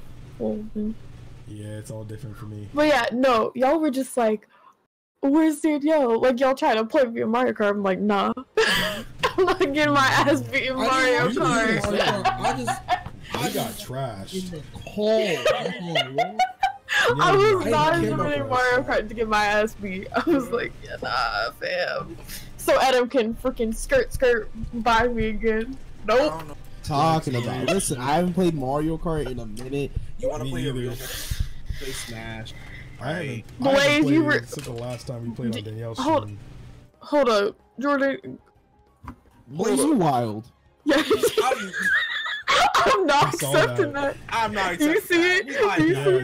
Yeah, it's all different for me. But yeah, no, y'all were just like, where's Danielle? Like, y'all trying to play me in Mario Kart. I'm like, nah. I'm not getting my ass beat in Mario Kart. I got trashed. I was not joining Mario Kart to get my ass beat. I was like, yeah, nah, fam. So Adam can freaking skirt by me again. Nope. Talking about. Listen, I haven't played Mario Kart in a minute. You want to play a real play Smash? I haven't Blaze, played you were since the last time we played on Danielle's hold stream. Hold up, Jordan. Blaze, you wild. Yeah. I'm not accepting that. I'm not accepting You see it? You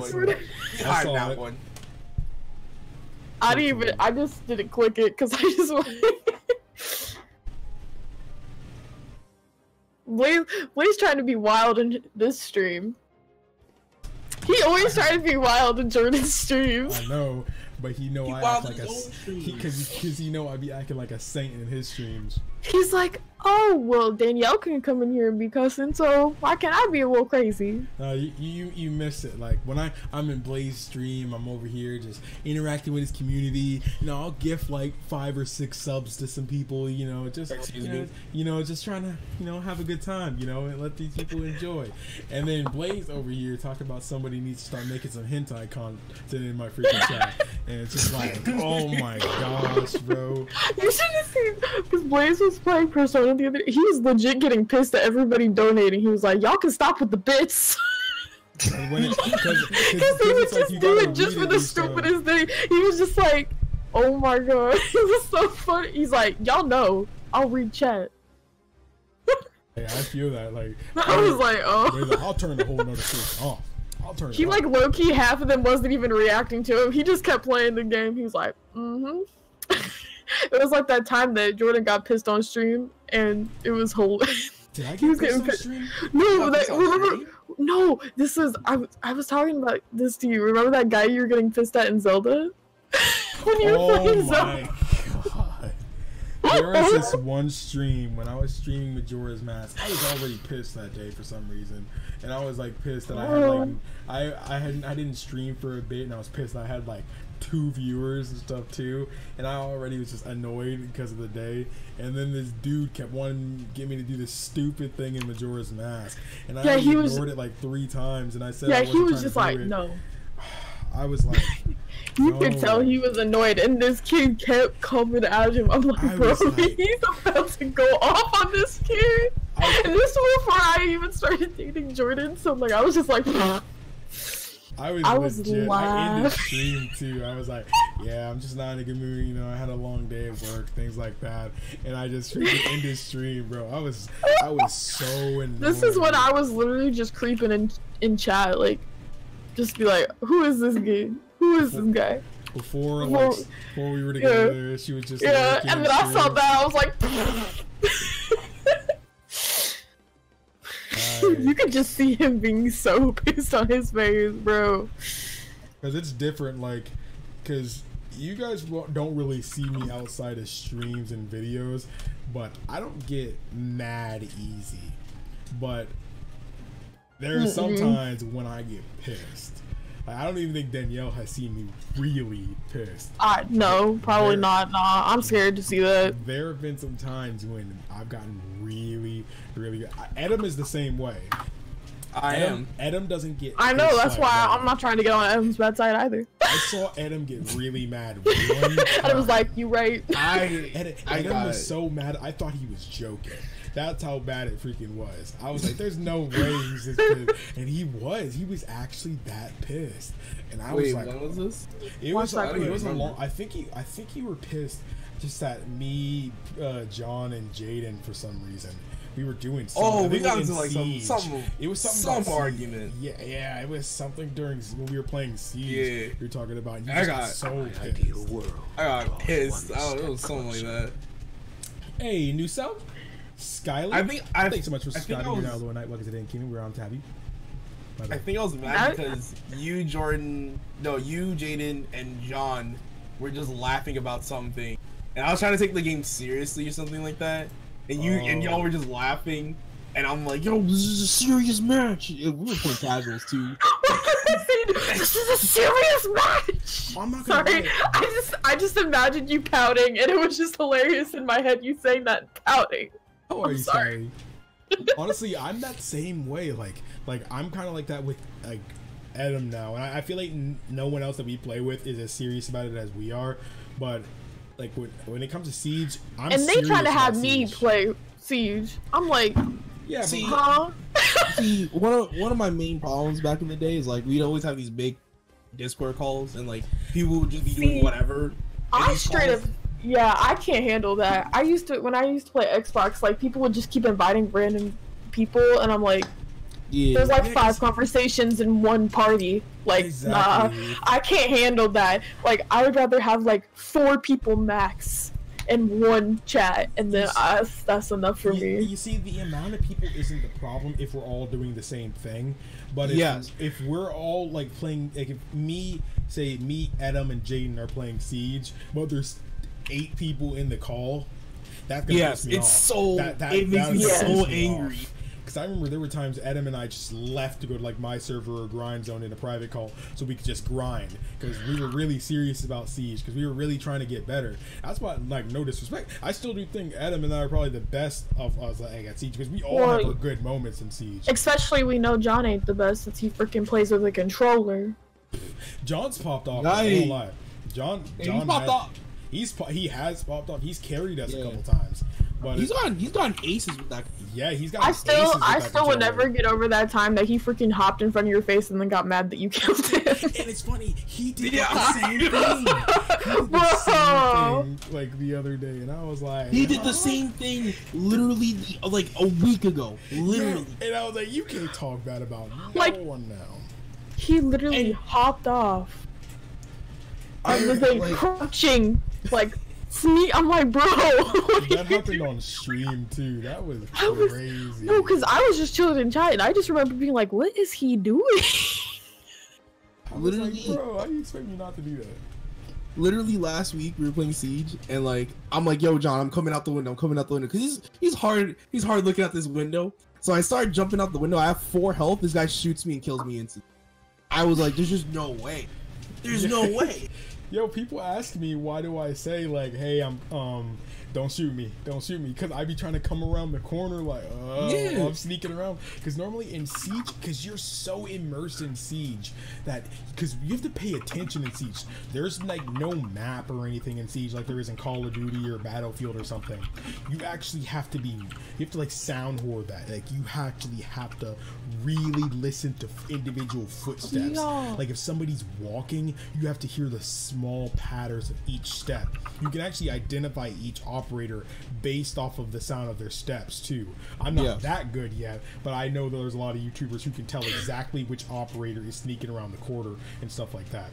see it? You hide that one. I didn't even. I just didn't click it because I just wanted. Blaze trying to be wild in this stream. He always trying to be wild in Jordan's streams. I know, but he know I act like a because he know I be acting like a saint in his streams. He's like, oh well, Danielle can come in here and be cussing, so why can't I be a little crazy? You miss it. Like when I'm in Blaze stream, I'm over here just interacting with his community. You know, I'll gift like 5 or 6 subs to some people. You know, just just trying to have a good time. You know, and let these people enjoy. And then Blaze over here talking about somebody needs to start making some hentai content in my freaking chat, and it's just like, oh my gosh, bro. You should have seen because Blaze was playing Persona the other day. He was legit getting pissed at everybody donating. He was like, y'all can stop with the bits. Because he would just do it just for the stupidest thing. He was just like, oh my god. It was so funny. He's like, y'all know, I'll read chat. Hey, I feel that. Like I was like, oh. Like, I'll turn the whole notification off. He like low-key, half of them wasn't even reacting to him. He just kept playing the game. He was like, It was like that time that Jordan got pissed on stream, and it was hilarious. Did I get pissed on stream? No, remember? No, this is I was talking about this to you. Remember that guy you were getting pissed at in Zelda? When you were playing Zelda. God. There was this one stream when I was streaming Majora's Mask. I was already pissed that day for some reason, and I was like pissed that I had like I didn't stream for a bit, and I was pissed that I had like 2 viewers and stuff too, and I already was just annoyed because of the day. And then this dude kept wanting to get me to do this stupid thing in Majora's Mask, and I ignored it like 3 times, and I said, he was just like, no. I was like, you could tell he was annoyed, and this kid kept coming at him. I'm like, bro, he's about to go off on this kid. And this was before I even started dating Jordan, so like I was just like, I was legit. I ended stream too. I was like, yeah, I'm just not in a good mood. You know, I had a long day at work, things like that, and I just freaking ended stream, bro. I was so annoyed. This is when I was literally just creeping in chat, like, just be like, who is this guy? Who is this guy? Before we were together, she was just and then I saw that, I was like. You could just see him being so pissed on his face, bro. Because it's different, like, because you guys don't really see me outside of streams and videos, but I don't get mad easy. But there are some times when I get pissed. Like, I don't even think Danielle has seen me really pissed. No, probably not. Nah, I'm scared to see that. There have been some times when I've gotten really good. Adam is the same way. Adam doesn't get. I know, that's why I'm not trying to get on Adam's bad side either. I saw Adam get really mad one time. Adam was like, "You right." Adam was so mad. I thought he was joking. That's how bad it freaking was. I was like, "There's no way he's this pissed," and he was. He was actually that pissed. And I was like, "What was this?" It was a long. I think you were pissed just at me, John, and Jaden for some reason. We were doing something. Oh, we got into like some argument. Yeah, it was something during when we were playing Siege. Yeah, we were talking about. I got so pissed. I got pissed. Oh, it was something like that. Hey, new sub, Skylar. Thanks so much for subscribing. You're now the night. Welcome to Day King. We're on Tabby. I think I was mad because you, Jordan, Jaden, and John were just laughing about something, and I was trying to take the game seriously or something like that. And y'all were just laughing, And I'm like, yo, this is a serious match. We were playing casuals too. This is a serious match. I'm not Sorry, I just imagined you pouting, and it was just hilarious in my head. You saying that and pouting. How are you sorry? Honestly, I'm that same way. Like I'm kind of like that with like Adam now, and I feel like no one else that we play with is as serious about it as we are. But like when it comes to Siege, I'm and they try to have me Siege. play Siege. I'm like, yeah, see, huh? see, one of my main problems back in the day is like we'd always have these big Discord calls, and like people would just be doing whatever. I straight up. Yeah, I can't handle that. When I used to play Xbox, like people would just keep inviting random people, and I'm like, there's like 5 conversations in one party. Like, nah, I can't handle that. Like, I would rather have like 4 people max in one chat, and then that's enough for me. You see, the amount of people isn't the problem if we're all doing the same thing, but if we're all like playing, like if me, Adam, and Jaden are playing Siege, but there's 8 people in the call, that's gonna piss me off. So it makes me so angry. Because I remember there were times Adam and I just left to go to like my server or grind zone in a private call so we could just grind, because we were really serious about Siege, because we were really trying to get better. That's why, like, no disrespect, I still do think Adam and I are probably the best of us at Siege, because we all have our good moments in Siege. Especially we know John ain't the best since he freaking plays with a controller. John's popped off. I won't lie. John popped off. He has popped off. He's carried us a couple times. But he's gotten aces with that. Yeah, he's got. I still would never get over that time that he freaking hopped in front of your face and then got mad that you killed him. And it's funny, he did the same thing. He did the same thing like the other day, and I was like, he did the same thing literally like a week ago. Literally, and I was like, you can't talk bad about like, no one now. He literally hopped off. I was like crouching, like. I'm like, bro. That happened on stream too. That was crazy. No, because I was just chilling in chat, and I just remember being like, "What is he doing?" I was like, bro, how do you expect me not to do that? Literally last week we were playing Siege, and like I'm like, "Yo, John, I'm coming out the window. Because he's hard looking out this window." So I started jumping out the window. I have 4 health. This guy shoots me and kills me instantly. I was like, "There's just no way. There's no way." Yo, people ask me why do I say like, hey, I'm don't shoot me, because I be trying to come around the corner like, I'm sneaking around. Because normally in Siege, because you're so immersed in Siege that, because you have to pay attention in Siege. There's like no map or anything in Siege like there is in Call of Duty or Battlefield or something. You actually have to like sound hoard that. Like you actually have to really listen to individual footsteps. Like if somebody's walking, you have to hear the small patterns of each step. You can actually identify each operator based off of the sound of their steps too. I'm not that good yet, but I know there's a lot of YouTubers who can tell exactly which operator is sneaking around the corner and stuff like that.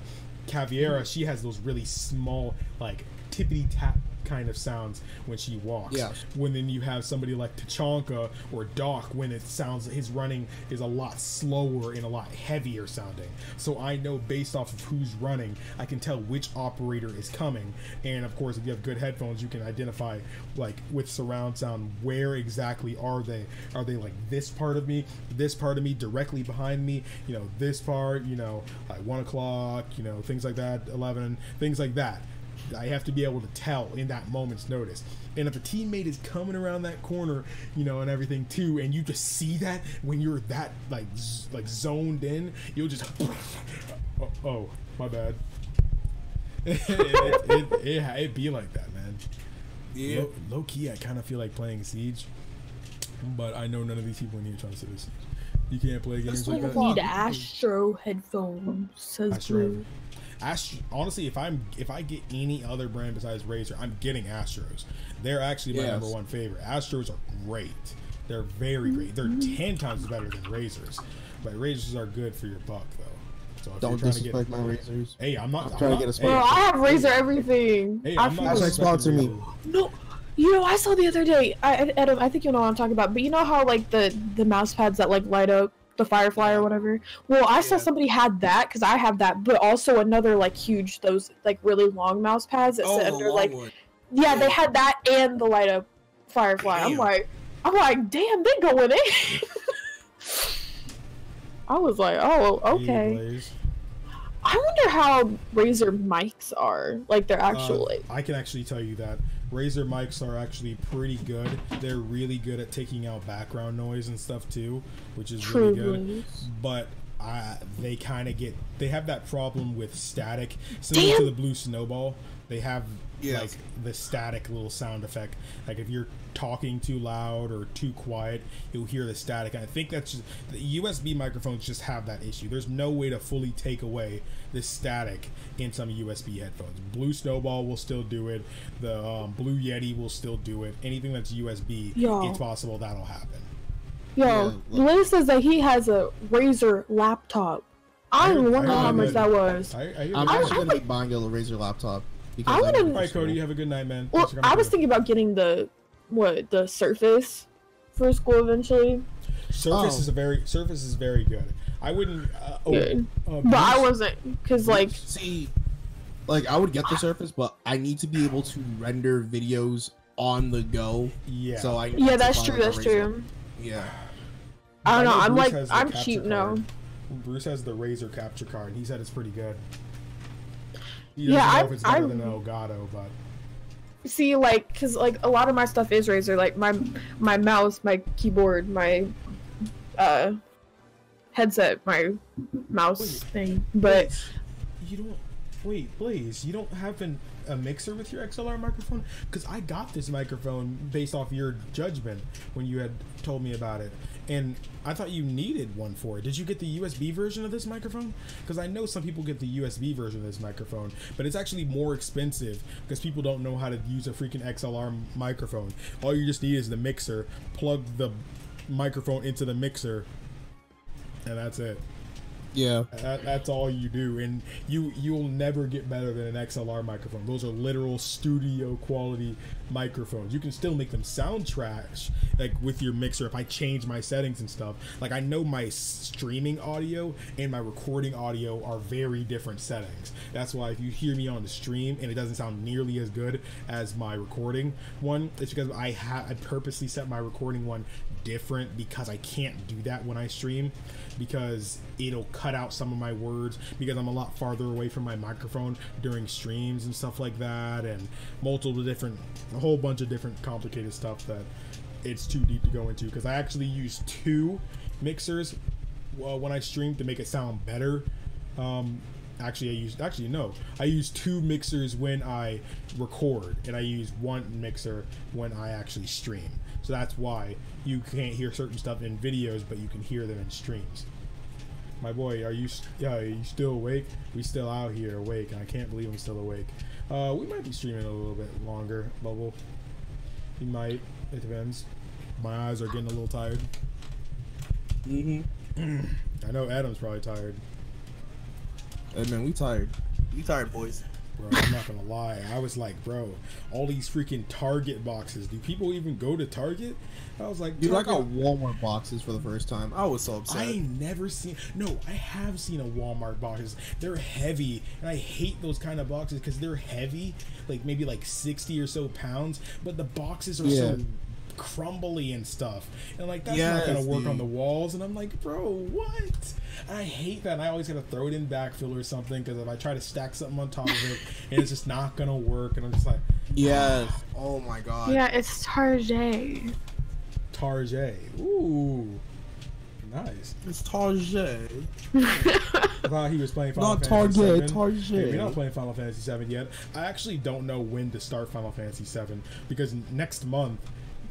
Caviera, she has those really small, like tippity tap kind of sounds when she walks. When then you have somebody like Tachanka or Doc, when it sounds his running is a lot slower and a lot heavier sounding. So I know based off of who's running, I can tell which operator is coming. And of course, if you have good headphones, you can identify like with surround sound where exactly are they. Are they like this part of me, directly behind me, you know, this part, you know, like 1 o'clock, you know, things like that, 11, things like that. I have to be able to tell in that moment's notice. And if a teammate is coming around that corner, you know, and everything too, and you just see that when you're that like zoned in, you'll just oh my bad. it be like that, man. Yeah. Low key, I kind of feel like playing Siege, but I know none of these people in here trying to sit this. You can't play games like that. You need Astro headphones, says Blue. Honestly, if I get any other brand besides Razer, I'm getting Astros. They're actually my number 1 favorite. Astros are great. They're very great. They're 10 times better than Razers. But Razers are good for your buck, though. So if don't disrespect my Razers. Hey, I'm not trying to get a sponsor. Bro, I have Razer everything. Hey, I'm not sponsor me. No. You know, I saw the other day, Adam, I think you know what I'm talking about, but you know how, like, the mouse pads that, like, light up, the Firefly or whatever? Well, I saw somebody had that, because I have that, but also another, like, huge, those, like, really long mouse pads that sit under, like... Yeah, they had that and the light up Firefly. I'm like, I'm like, damn, they going in. I was like, oh, okay. I wonder how Razer mics are, like their actual. I can actually tell you that Razer mics are actually pretty good. They're really good at taking out background noise and stuff too, which is really good. But they kind of they have that problem with static, similar to the Blue Snowball. They have like the static little sound effect. Like if you're talking too loud or too quiet, you'll hear the static. And I think that's just the USB microphones just have that issue. There's no way to fully take away the static in some USB headphones. Blue Snowball will still do it. The Blue Yeti will still do it. Anything that's USB, it's possible that'll happen. Liz says that he has a Razer laptop. I wonder how much that was. I'm actually gonna be buying a Razer laptop. Alright, Cody, you have a good night, man. Well, I was thinking about getting the Surface for school eventually. Surface is very good. I wouldn't. But I wasn't, because I would get the Surface, but I need to be able to render videos on the go. Yeah. So that's true. That's true. Yeah. I don't know. I'm cheap now. Bruce has the Razer capture card. He said it's pretty good. He doesn't know if it's better than Elgato, but see, because a lot of my stuff is Razer, like my mouse, my keyboard, my headset, my mouse thing. But you don't. Wait, Blaze, you don't have a mixer with your XLR microphone? Because I got this microphone based off your judgment when you had told me about it, and I thought you needed one for it. Did you get the USB version of this microphone? Because I know some people get the USB version of this microphone, but it's actually more expensive because people don't know how to use a freaking XLR microphone. All you just need is the mixer, plug the microphone into the mixer, and that's it. Yeah, that's all you do, and you'll never get better than an XLR microphone. Those are literal studio quality microphones. You can still make them sound trash, like with your mixer. If I change my settings and stuff, like I know my streaming audio and my recording audio are very different settings. That's why if you hear me on the stream and it doesn't sound nearly as good as my recording one, it's because I purposely set my recording one different, because I can't do that when I stream, because it'll cut out some of my words, because I'm a lot farther away from my microphone during streams and stuff like that, and a whole bunch of different complicated stuff that it's too deep to go into, because I actually use 2 mixers when I stream to make it sound better. I use 2 mixers when I record, and I use 1 mixer when I actually stream. So that's why you can't hear certain stuff in videos, but you can hear them in streams. My boy, are you still awake? We still out here awake, and I can't believe I'm still awake. We might be streaming a little bit longer, Bubble. We might. It depends. My eyes are getting a little tired. I know Adam's probably tired. Hey man, we tired. We tired, boys. Bro, I'm not gonna lie. I was like, bro, all these freaking Target boxes. Do people even go to Target? I was like, dude, I got Walmart boxes for the first time. I was so upset. I ain't never seen. No, I have seen a Walmart boxes. They're heavy, and I hate those kind of boxes because they're heavy, like maybe like 60 or so pounds. But the boxes are so crumbly and stuff, and like that's not gonna work on the walls. And I'm like, bro, what? And I hate that. And I always gotta throw it in backfill or something, because if I try to stack something on top of it, and it's just not gonna work. And I'm just like, oh my god. Yeah, it's Target. Ooh, nice. It's Target. I thought he was playing Final Fantasy VII. Target. Hey, we're not playing Final Fantasy VII yet. I actually don't know when to start Final Fantasy VII, because next month,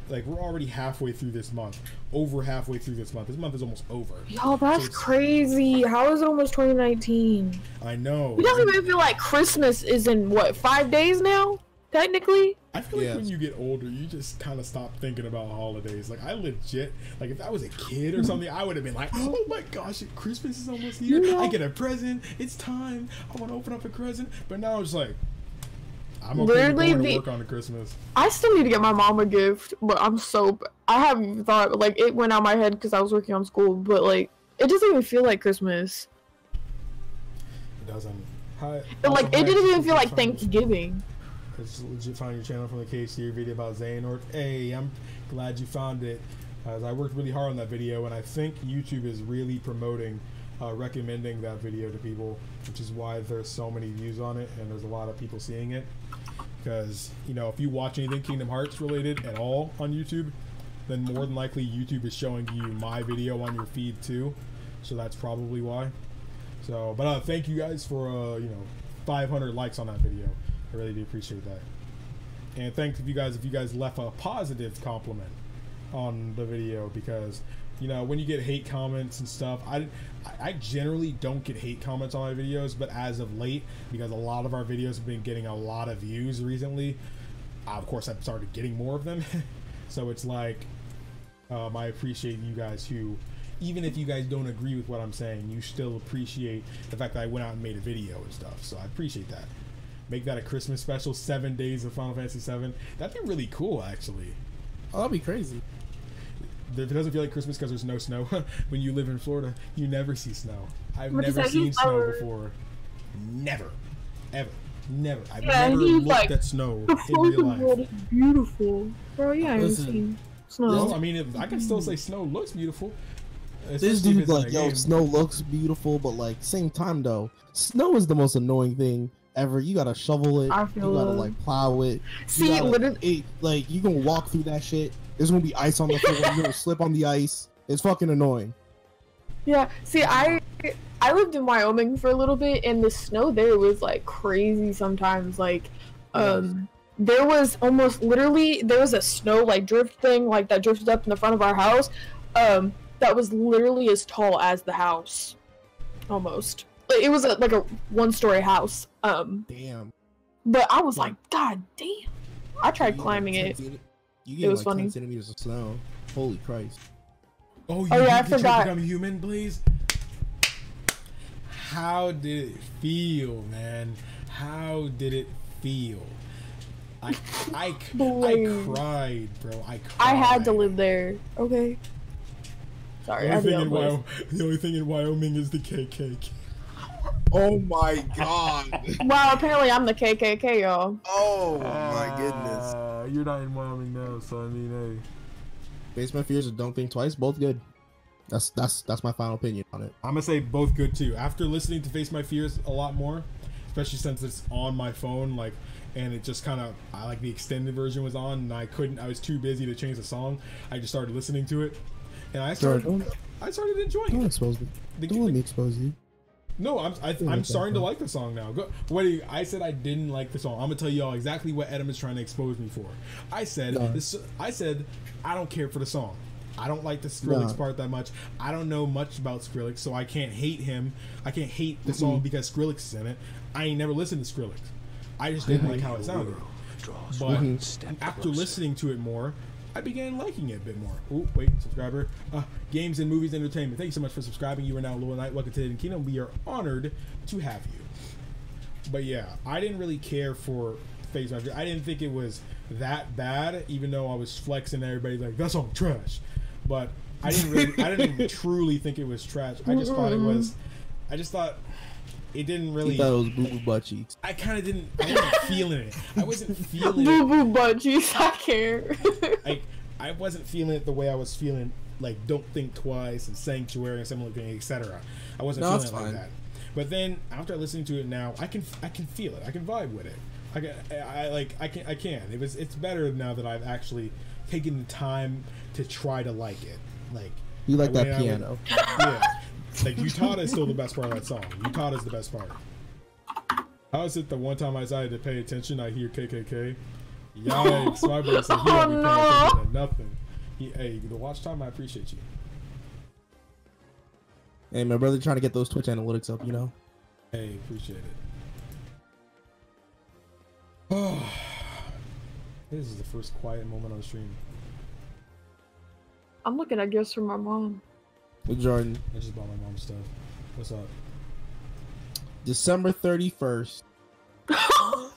like, we're already halfway through this month. Over halfway through this month. This month is almost over. Yo, that's crazy. How is it almost 2019? I know. It doesn't even feel like Christmas is in, 5 days now? Technically? I feel like when you get older, you just kind of stop thinking about holidays. Like, I legit, like, if I was a kid or something, I would have been like, oh my gosh, Christmas is almost here. I get a present. It's time. I want to open up a present. But now it's like, I'm okay going to work on Christmas. I still need to get my mom a gift, but I haven't thought, like, it went out my head because I was working on school, but, like, it doesn't even feel like Christmas. It doesn't. It didn't even feel like Thanksgiving. Just legit found your channel from the KC video about Xehanort. Hey, I'm glad you found it. As I worked really hard on that video, and I think YouTube is really promoting, recommending that video to people, which is why there's so many views on it and there's a lot of people seeing it. Because, you know, if you watch anything Kingdom Hearts related at all on YouTube, then more than likely YouTube is showing you my video on your feed too. So that's probably why. So, but thank you guys for, you know, 500 likes on that video. I really do appreciate that. And thanks if you guys left a positive compliment on the video, because, you know, when you get hate comments and stuff, I generally don't get hate comments on my videos, but as of late, because a lot of our videos have been getting a lot of views recently, of course I've started getting more of them. So it's like, I appreciate you guys who, even if you guys don't agree with what I'm saying, you still appreciate the fact that I went out and made a video and stuff. So I appreciate that. Make that a Christmas special, 7 days of Final Fantasy VII. That'd be really cool, actually. Oh, that'd be crazy. It doesn't feel like Christmas because there's no snow. When you live in Florida, you never see snow. I've never seen snow before. Never. Ever. Never. I've never looked at snow in real life. It's beautiful. Bro, yeah, I've seen snow. Well, I mean, I can still say snow looks beautiful. This dude's like, yo, snow looks beautiful, but like, same time though, snow is the most annoying thing ever. You gotta shovel it. You gotta like plow it. See, literally, like you can walk through that shit. There's gonna be ice on the floor. You're gonna slip on the ice. It's fucking annoying. Yeah. See, I lived in Wyoming for a little bit, and the snow there was like crazy sometimes. Like, there was almost literally there was a snow like drift thing like that drifted up in the front of our house. That was literally as tall as the house, almost. Like, it was like a one-story house. Damn. But I was like, God damn! I tried climbing it. You get like 10 centimeters of snow. Holy Christ! Oh yeah, I forgot. Become human, please. How did it feel, man? How did it feel? I cried, bro. I cried. I had to live there. Okay. Sorry, the only thing in Wyoming is the KKK. Oh my god. Wow, apparently I'm the KKK, y'all. Oh my goodness. You're not in Wyoming now, so I mean, hey. Face My Fears and Don't Think Twice, both good. That's my final opinion on it. I'm gonna say both good too. After listening to Face My Fears a lot more, especially since it's on my phone, like, and it just kind of, I like the extended version was on, and I was too busy to change the song. I just started listening to it. And I started enjoying it. Don't expose me. Don't let me expose you. No, I'm starting to like the song now. I said I didn't like the song. I'm gonna tell y'all exactly what Adam is trying to expose me for. I said I don't care for the song. I don't like the Skrillex part that much. I don't know much about Skrillex, so I can't hate him. I can't hate the song because Skrillex is in it. I ain't never listened to Skrillex. I just didn't like how it sounded. But after listening to it more, I began liking it a bit more. Oh, wait, subscriber. Games and Movies Entertainment. Thank you so much for subscribing. You are now Loyal Knight. Welcome to Hidden Kingdom. We are honored to have you. But yeah, I didn't really care for Face My Fears. I didn't think it was that bad, even though I was flexing everybody like, that song trash. But I didn't truly think it was trash. I just thought it didn't really. You thought it was boo boo butt cheeks. I wasn't feeling it. I wasn't feeling boo boo butt cheeks. I care. I wasn't feeling it the way I was feeling like Don't Think Twice and Sanctuary and Similar Thing, etc. I wasn't feeling it like that. But then after listening to it now, I can feel it. I can vibe with it. I can. It's better now that I've actually taken the time to try to like it. Like, you like that piano? Yeah. Like, Utada is still the best part of that song. Utada is the best part. How is it the one time I decided to pay attention, I hear KKK? Yikes, my brother said he don't be paying attention to nothing. Hey, the watch time, I appreciate you. Hey, my brother trying to get those Twitch analytics up, you know? Hey, appreciate it. Oh, this is the first quiet moment on stream. I'm looking at gifts from my mom. With Jordan. I just bought my mom stuff. What's up? December 31st.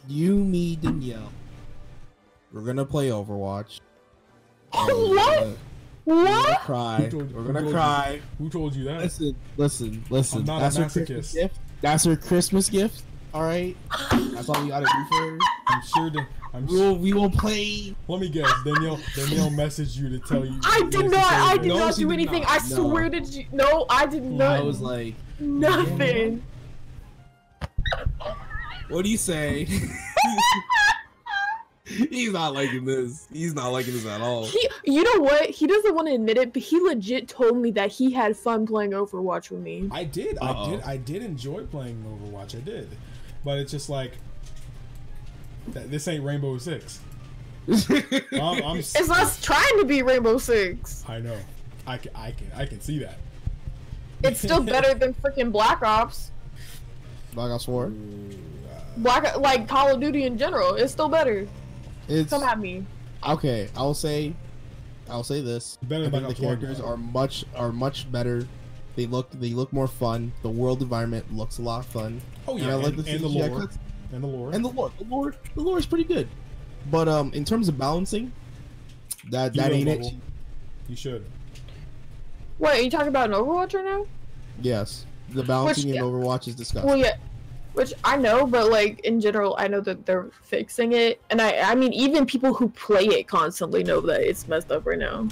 You, me, Danielle. We're gonna play Overwatch. What? We're gonna cry. We're gonna cry. Who told you that? Listen. I'm not That's her Christmas gift. That's her Christmas gift. All right, that's all we gotta do for her. I'm sure that we will play. Let me guess. Danielle messaged you to tell you. I did not do anything. Not. I swear to you. No, I did not. I was like nothing. What do you say? He's not liking this. He's not liking this at all. You know what? He doesn't want to admit it, but he legit told me that he had fun playing Overwatch with me. I did. I did enjoy playing Overwatch. I did, but it's just like this ain't Rainbow Six. It's not trying to be Rainbow Six. I know. I can see that. It's still better than freaking Black Ops. Black Ops 4. Like Call of Duty in general. It's still better. Come at me. Okay, I'll say this. Better than the characters are much better. They look more fun. The world environment looks a lot fun. Oh yeah, and the lore. And the lore is pretty good. But in terms of balancing, that ain't it. You should. What, are you talking about in Overwatch right now? Yes, the balancing in Overwatch is disgusting. Well, yeah. Which I know, but like in general, I know that they're fixing it, and I mean, even people who play it constantly know that it's messed up right now.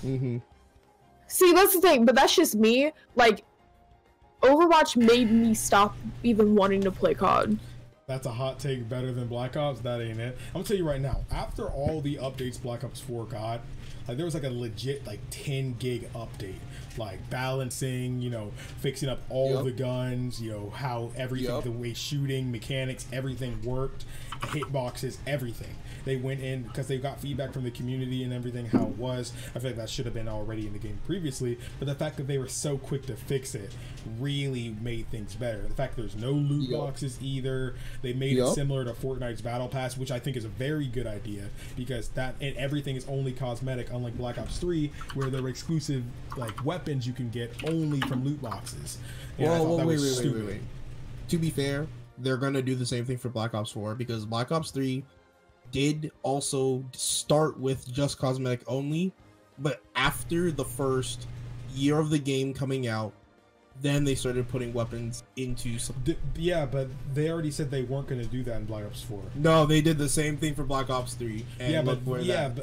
Mm-hmm. See, that's the thing, but that's just me. Like, Overwatch made me stop even wanting to play COD. That's a hot take. Better than Black Ops? That ain't it. I'm gonna tell you right now. After all the updates Black Ops 4 got, like there was like a legit like 10 gig update. Like balancing, you know, fixing up all the guns, you know, how everything, the way shooting, mechanics, everything worked, hitboxes, everything. They went in because they got feedback from the community and everything, how it was. I feel like that should have been already in the game previously, but the fact that they were so quick to fix it really made things better. The fact that there's no loot boxes either. They made it similar to Fortnite's Battle Pass, which I think is a very good idea because that and everything is only cosmetic, unlike Black Ops 3, where there were exclusive like weapons you can get only from loot boxes. Well, wait. To be fair, they're gonna do the same thing for Black Ops 4 because Black Ops 3 did also start with just cosmetic only, but after the first year of the game coming out, then they started putting weapons into some... Yeah, but they already said they weren't going to do that in Black Ops 4. No, they did the same thing for Black Ops 3. And but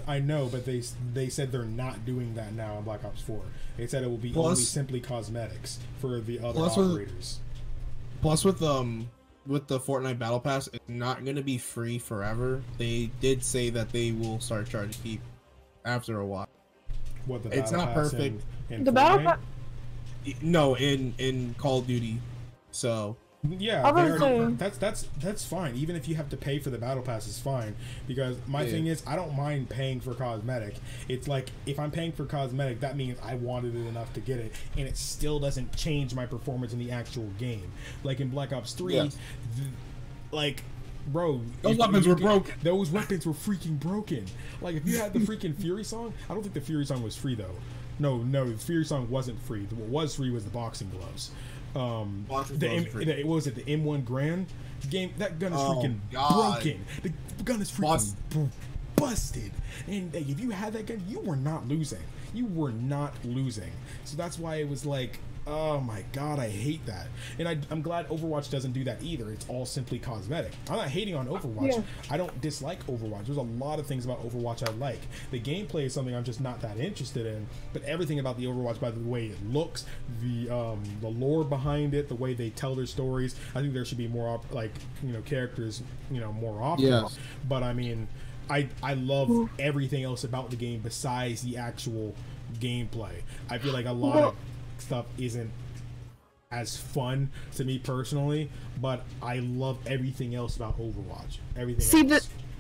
I know, but they said they're not doing that now in Black Ops 4. They said it will be only simply cosmetics for the other operators. Plus with the Fortnite Battle Pass, it's not going to be free forever. They did say that they will start charging people after a while. What, the it's Battle not Pass perfect. In the Battle Pass? No, in Call of Duty. So yeah, that's fine. Even if you have to pay for the Battle Pass, is fine. Because my thing is, I don't mind paying for cosmetic. It's like if I'm paying for cosmetic, that means I wanted it enough to get it, and it still doesn't change my performance in the actual game. Like in Black Ops 3, bro, those weapons were broken. Those weapons were freaking broken. Like if you had the freaking Fury Song, I don't think the Fury Song was free though. No, the Fury Song wasn't free. What was free was the boxing gloves. What was it? The M1 Grand game. That gun is freaking broken. The gun is freaking busted. And if you had that gun, you were not losing. So that's why it was like, oh my god, I hate that. And I'm glad Overwatch doesn't do that either. It's all simply cosmetic. I'm not hating on Overwatch. I don't dislike Overwatch. There's a lot of things about Overwatch I like. The gameplay is something I'm just not that interested in, but everything about the Overwatch, by the way it looks, the lore behind it, the way they tell their stories, I think there should be more characters more often. But I mean, I love everything else about the game besides the actual gameplay. I feel like a lot of stuff isn't as fun to me personally, but I love everything else about Overwatch.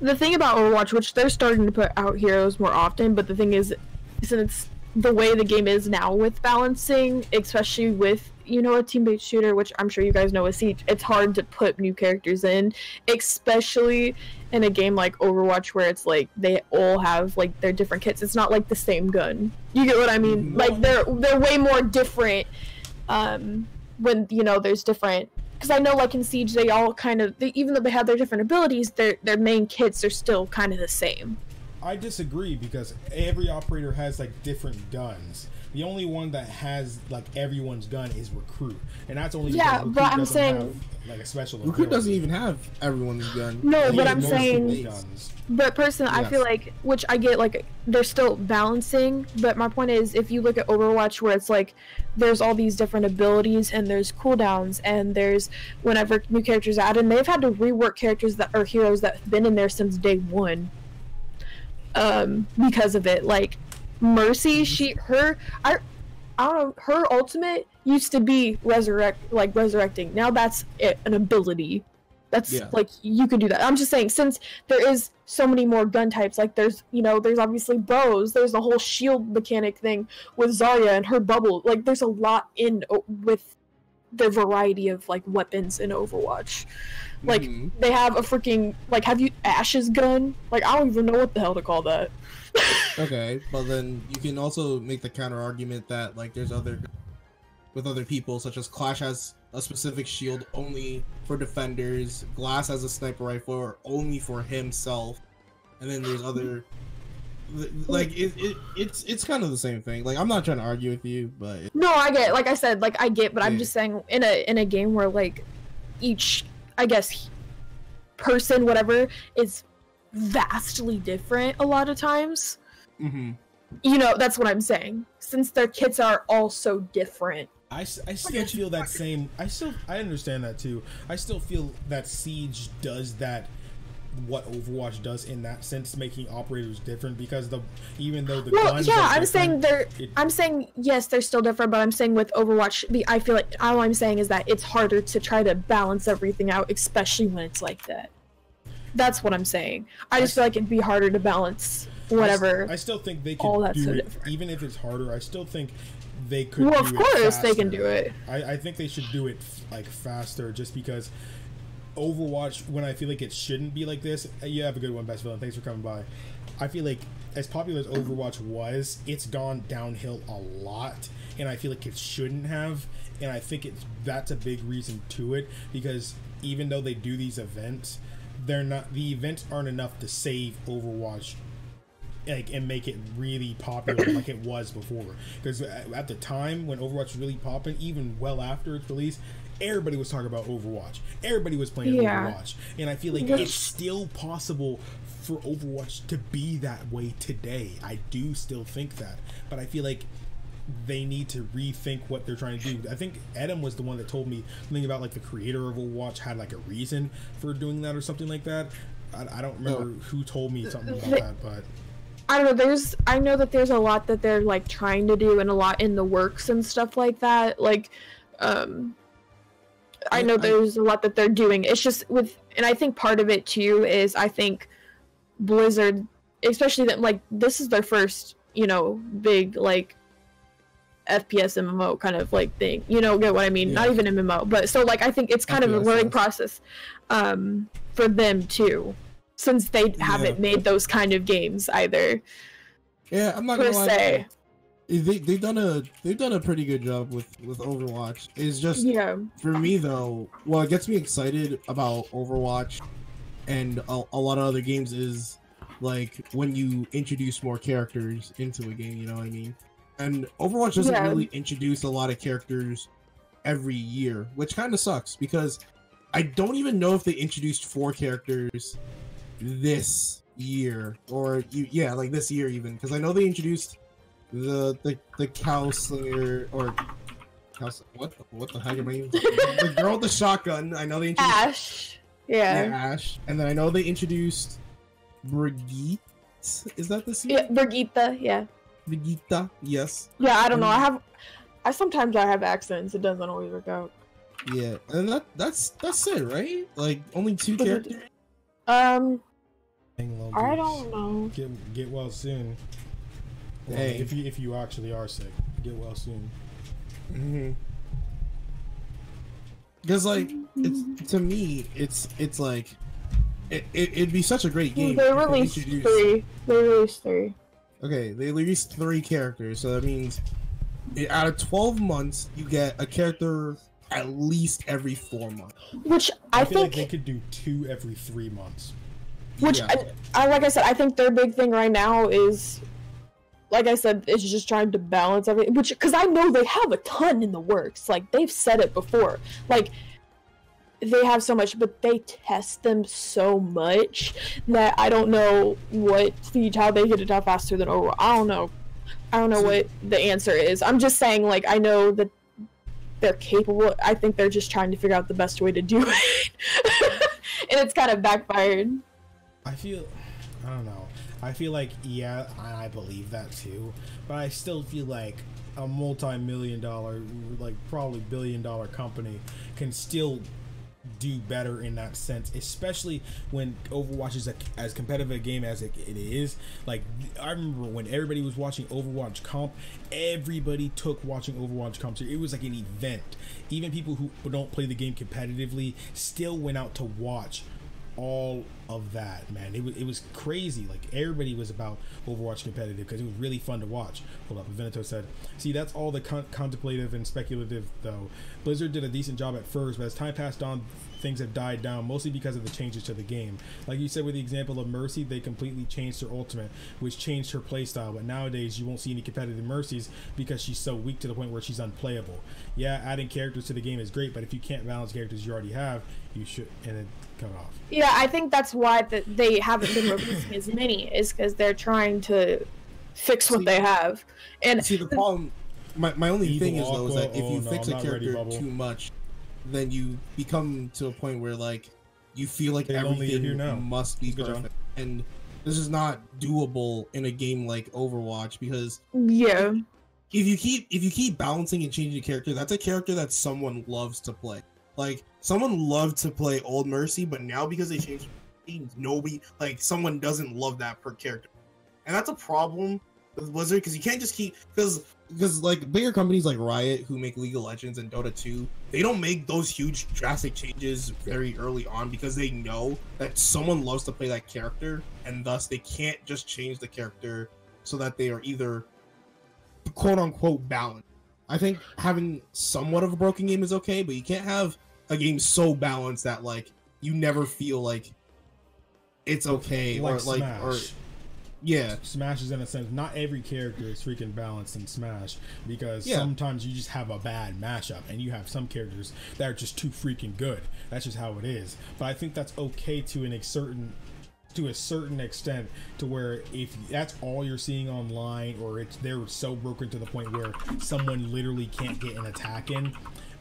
The thing about Overwatch, which they're starting to put out heroes more often, but the thing is, since the way the game is now with balancing, especially with a team-based shooter, which I'm sure you guys know with Siege, it's hard to put new characters in, especially in a game like Overwatch where it's like they all have like their different kits. It's not like the same gun. You get what I mean? Like they're way more different when there's different, because I know like in Siege they all even though they have their different abilities, their main kits are still kind of the same. I disagree because every operator has like different guns. The only one that has like everyone's gun is Recruit, and that's only but I'm saying like a special. Rukut doesn't even have everyone's gun. No, but I'm saying, but personally, Yes. I feel like, which I get, like they're still balancing. But my point is, if you look at Overwatch, where it's like there's all these different abilities and there's cooldowns and there's whenever new characters add in, they've had to rework characters that are heroes that have been in there since day one. Because of it, like Mercy, I don't know, her ultimate used to be resurrecting. Now that's an ability. That's like, you can do that. I'm just saying, since there is so many more gun types, like there's obviously bows, there's a whole shield mechanic thing with Zarya and her bubble. Like there's a lot with the variety of like weapons in Overwatch. Like they have a freaking, like, have you Ash's gun? Like I don't even know what the hell to call that. Okay, but then you can also make the counter argument that like there's other people, such as Clash has a specific shield only for defenders, Glass has a sniper rifle only for himself, and then there's other like it's kind of the same thing. Like I'm not trying to argue with you, but no, I get, like I said, like I get, but I'm just saying in a game where like each, I guess, person, whatever, is vastly different a lot of times. You know, that's what I'm saying. Since their kits are all so different. I still feel that same. I understand that too. I still feel that Siege does that, what Overwatch does in that sense, making operators different, because even though the guns I'm saying yes, they're still different, but I'm saying with Overwatch, I feel like all I'm saying is that it's harder to try to balance everything out, especially when it's like that. That's what I'm saying. I just feel like it'd be harder to balance whatever. I still think they can do it, even if it's harder. I still think they could. Well, of course they can do it. I think they should do it like faster, just because Overwatch, when I feel like it shouldn't be like this. You have a good one, Best Villain. Thanks for coming by. I feel like as popular as Overwatch was, it's gone downhill a lot, and I feel like it shouldn't have. And I think that's a big reason to it, because even though they do these events, the events aren't enough to save Overwatch, like, and make it really popular like it was before. Because at the time when Overwatch was really popping, even well after its release, everybody was talking about Overwatch. Everybody was playing Overwatch, and I feel like it's still possible for Overwatch to be that way today. I do still think that, but I feel like they need to rethink what they're trying to do. I think Adam was the one that told me something about like the creator of Overwatch had like a reason for doing that or something like that. I don't remember who told me something about that, but I don't know. I know that there's a lot that they're like trying to do and a lot in the works and stuff like that. Like, I know there's a lot that they're doing. It's just and I think part of it too is I think Blizzard, especially that, like, this is their first, big like FPS MMO kind of like thing, get what I mean? Not even MMO, but so like I think it's kind of a learning process for them too, since they haven't made those kind of games either. Yeah, I'm not gonna lie. They've done a pretty good job with Overwatch. It's just for me though, what gets me excited about Overwatch and a lot of other games is like when you introduce more characters into a game, you know what I mean? And Overwatch doesn't really introduce a lot of characters every year, which kind of sucks, because I don't even know if they introduced 4 characters this year, or like this year even, because I know they introduced the Cow Slinger, or what the heck am I even the girl with the shotgun. I know they introduced Ash. Ash, and then I know they introduced Brigitte. Is that this year? Yeah, Brigitte. Brigitte, yes. Yeah, I don't know. I sometimes have accents. It doesn't always work out. Yeah, and that's it, right? Like only 2 characters. I don't know. Get well soon. Well, hey, if you actually are sick, get well soon. Because like to me, it's like it'd be such a great game. They released 3. Okay, they released 3 characters, so that means out of 12 months, you get a character at least every 4 months. Which I feel like they could do 2 every 3 months. Which, I like I said, I think their big thing right now is, like I said, is just trying to balance everything. Which, because I know they have a ton in the works. Like, they've said it before. Like, they have so much, but they test them so much that I don't know how they get it out faster than Overwatch. I don't know what the answer is. I'm just saying, like, I know that they're capable. I think they're just trying to figure out the best way to do it. And it's kind of backfired. I don't know. I feel like, yeah, I believe that too, but I still feel like a multi-million-dollar, like probably billion-dollar company can still do better in that sense, especially when Overwatch is as competitive a game as it is. Like, I remember when everybody was watching Overwatch comp, everybody took watching Overwatch comp. It was like an event. Even people who don't play the game competitively still went out to watch all of that, man. It was crazy. Like, everybody was about Overwatch competitive because it was really fun to watch. Hold up, Veneto said, see, that's all the contemplative and speculative, though. Blizzard did a decent job at first, but as time passed on, things have died down, mostly because of the changes to the game. Like you said with the example of Mercy, they completely changed her ultimate, which changed her playstyle, but nowadays you won't see any competitive Mercies because she's so weak to the point where she's unplayable. Yeah, adding characters to the game is great, but if you can't balance characters you already have, you should, and then cut off. Yeah, I think that's why they haven't been releasing as many, is because they're trying to fix what they have. And see, the problem, my only thing is, though, is that if you fix a character too much, then you become to a point where, like, you feel like everything must be perfect. And this is not doable in a game like Overwatch, because if you keep balancing and changing a character, that's a character that someone loves to play. Like, someone loved to play Old Mercy, but now because they changed, nobody, like, someone doesn't love that per character, and that's a problem with Blizzard, because you can't just keep, because like bigger companies like Riot, who make League of Legends and Dota 2, they don't make those huge drastic changes very early on because they know that someone loves to play that character, and thus they can't just change the character so that they are either quote unquote balanced. I think having somewhat of a broken game is okay, but you can't have a game so balanced that, like, you never feel like it's okay, like or like Smash. or yeah, Smash is in a sense, not every character is freaking balanced in Smash, because sometimes you just have a bad mashup and you have some characters that are just too freaking good. That's just how it is. But I think that's okay to a certain extent, to where if that's all you're seeing online, or they're so broken to the point where someone literally can't get an attack in,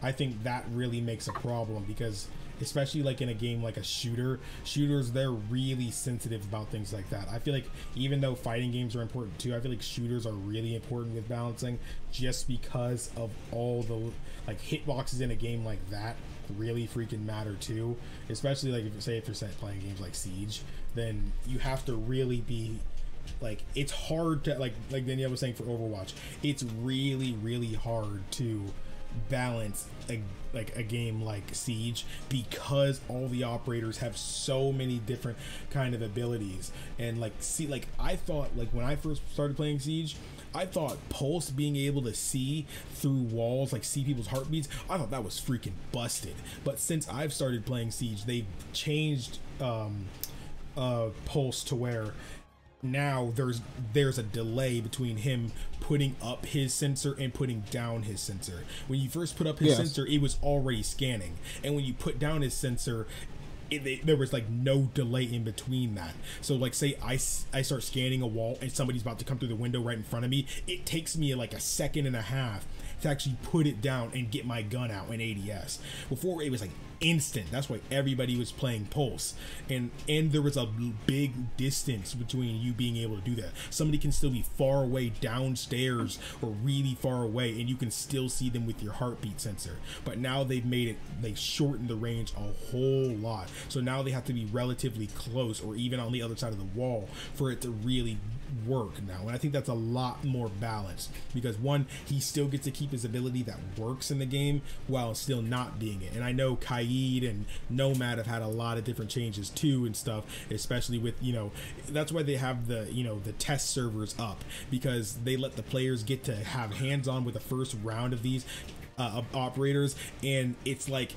I think that really makes a problem, because especially like in a game like a shooters, they're really sensitive about things like that. I feel like even though fighting games are important too, I feel like shooters are really important with balancing, just because of all the, like, hitboxes in a game like that really freaking matter too. Especially like if you're playing games like Siege, then you have to really be, like, it's hard to, like Danielle was saying for Overwatch, it's really hard to balance a game like Siege, because all the operators have so many different kind of abilities. And like, see, like, I thought, like, when I first started playing Siege, I thought Pulse, being able to see through walls, like see people's heartbeats, I thought that was freaking busted. But since I've started playing Siege, they've changed Pulse to where now there's a delay between him putting up his sensor and putting down his sensor. When you first put up his sensor, it was already scanning, and when you put down his sensor, there was like no delay in between that. So like, say I start scanning a wall and somebody's about to come through the window right in front of me, it takes me like a second and a half to actually put it down and get my gun out in ADS. Before, it was like instant. That's why everybody was playing Pulse, and there was a big distance between you being able to do that. Somebody can still be far away downstairs or really far away, and you can still see them with your heartbeat sensor. But now they've shortened the range a whole lot, so now they have to be relatively close or even on the other side of the wall for it to really work now. And I think that's a lot more balanced, because one, he still gets to keep his ability that works in the game while still not being it. And I know Kaid and Nomad have had a lot of different changes too and stuff, especially with, that's why they have the the test servers up, because they let the players get to have hands-on with the first round of these operators. And it's like,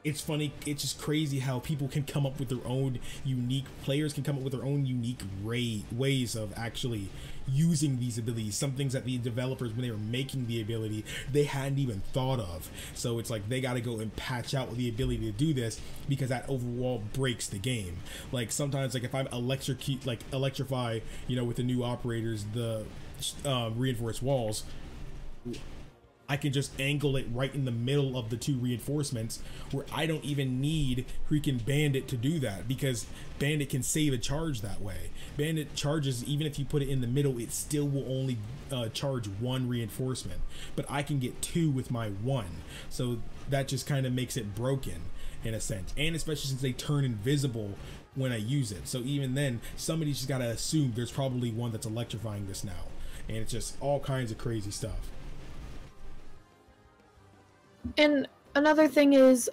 it's funny. It's just crazy how people can come up with their own unique, players can come up with their own unique ways of actually using these abilities. Some things that the developers, when they were making the ability, they hadn't even thought of. So it's like they got to go and patch out the ability to do this, because that overall breaks the game. Like sometimes, like if I electrify, you know, with the new operators, the reinforced walls, I can just angle it right in the middle of the two reinforcements, where I don't even need freaking Bandit to do that, because Bandit can save a charge that way. Bandit charges, even if you put it in the middle, it still will only charge one reinforcement, but I can get two with my one. So that just kind of makes it broken in a sense, and especially since they turn invisible when I use it. So even then, somebody's just got to assume there's probably one that's electrifying this now, and it's just all kinds of crazy stuff. And another thing is,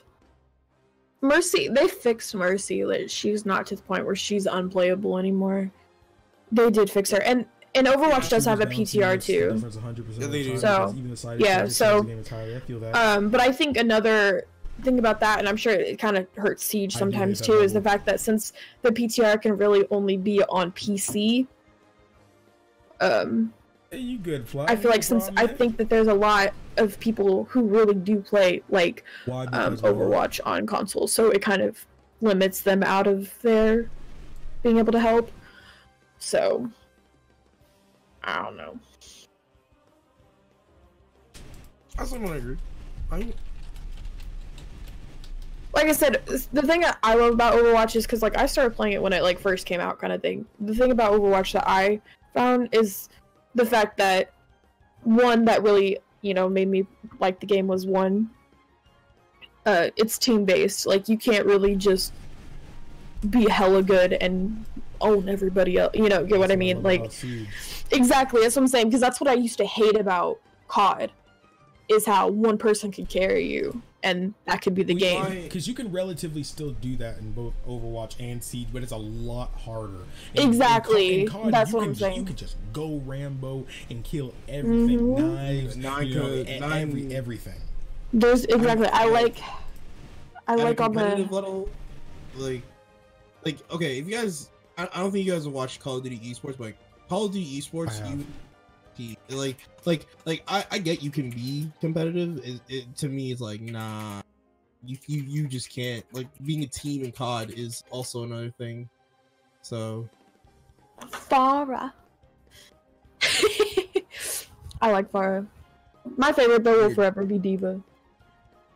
Mercy, they fixed Mercy. Like, she's not to the point where she's unplayable anymore. They did fix her. And Overwatch does have a PTR too. So, yeah, so, but I think another thing about that, and I'm sure it kind of hurts Siege sometimes too, is the fact that since the PTR can really only be on PC, hey, you good, Fly? I feel like I think that there's a lot of people who really do play like Overwatch on consoles, so it kind of limits them out of their being able to help. So I don't know. I somewhat agree. Like I said, the thing that I love about Overwatch is because like I started playing it when it like first came out, kind of thing. The thing about Overwatch that I found is the fact that one that really, you know, made me like the game was one, it's team based. Like you can't really just be hella good and own everybody else, you know, get what I mean? Like exactly, that's what I'm saying, because that's what I used to hate about COD, is how one person could carry you, and that could be the game. Because you can relatively still do that in both Overwatch and Siege, but it's a lot harder. Exactly. In COD, that's what I'm saying. You can just go Rambo and kill everything. Knives, everything. There's exactly. I like all the level, like okay. If you guys, I don't think you guys have watched Call of Duty Esports, but like, Call of Duty Esports, I get you can be competitive. To me, it's like, nah, you just can't. Like, being a team in COD is also another thing. So Pharah. I like Pharah. My favorite though will forever be D.Va.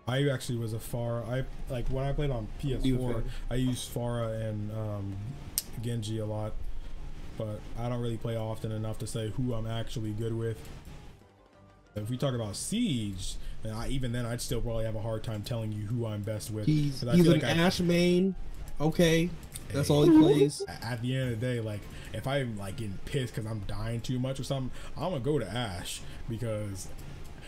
I actually was a Pharah. When I played on PS4, I used Pharah and Genji a lot, but I don't really play often enough to say who I'm actually good with. If we talk about Siege, even then I'd still probably have a hard time telling you who I'm best with. He's an Ashe main. Okay, that's all he plays. At the end of the day, like if I'm like getting pissed because I'm dying too much or something, I'm gonna go to Ashe, because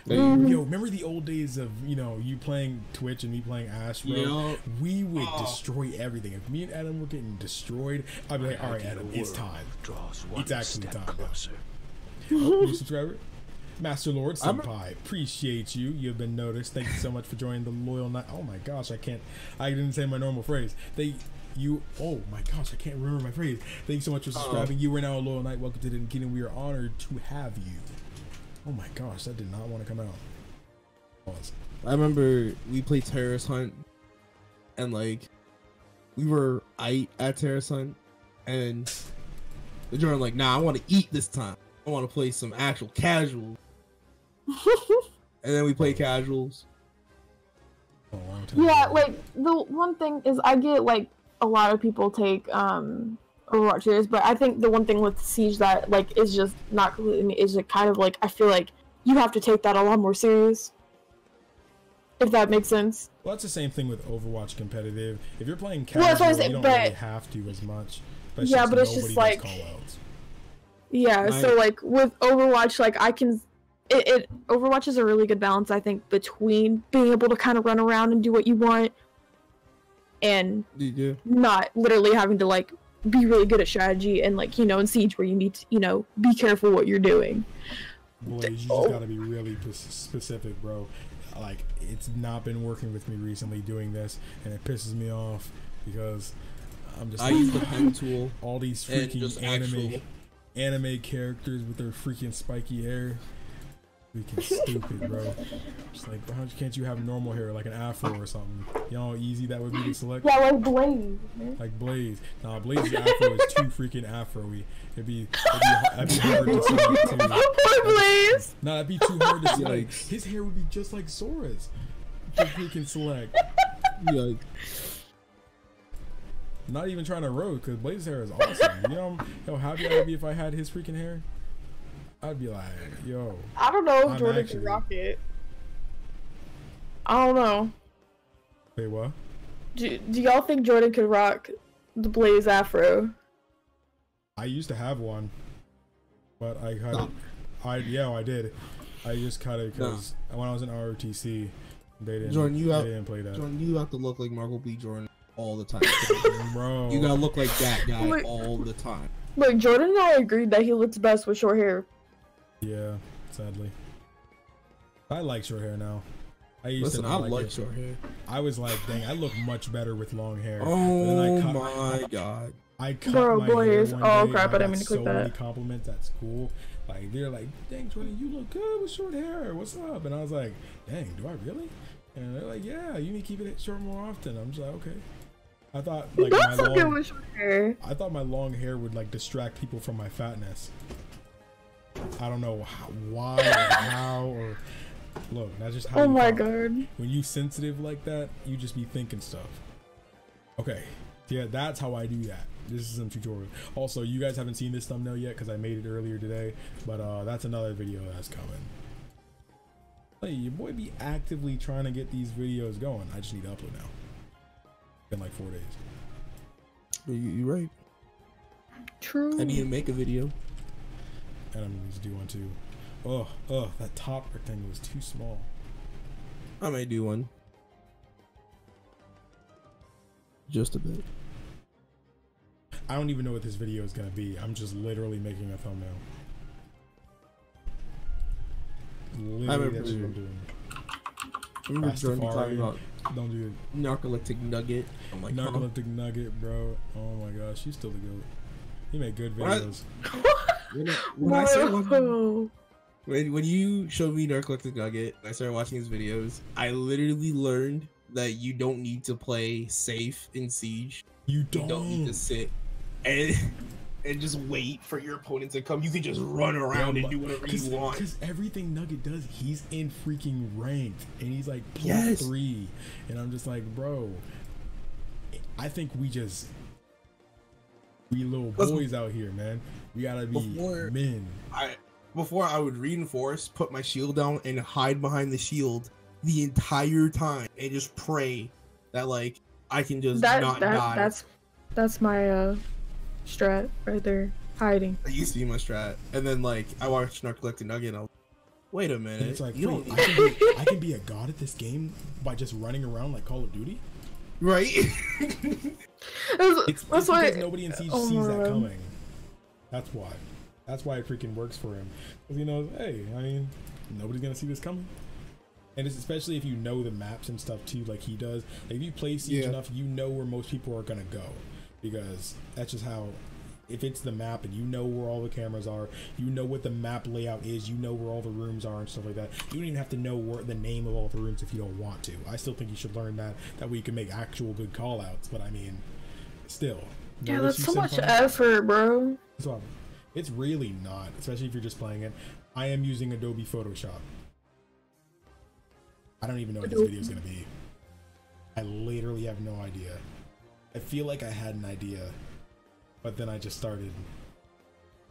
yo, remember the old days of, you know, you playing Twitch and me playing Ashe, bro? Yep. We would destroy everything. If me and Adam were getting destroyed, I'd be like, all right, Adam, it's time. It's actually time. Oh, new subscriber, Master Lord Senpai, appreciate you. You've been noticed. Thank you so much for joining the loyal night. Oh my gosh, I didn't say my normal phrase. Oh my gosh, I can't remember my phrase. Thank you so much for subscribing. You are now a loyal knight. Welcome to the Kingdom. We are honored to have you. Oh my gosh, that did not want to come out. Pause. I remember we played Terrorist Hunt, and like we were at Terrorist Hunt, and the Jordan like, nah, I want to eat this time. I want to play some actual casual. And then we play casuals. Yeah, like the one thing is, I get like a lot of people take Overwatch serious, but I think the one thing with Siege that like is just not completely, is it kind of like, I feel like you have to take that a lot more serious, if that makes sense. Well, that's the same thing with Overwatch competitive. If you're playing casual, you don't really have to as much. But yeah, but it's just like, yeah, so like with Overwatch, like I can, Overwatch is a really good balance, I think, between being able to kind of run around and do what you want, and not literally having to like be really good at strategy, and like, you know, in Siege where you need to, you know, be careful what you're doing. Blaze, you just gotta be really specific, bro. like it's not been working with me recently doing this, and it pisses me off because I'm just. I use the pen tool. All these freaking anime characters with their freaking spiky hair. Freaking stupid, bro. Just like, how can't you have normal hair like an afro or something? You know how easy that would be to select? Yeah, like Blaze. Man. Like Blaze. Nah, Blaze's afro is too freaking afro-y. It'd be hard to select too. Poor Blaze. Nah, it'd be too hard to select. His hair would be just like Sora's. Just freaking select. Yikes. Not even trying to roast, because Blaze's hair is awesome. You know how happy I would be if I had his freaking hair? I'd be like, yo. I don't know if Jordan can rock it. I don't know. Wait, what? Do y'all think Jordan could rock the Blaze afro? I used to have one, but I cut it. I did. I just cut it because when I was in ROTC, they didn't. Jordan, they didn't play that. Jordan, you have to look like Michael B. Jordan all the time, bro. You gotta look like that guy all the time. Look, Jordan and I agreed that he looks best with short hair. Yeah, sadly. I like short hair now. I like short hair. I was like, dang, I look much better with long hair. Oh my god. I cut my hair one oh day, crap, I didn't mean to so click that. many compliments at school. Like, they're like, dang, Jordan, you look good with short hair. What's up? And I was like, dang, do I really? And they're like, yeah, you need to keep it short more often. I'm just like, okay. I thought like I thought my long hair would like distract people from my fatness. I don't know why or how or look. That's just how. Oh my god! When you sensitive like that, you just be thinking stuff. Okay, yeah, that's how I do that. This is some tutorial. Also, you guys haven't seen this thumbnail yet because I made it earlier today, but that's another video that's coming. Hey, your boy be actively trying to get these videos going. I just need to upload now. Been like 4 days. You're right. True. I need to make a video. And I'm going to do one too. Oh, that top rectangle was too small. I may do one. Just a bit. I don't even know what this video is going to be. I'm just literally making a thumbnail. Literally, that's what I'm doing. Remember Jordan talking about don't do it. Narcoleptic Nugget. I'm like, Narcoleptic Nugget, bro. Oh my gosh, he's still the GOAT. He made good videos. When you showed me Narcoleptic Nugget, and I started watching his videos, I literally learned that you don't need to play safe in Siege. You don't need to sit and just wait for your opponent to come. You can just run around and do whatever you want. Because everything Nugget does, he's in freaking ranked, and he's like +3, and I'm just like, bro. I think we little boys out here, man. We gotta be men. Before I would reinforce, put my shield down, and hide behind the shield the entire time, and just pray that like I can just not die. That's my strat right there, hiding. That used to be my strat, and then like I watched Narcoleptic Nugget, and I was like, wait a minute, and it's like, I can be a god at this game by just running around like Call of Duty, right? it's why nobody in Siege sees that coming. That's why. That's why it freaking works for him. Because he knows, hey, I mean, nobody's gonna see this coming. And it's especially if you know the maps and stuff too, like he does. Like if you play Siege enough, you know where most people are gonna go. Because that's just how, if it's the map and you know where all the cameras are, you know what the map layout is, you know where all the rooms are and stuff like that. You don't even have to know the name of all the rooms if you don't want to. I still think you should learn that. That way you can make actual good call outs. But I mean, still. Yeah, that's so much effort, bro. It's really not, especially if you're just playing it. I am using Adobe Photoshop. I don't even know what this video is going to be. I literally have no idea. I feel like I had an idea, but then I just started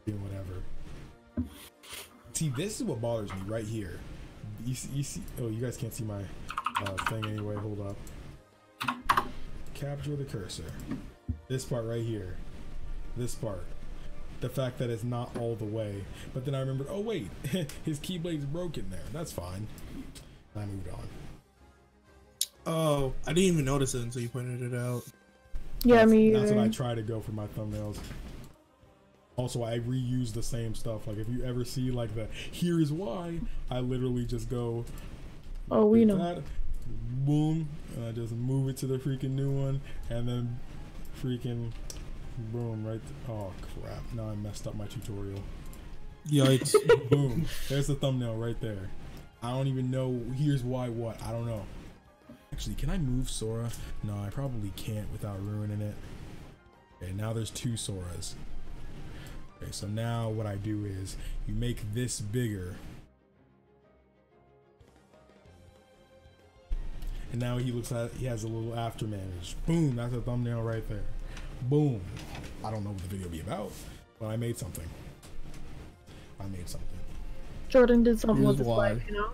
doing whatever. See, this is what bothers me right here. You see, oh, you guys can't see my thing anyway. Hold up. Capture the cursor. This part right here. This part. The fact that it's not all the way. But then I remembered, oh wait, his keyblade's broken there. That's fine. I moved on. Oh, I didn't even notice it until you pointed it out. Yeah, that's what I try to go for my thumbnails. Also, I reuse the same stuff. Like if you ever see like the here's why, I literally just go Oh, we know. That, boom. Just move it to the freaking new one, and then freaking boom right. Oh crap! Now I messed up my tutorial. Yikes! Boom. There's the thumbnail right there. I don't even know. Here's why. What? I don't know. Actually, can I move Sora? No, I probably can't without ruining it. Okay, now there's 2 Soras. Okay, so now what I do is you make this bigger. And now he looks like he has a little aftermanage. Boom, that's a thumbnail right there. Boom. I don't know what the video will be about, but I made something. I made something. Jordan did something with his life, you know?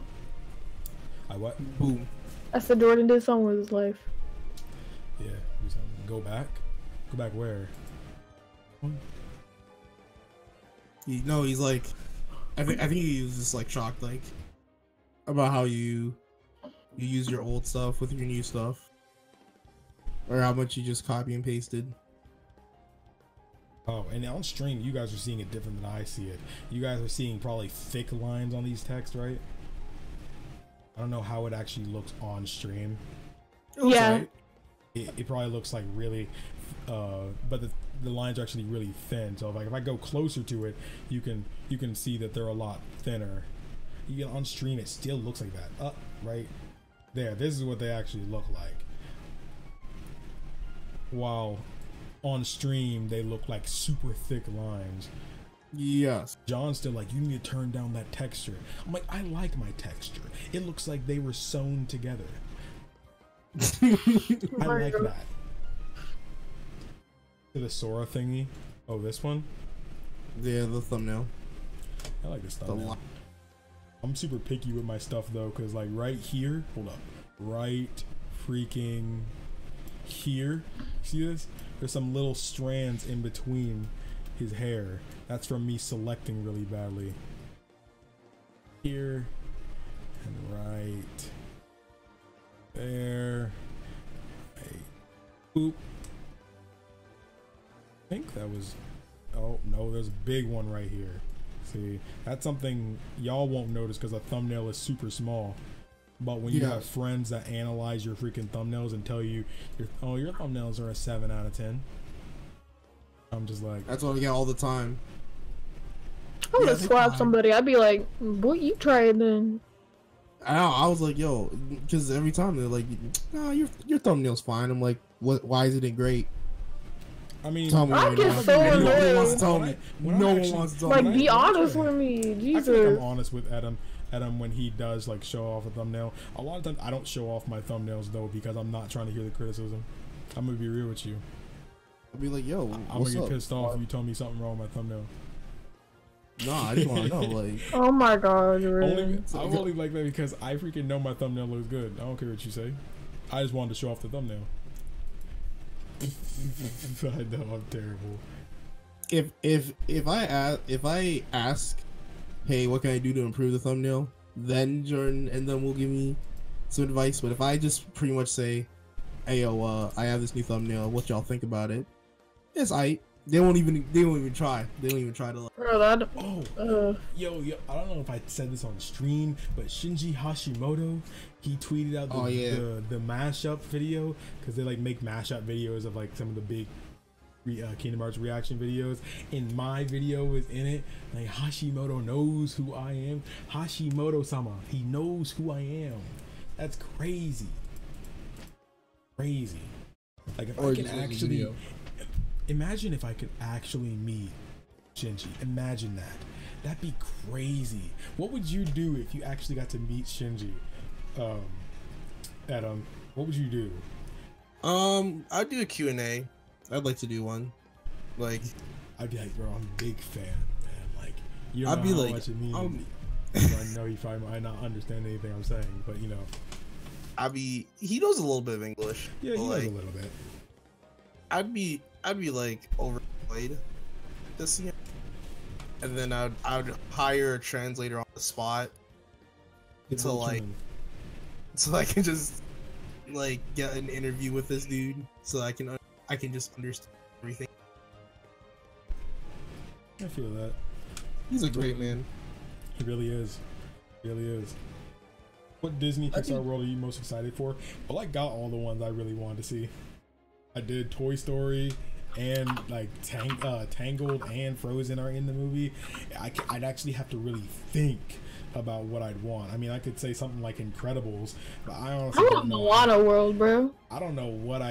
I what? Boom. I said Jordan did something with his life. Yeah, do something. Go back? Go back where? No, he's like, I think he was just like shocked, like, about how you use your old stuff with your new stuff, or how much you just copy and pasted. Oh, and on stream, you guys are seeing it different than I see it. You guys are seeing probably thick lines on these texts, right? I don't know how it actually looks on stream. Yeah. Right? It probably looks like really, but the lines are actually really thin. So like if I go closer to it, you can see that they're a lot thinner. You get on stream, it still looks like that. Right there. This is what they actually look like. While on stream, they look like super thick lines. Yes. John's still like, you need to turn down that texture. I'm like, I like my texture. It looks like they were sewn together. I like that. To the Sora thingy. Oh, this one? Yeah, the thumbnail. I like this thumbnail. I'm super picky with my stuff though, because like right here, hold up. Right freaking here. See this? There's some little strands in between his hair. That's from me selecting really badly. Here and right there. Right. Boop. I think that was, oh no, there's a big one right here. See, that's something y'all won't notice because the thumbnail is super small. But when you have friends that analyze your freaking thumbnails and tell you, your thumbnails are a 7 out of 10. I'm just like, that's what I get all the time. I would have slapped somebody. I'd be like, "Boy, you try it then." I was like, yo, because every time they're like, "No, your thumbnail's fine." I'm like, "What? Why isn't it great?" I mean, I get so annoyed. No one wants to tell me. No one wants to tell me. Like, be honest with me, Jesus. I feel like I'm honest with Adam when he does like show off a thumbnail. A lot of times I don't show off my thumbnails though because I'm not trying to hear the criticism. I'm gonna be real with you. I'll be like, yo, I'm gonna get pissed off if you tell me something wrong with my thumbnail. Nah, I just want to know, like. Oh my god, I'm only like that because I freaking know my thumbnail looks good. I don't care what you say. I just wanted to show off the thumbnail. I know I'm terrible. If I ask, hey, what can I do to improve the thumbnail? Then Jordan and them will give me some advice. But if I just pretty much say, hey, yo, I have this new thumbnail. What y'all think about it? It's aight. They won't even try. They don't even try to. Like, bro, that. Yo, I don't know if I said this on stream, but Shinji Hashimoto, he tweeted out the mashup video because they like make mashup videos of like some of the big Kingdom Hearts reaction videos, and my video was in it. Like, Hashimoto knows who I am. Hashimoto-sama, he knows who I am. That's crazy. Crazy. Like, if I can actually imagine if I could actually meet Shinji. Imagine that. That'd be crazy. What would you do if you actually got to meet Shinji? Adam, what would you do? I'd do a Q&A. I'd like to do one. Like, I'd be like, bro, I'm a big fan, man. Like, you know I'd be how like, much it means. I know he probably might not understand anything I'm saying, but you know. He knows a little bit of English. Yeah, he knows a little bit. I'd be like overplayed this year, and then I'd hire a translator on the spot so I can just like get an interview with this dude, so I can just understand everything. I feel that. He's a great man. He really is. He really is. What Disney Pixar world are you most excited for? Well, I got all the ones I really wanted to see. I did Toy Story and like Tangled and Frozen are in the movie. I'd actually have to really think about what I'd want. I mean, I could say something like Incredibles, but I honestly don't know. Moana world, bro. I don't know what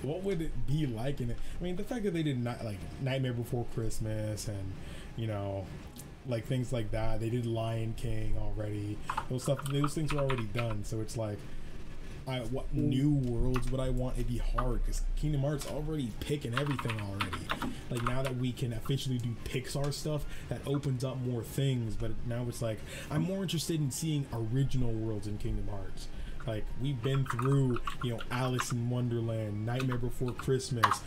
what would it be like in it. I mean, the fact that they did not like Nightmare Before Christmas and, you know, like things like that. They did Lion King already. Those things are already done. So it's like, what new worlds would I want? It'd be hard because Kingdom Hearts already picking everything already. Like now that we can officially do Pixar stuff, that opens up more things. But now it's like I'm more interested in seeing original worlds in Kingdom Hearts. Like we've been through, you know, Alice in Wonderland, Nightmare Before Christmas.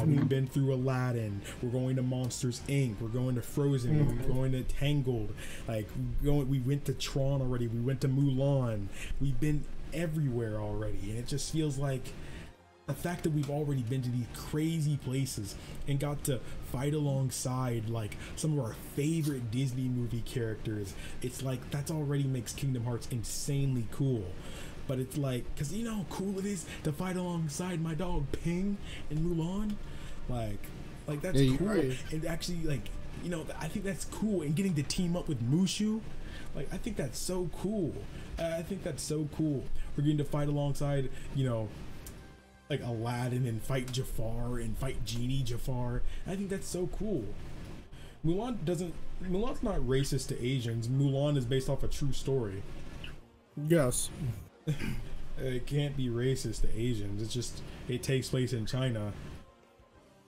We've been through Aladdin. We're going to Monsters Inc. We're going to Frozen. We're going to Tangled. Like we went to Tron already. We went to Mulan. We've been everywhere already, and it just feels like the fact that we've already been to these crazy places and got to fight alongside like some of our favorite Disney movie characters, it's like that's already makes Kingdom Hearts insanely cool. But it's like, because you know how cool it is to fight alongside my dog Ping in Mulan, like that's cool. Right. And actually, like, you know, I think that's cool. And getting to team up with Mushu, like I think that's so cool. I think that's so cool. We're getting to fight alongside, you know, like Aladdin and fight Jafar and fight Genie Jafar. I think that's so cool. Mulan's not racist to Asians. Mulan is based off a true story. Yes. It can't be racist to Asians. It's just it takes place in China.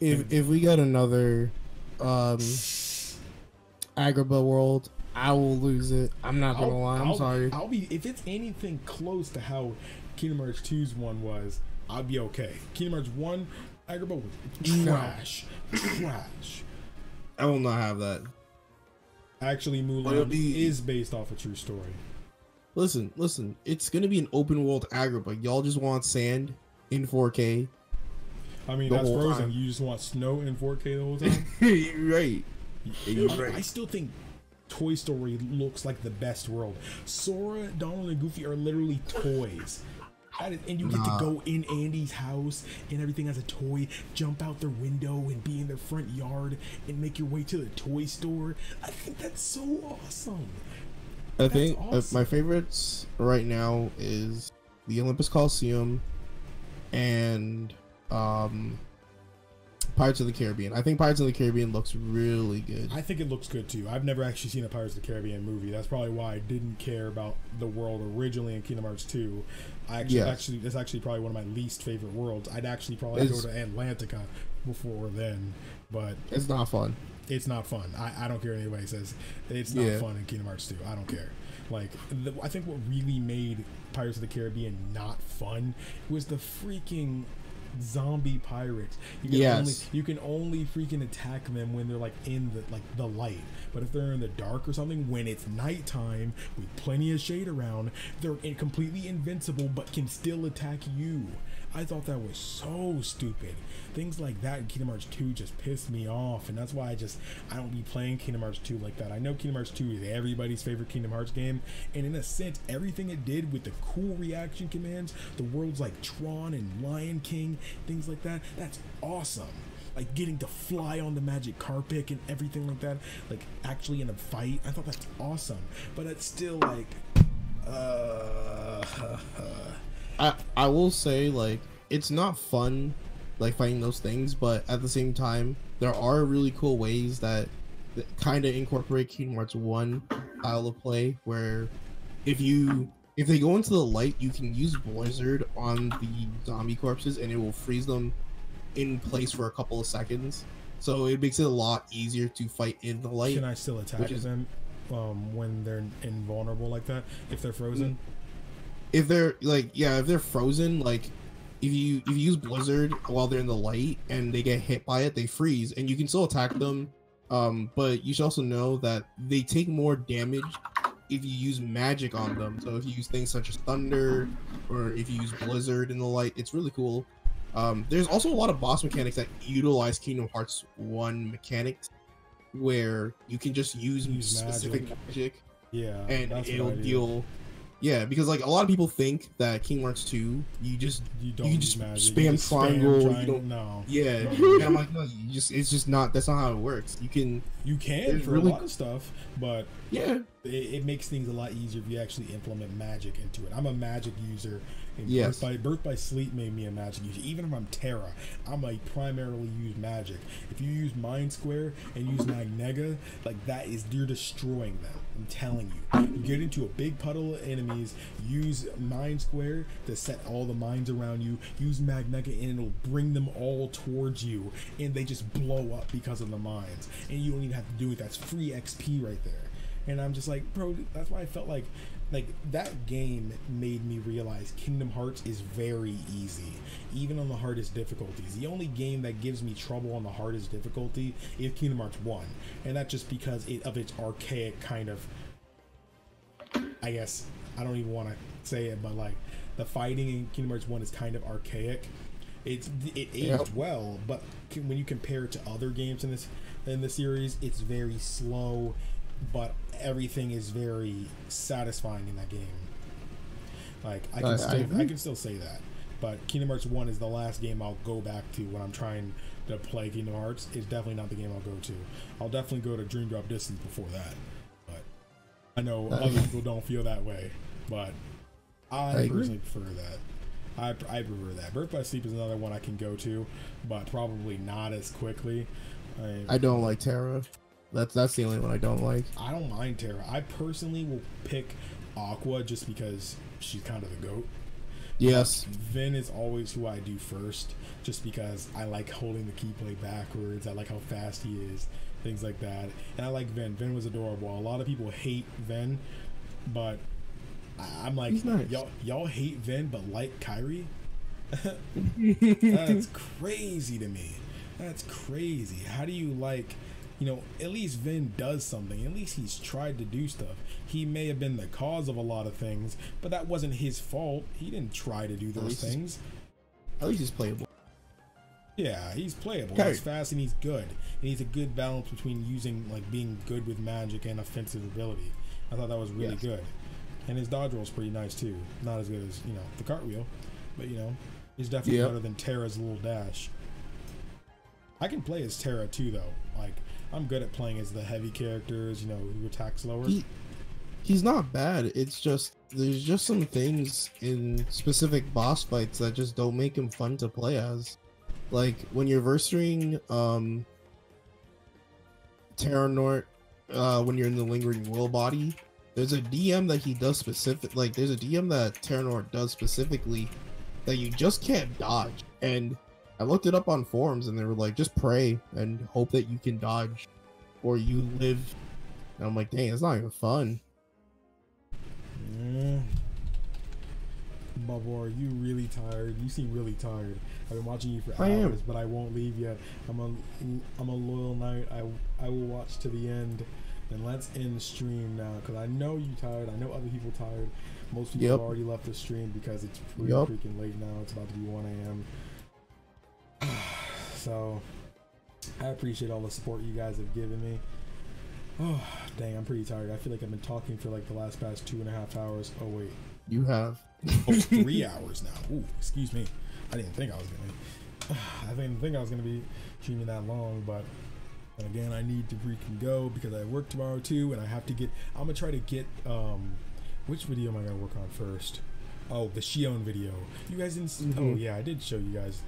If we got another Agrabah world, I will lose it. I'm not gonna lie. I'm sorry. I'll be if it's anything close to how Kingdom Hearts 2's one was, I'll be okay. Kingdom Hearts 1, Agrabah was trash. Trash. I will not have that. Actually, Mulan is based off a true story. Listen. It's gonna be an open world Agrabah. Y'all just want sand in 4K. I mean, that's Frozen. You just want snow in 4K the whole time. You're right. You're right. I still think Toy Story looks like the best world. Sora, Donald, and Goofy are literally toys. And you get to go in Andy's house and everything as a toy, jump out their window and be in their front yard and make your way to the toy store. I think that's so awesome. I think my favorites right now is the Olympus Coliseum and Pirates of the Caribbean. I think Pirates of the Caribbean looks really good. I think it looks good too. I've never actually seen a Pirates of the Caribbean movie. That's probably why I didn't care about the world originally in Kingdom Hearts 2. It's actually probably one of my least favorite worlds. I'd actually probably go to Atlantica before then, but it's not fun. It's not fun. I don't care what anybody says. It's not fun in Kingdom Hearts 2. I don't care. Like, I think what really made Pirates of the Caribbean not fun was the freaking zombie pirates. You can only freaking attack them when they're like in the light. But if they're in the dark or something, when it's nighttime with plenty of shade around, they're completely invincible but can still attack you. I thought that was so stupid. Things like that in Kingdom Hearts 2 just pissed me off, and that's why I don't be playing Kingdom Hearts 2 like that. I know Kingdom Hearts 2 is everybody's favorite Kingdom Hearts game, and in a sense, everything it did with the cool reaction commands, the worlds like Tron and Lion King, things like that, that's awesome. Like getting to fly on the magic carpet and everything like that, like actually in a fight, I thought that's awesome. But it's still like, I will say, like, it's not fun, like, fighting those things, but at the same time, there are really cool ways that kind of incorporate Kingdom Hearts 1 style of play, where if they go into the light, you can use Blizzard on the zombie corpses, and it will freeze them in place for a couple of seconds. So it makes it a lot easier to fight in the light. Can I still attack them when they're invulnerable like that, if they're frozen? If they're if they're frozen, like if you use Blizzard while they're in the light and they get hit by it, they freeze, and you can still attack them. But you should also know that they take more damage if you use magic on them. So if you use things such as thunder, or if you use Blizzard in the light, it's really cool. There's also a lot of boss mechanics that utilize Kingdom Hearts 1 mechanics, where you can just use specific magic, yeah, and it'll deal Yeah, because like a lot of people think that Kingdom Hearts 2, you can just spam triangle. You don't, no. Yeah, and I'm like, no, it's just not. That's not how it works. You can for really, a lot of stuff, but yeah, it makes things a lot easier if you actually implement magic into it. I'm a magic user. And yes. Birth by Sleep made me a magic user. Even if I'm Terra, I'm like primarily use magic. If you use Mind Square and use Magnega, like you're destroying them. I'm telling you. You get into a big puddle of enemies, use Mind Square to set all the mines around you, use Magnega and it'll bring them all towards you, and they just blow up because of the mines. And you don't even have to do it. That's free XP right there. And I'm just like, bro, that's why I felt like that game made me realize Kingdom Hearts is very easy, even on the hardest difficulties. The only game that gives me trouble on the hardest difficulty is Kingdom Hearts 1, and that's just because of its archaic kind of, I guess, I don't even want to say it, but like the fighting in Kingdom Hearts 1 is kind of archaic. It aged well, but when you compare it to other games in the series, it's very slow, but everything is very satisfying in that game. Like I can still say that. But Kingdom Hearts 1 is the last game I'll go back to when I'm trying to play Kingdom Hearts. It's definitely not the game I'll go to. I'll definitely go to Dream Drop Distance before that. But I know other people don't feel that way. But I personally prefer that. I prefer that. Birth by Sleep is another one I can go to, but probably not as quickly. I don't like Terra. That's the only one I don't like. I don't mind Terra. I personally will pick Aqua just because she's kind of the GOAT. Yes. Vin is always who I do first, just because I like holding the keyblade backwards. I like how fast he is, things like that. And I like Vin. Vin was adorable. A lot of people hate Vin, but I'm like, nice. y'all hate Vin but like Kairi? That's crazy to me. That's crazy. How do you like... You know, at least Vin does something. At least he's tried to do stuff. He may have been the cause of a lot of things, but that wasn't his fault. He didn't try to do those things. At least he's playable. Yeah, he's playable. Okay. He's fast and he's good. And he's a good balance between using, like, being good with magic and offensive ability. I thought that was really good. And his dodge roll is pretty nice, too. Not as good as, you know, the cartwheel. But, you know, he's definitely better than Terra's little dash. I can play as Terra, too, though. Like... I'm good at playing as the heavy characters, you know, who attack slower. He's not bad. It's just there's just some things in specific boss fights that just don't make him fun to play as. Like when you're versing Terranort, when you're in the Lingering Will body, there's a DM that he does specific. Like there's a DM that Terranort does specifically that you just can't dodge. And I looked it up on forums and they were like, just pray and hope that you can dodge or you live. And I'm like, dang, it's not even fun. Bubba, are you really tired? You seem really tired. I've been watching you for hours, but I won't leave yet. I'm a loyal knight. I will watch to the end. And let's end the stream now, because I know you're tired. I know other people are tired. Most people have already left the stream because it's pretty freaking late now. It's about to be 1 a.m. So I appreciate all the support you guys have given me. Oh dang, I'm pretty tired. I feel like I've been talking for like the past 2.5 hours. Oh wait, you have 3 hours now. Ooh, excuse me. I didn't think I was gonna be streaming that long, but again, I need to freaking go because I work tomorrow too, and I have to get. I'm gonna try to get which video am I gonna work on first? Oh, the Xion video. You guys didn't see, oh yeah, I did show you guys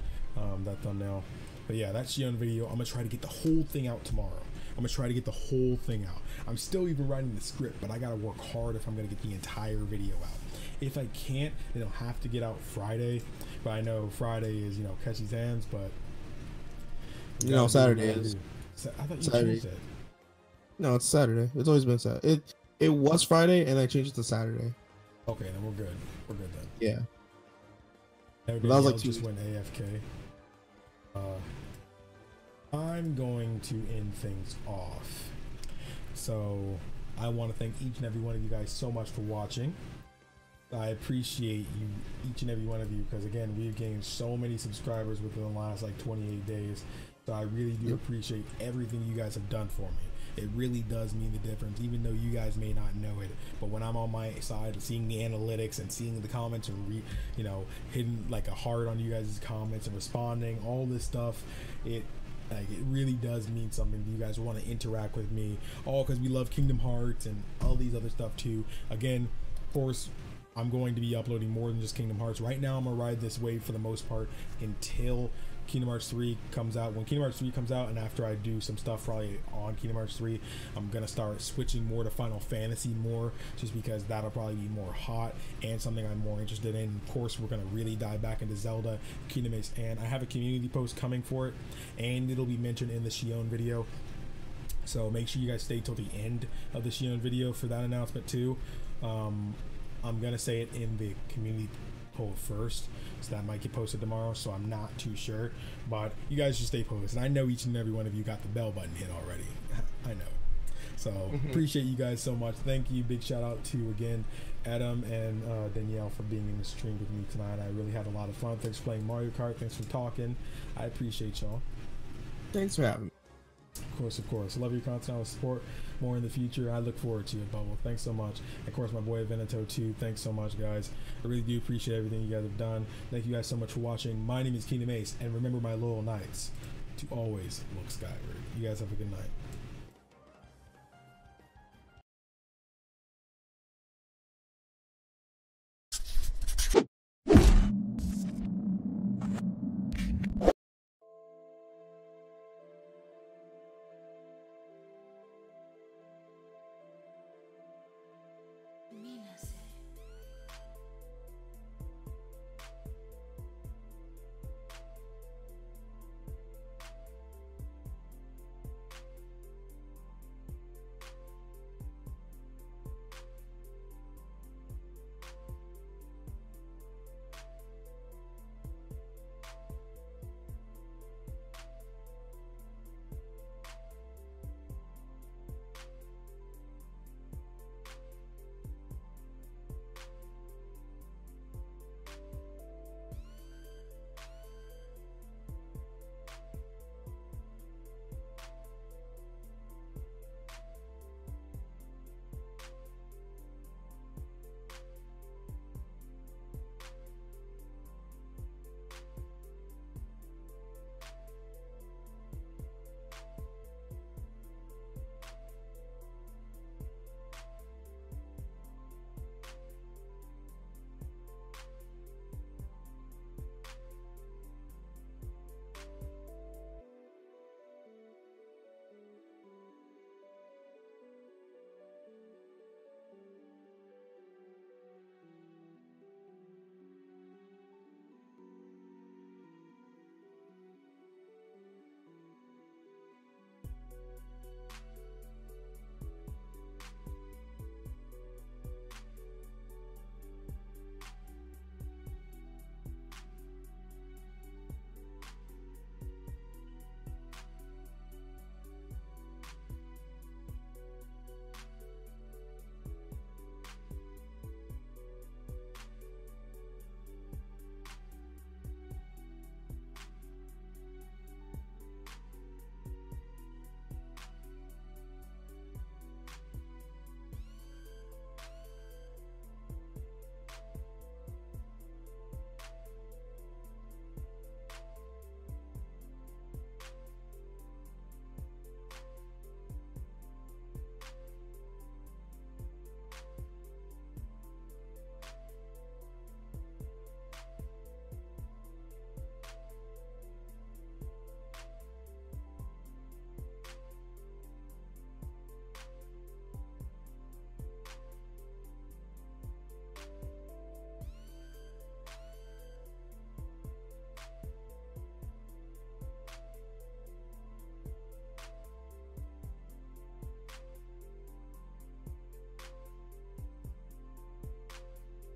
that thumbnail. But yeah, that Xion video, I'm gonna try to get the whole thing out tomorrow. I'm gonna try to get the whole thing out. I'm still even writing the script, but I gotta work hard if I'm gonna get the entire video out. If I can't, then it'll have to get out Friday. But I know Friday is, you know, Keshi's hands, but you know, Saturday is. I thought you changed it. No, it's Saturday. It's always been Saturday. It was Friday, and I changed it to Saturday. Okay, then we're good. We're good then. Yeah. Everybody that was like just went AFK. I'm going to end things off. So I want to thank each and every one of you guys so much for watching. I appreciate you, each and every one of you, because again, we've gained so many subscribers within the last like 28 days. So I really do appreciate everything you guys have done for me. it really does mean the difference, even though you guys may not know it. But when I'm on my side, seeing the analytics and seeing the comments and hitting like a heart on you guys' comments and responding, all this stuff, it really does mean something. You guys want to interact with me, all because we love Kingdom Hearts and all these other stuff too. Again, of course, I'm going to be uploading more than just Kingdom Hearts. Right now, I'm gonna ride this wave for the most part until Kingdom Hearts 3 comes out. When Kingdom Hearts 3 comes out, and after I do some stuff probably on Kingdom Hearts 3, I'm gonna start switching more to Final Fantasy more, just because that'll probably be more hot and something I'm more interested in. Of course, we're gonna really dive back into Zelda, Kingdom Hearts, and I have a community post coming for it, and it'll be mentioned in the Shion video. So make sure you guys stay till the end of the Shion video for that announcement too. I'm gonna say it in the community poll first, so that might get posted tomorrow, so I'm not too sure, but you guys should stay posted. I know each and every one of you got the bell button hit already. I know. So appreciate you guys so much. Thank you. Big shout out to, again, Adam and Danielle for being in the stream with me tonight. I really had a lot of fun. Thanks for playing Mario Kart. Thanks for talking. I appreciate y'all. Thanks for having me. Of course. Love your content. I will support more in the future. I look forward to it, Bubble. Thanks so much. Of course, my boy Veneto too. Thanks so much, guys. I really do appreciate everything you guys have done. Thank you guys so much for watching. My name is Kingdom Ace, and remember, my loyal knights, to always look skyward. You guys have a good night.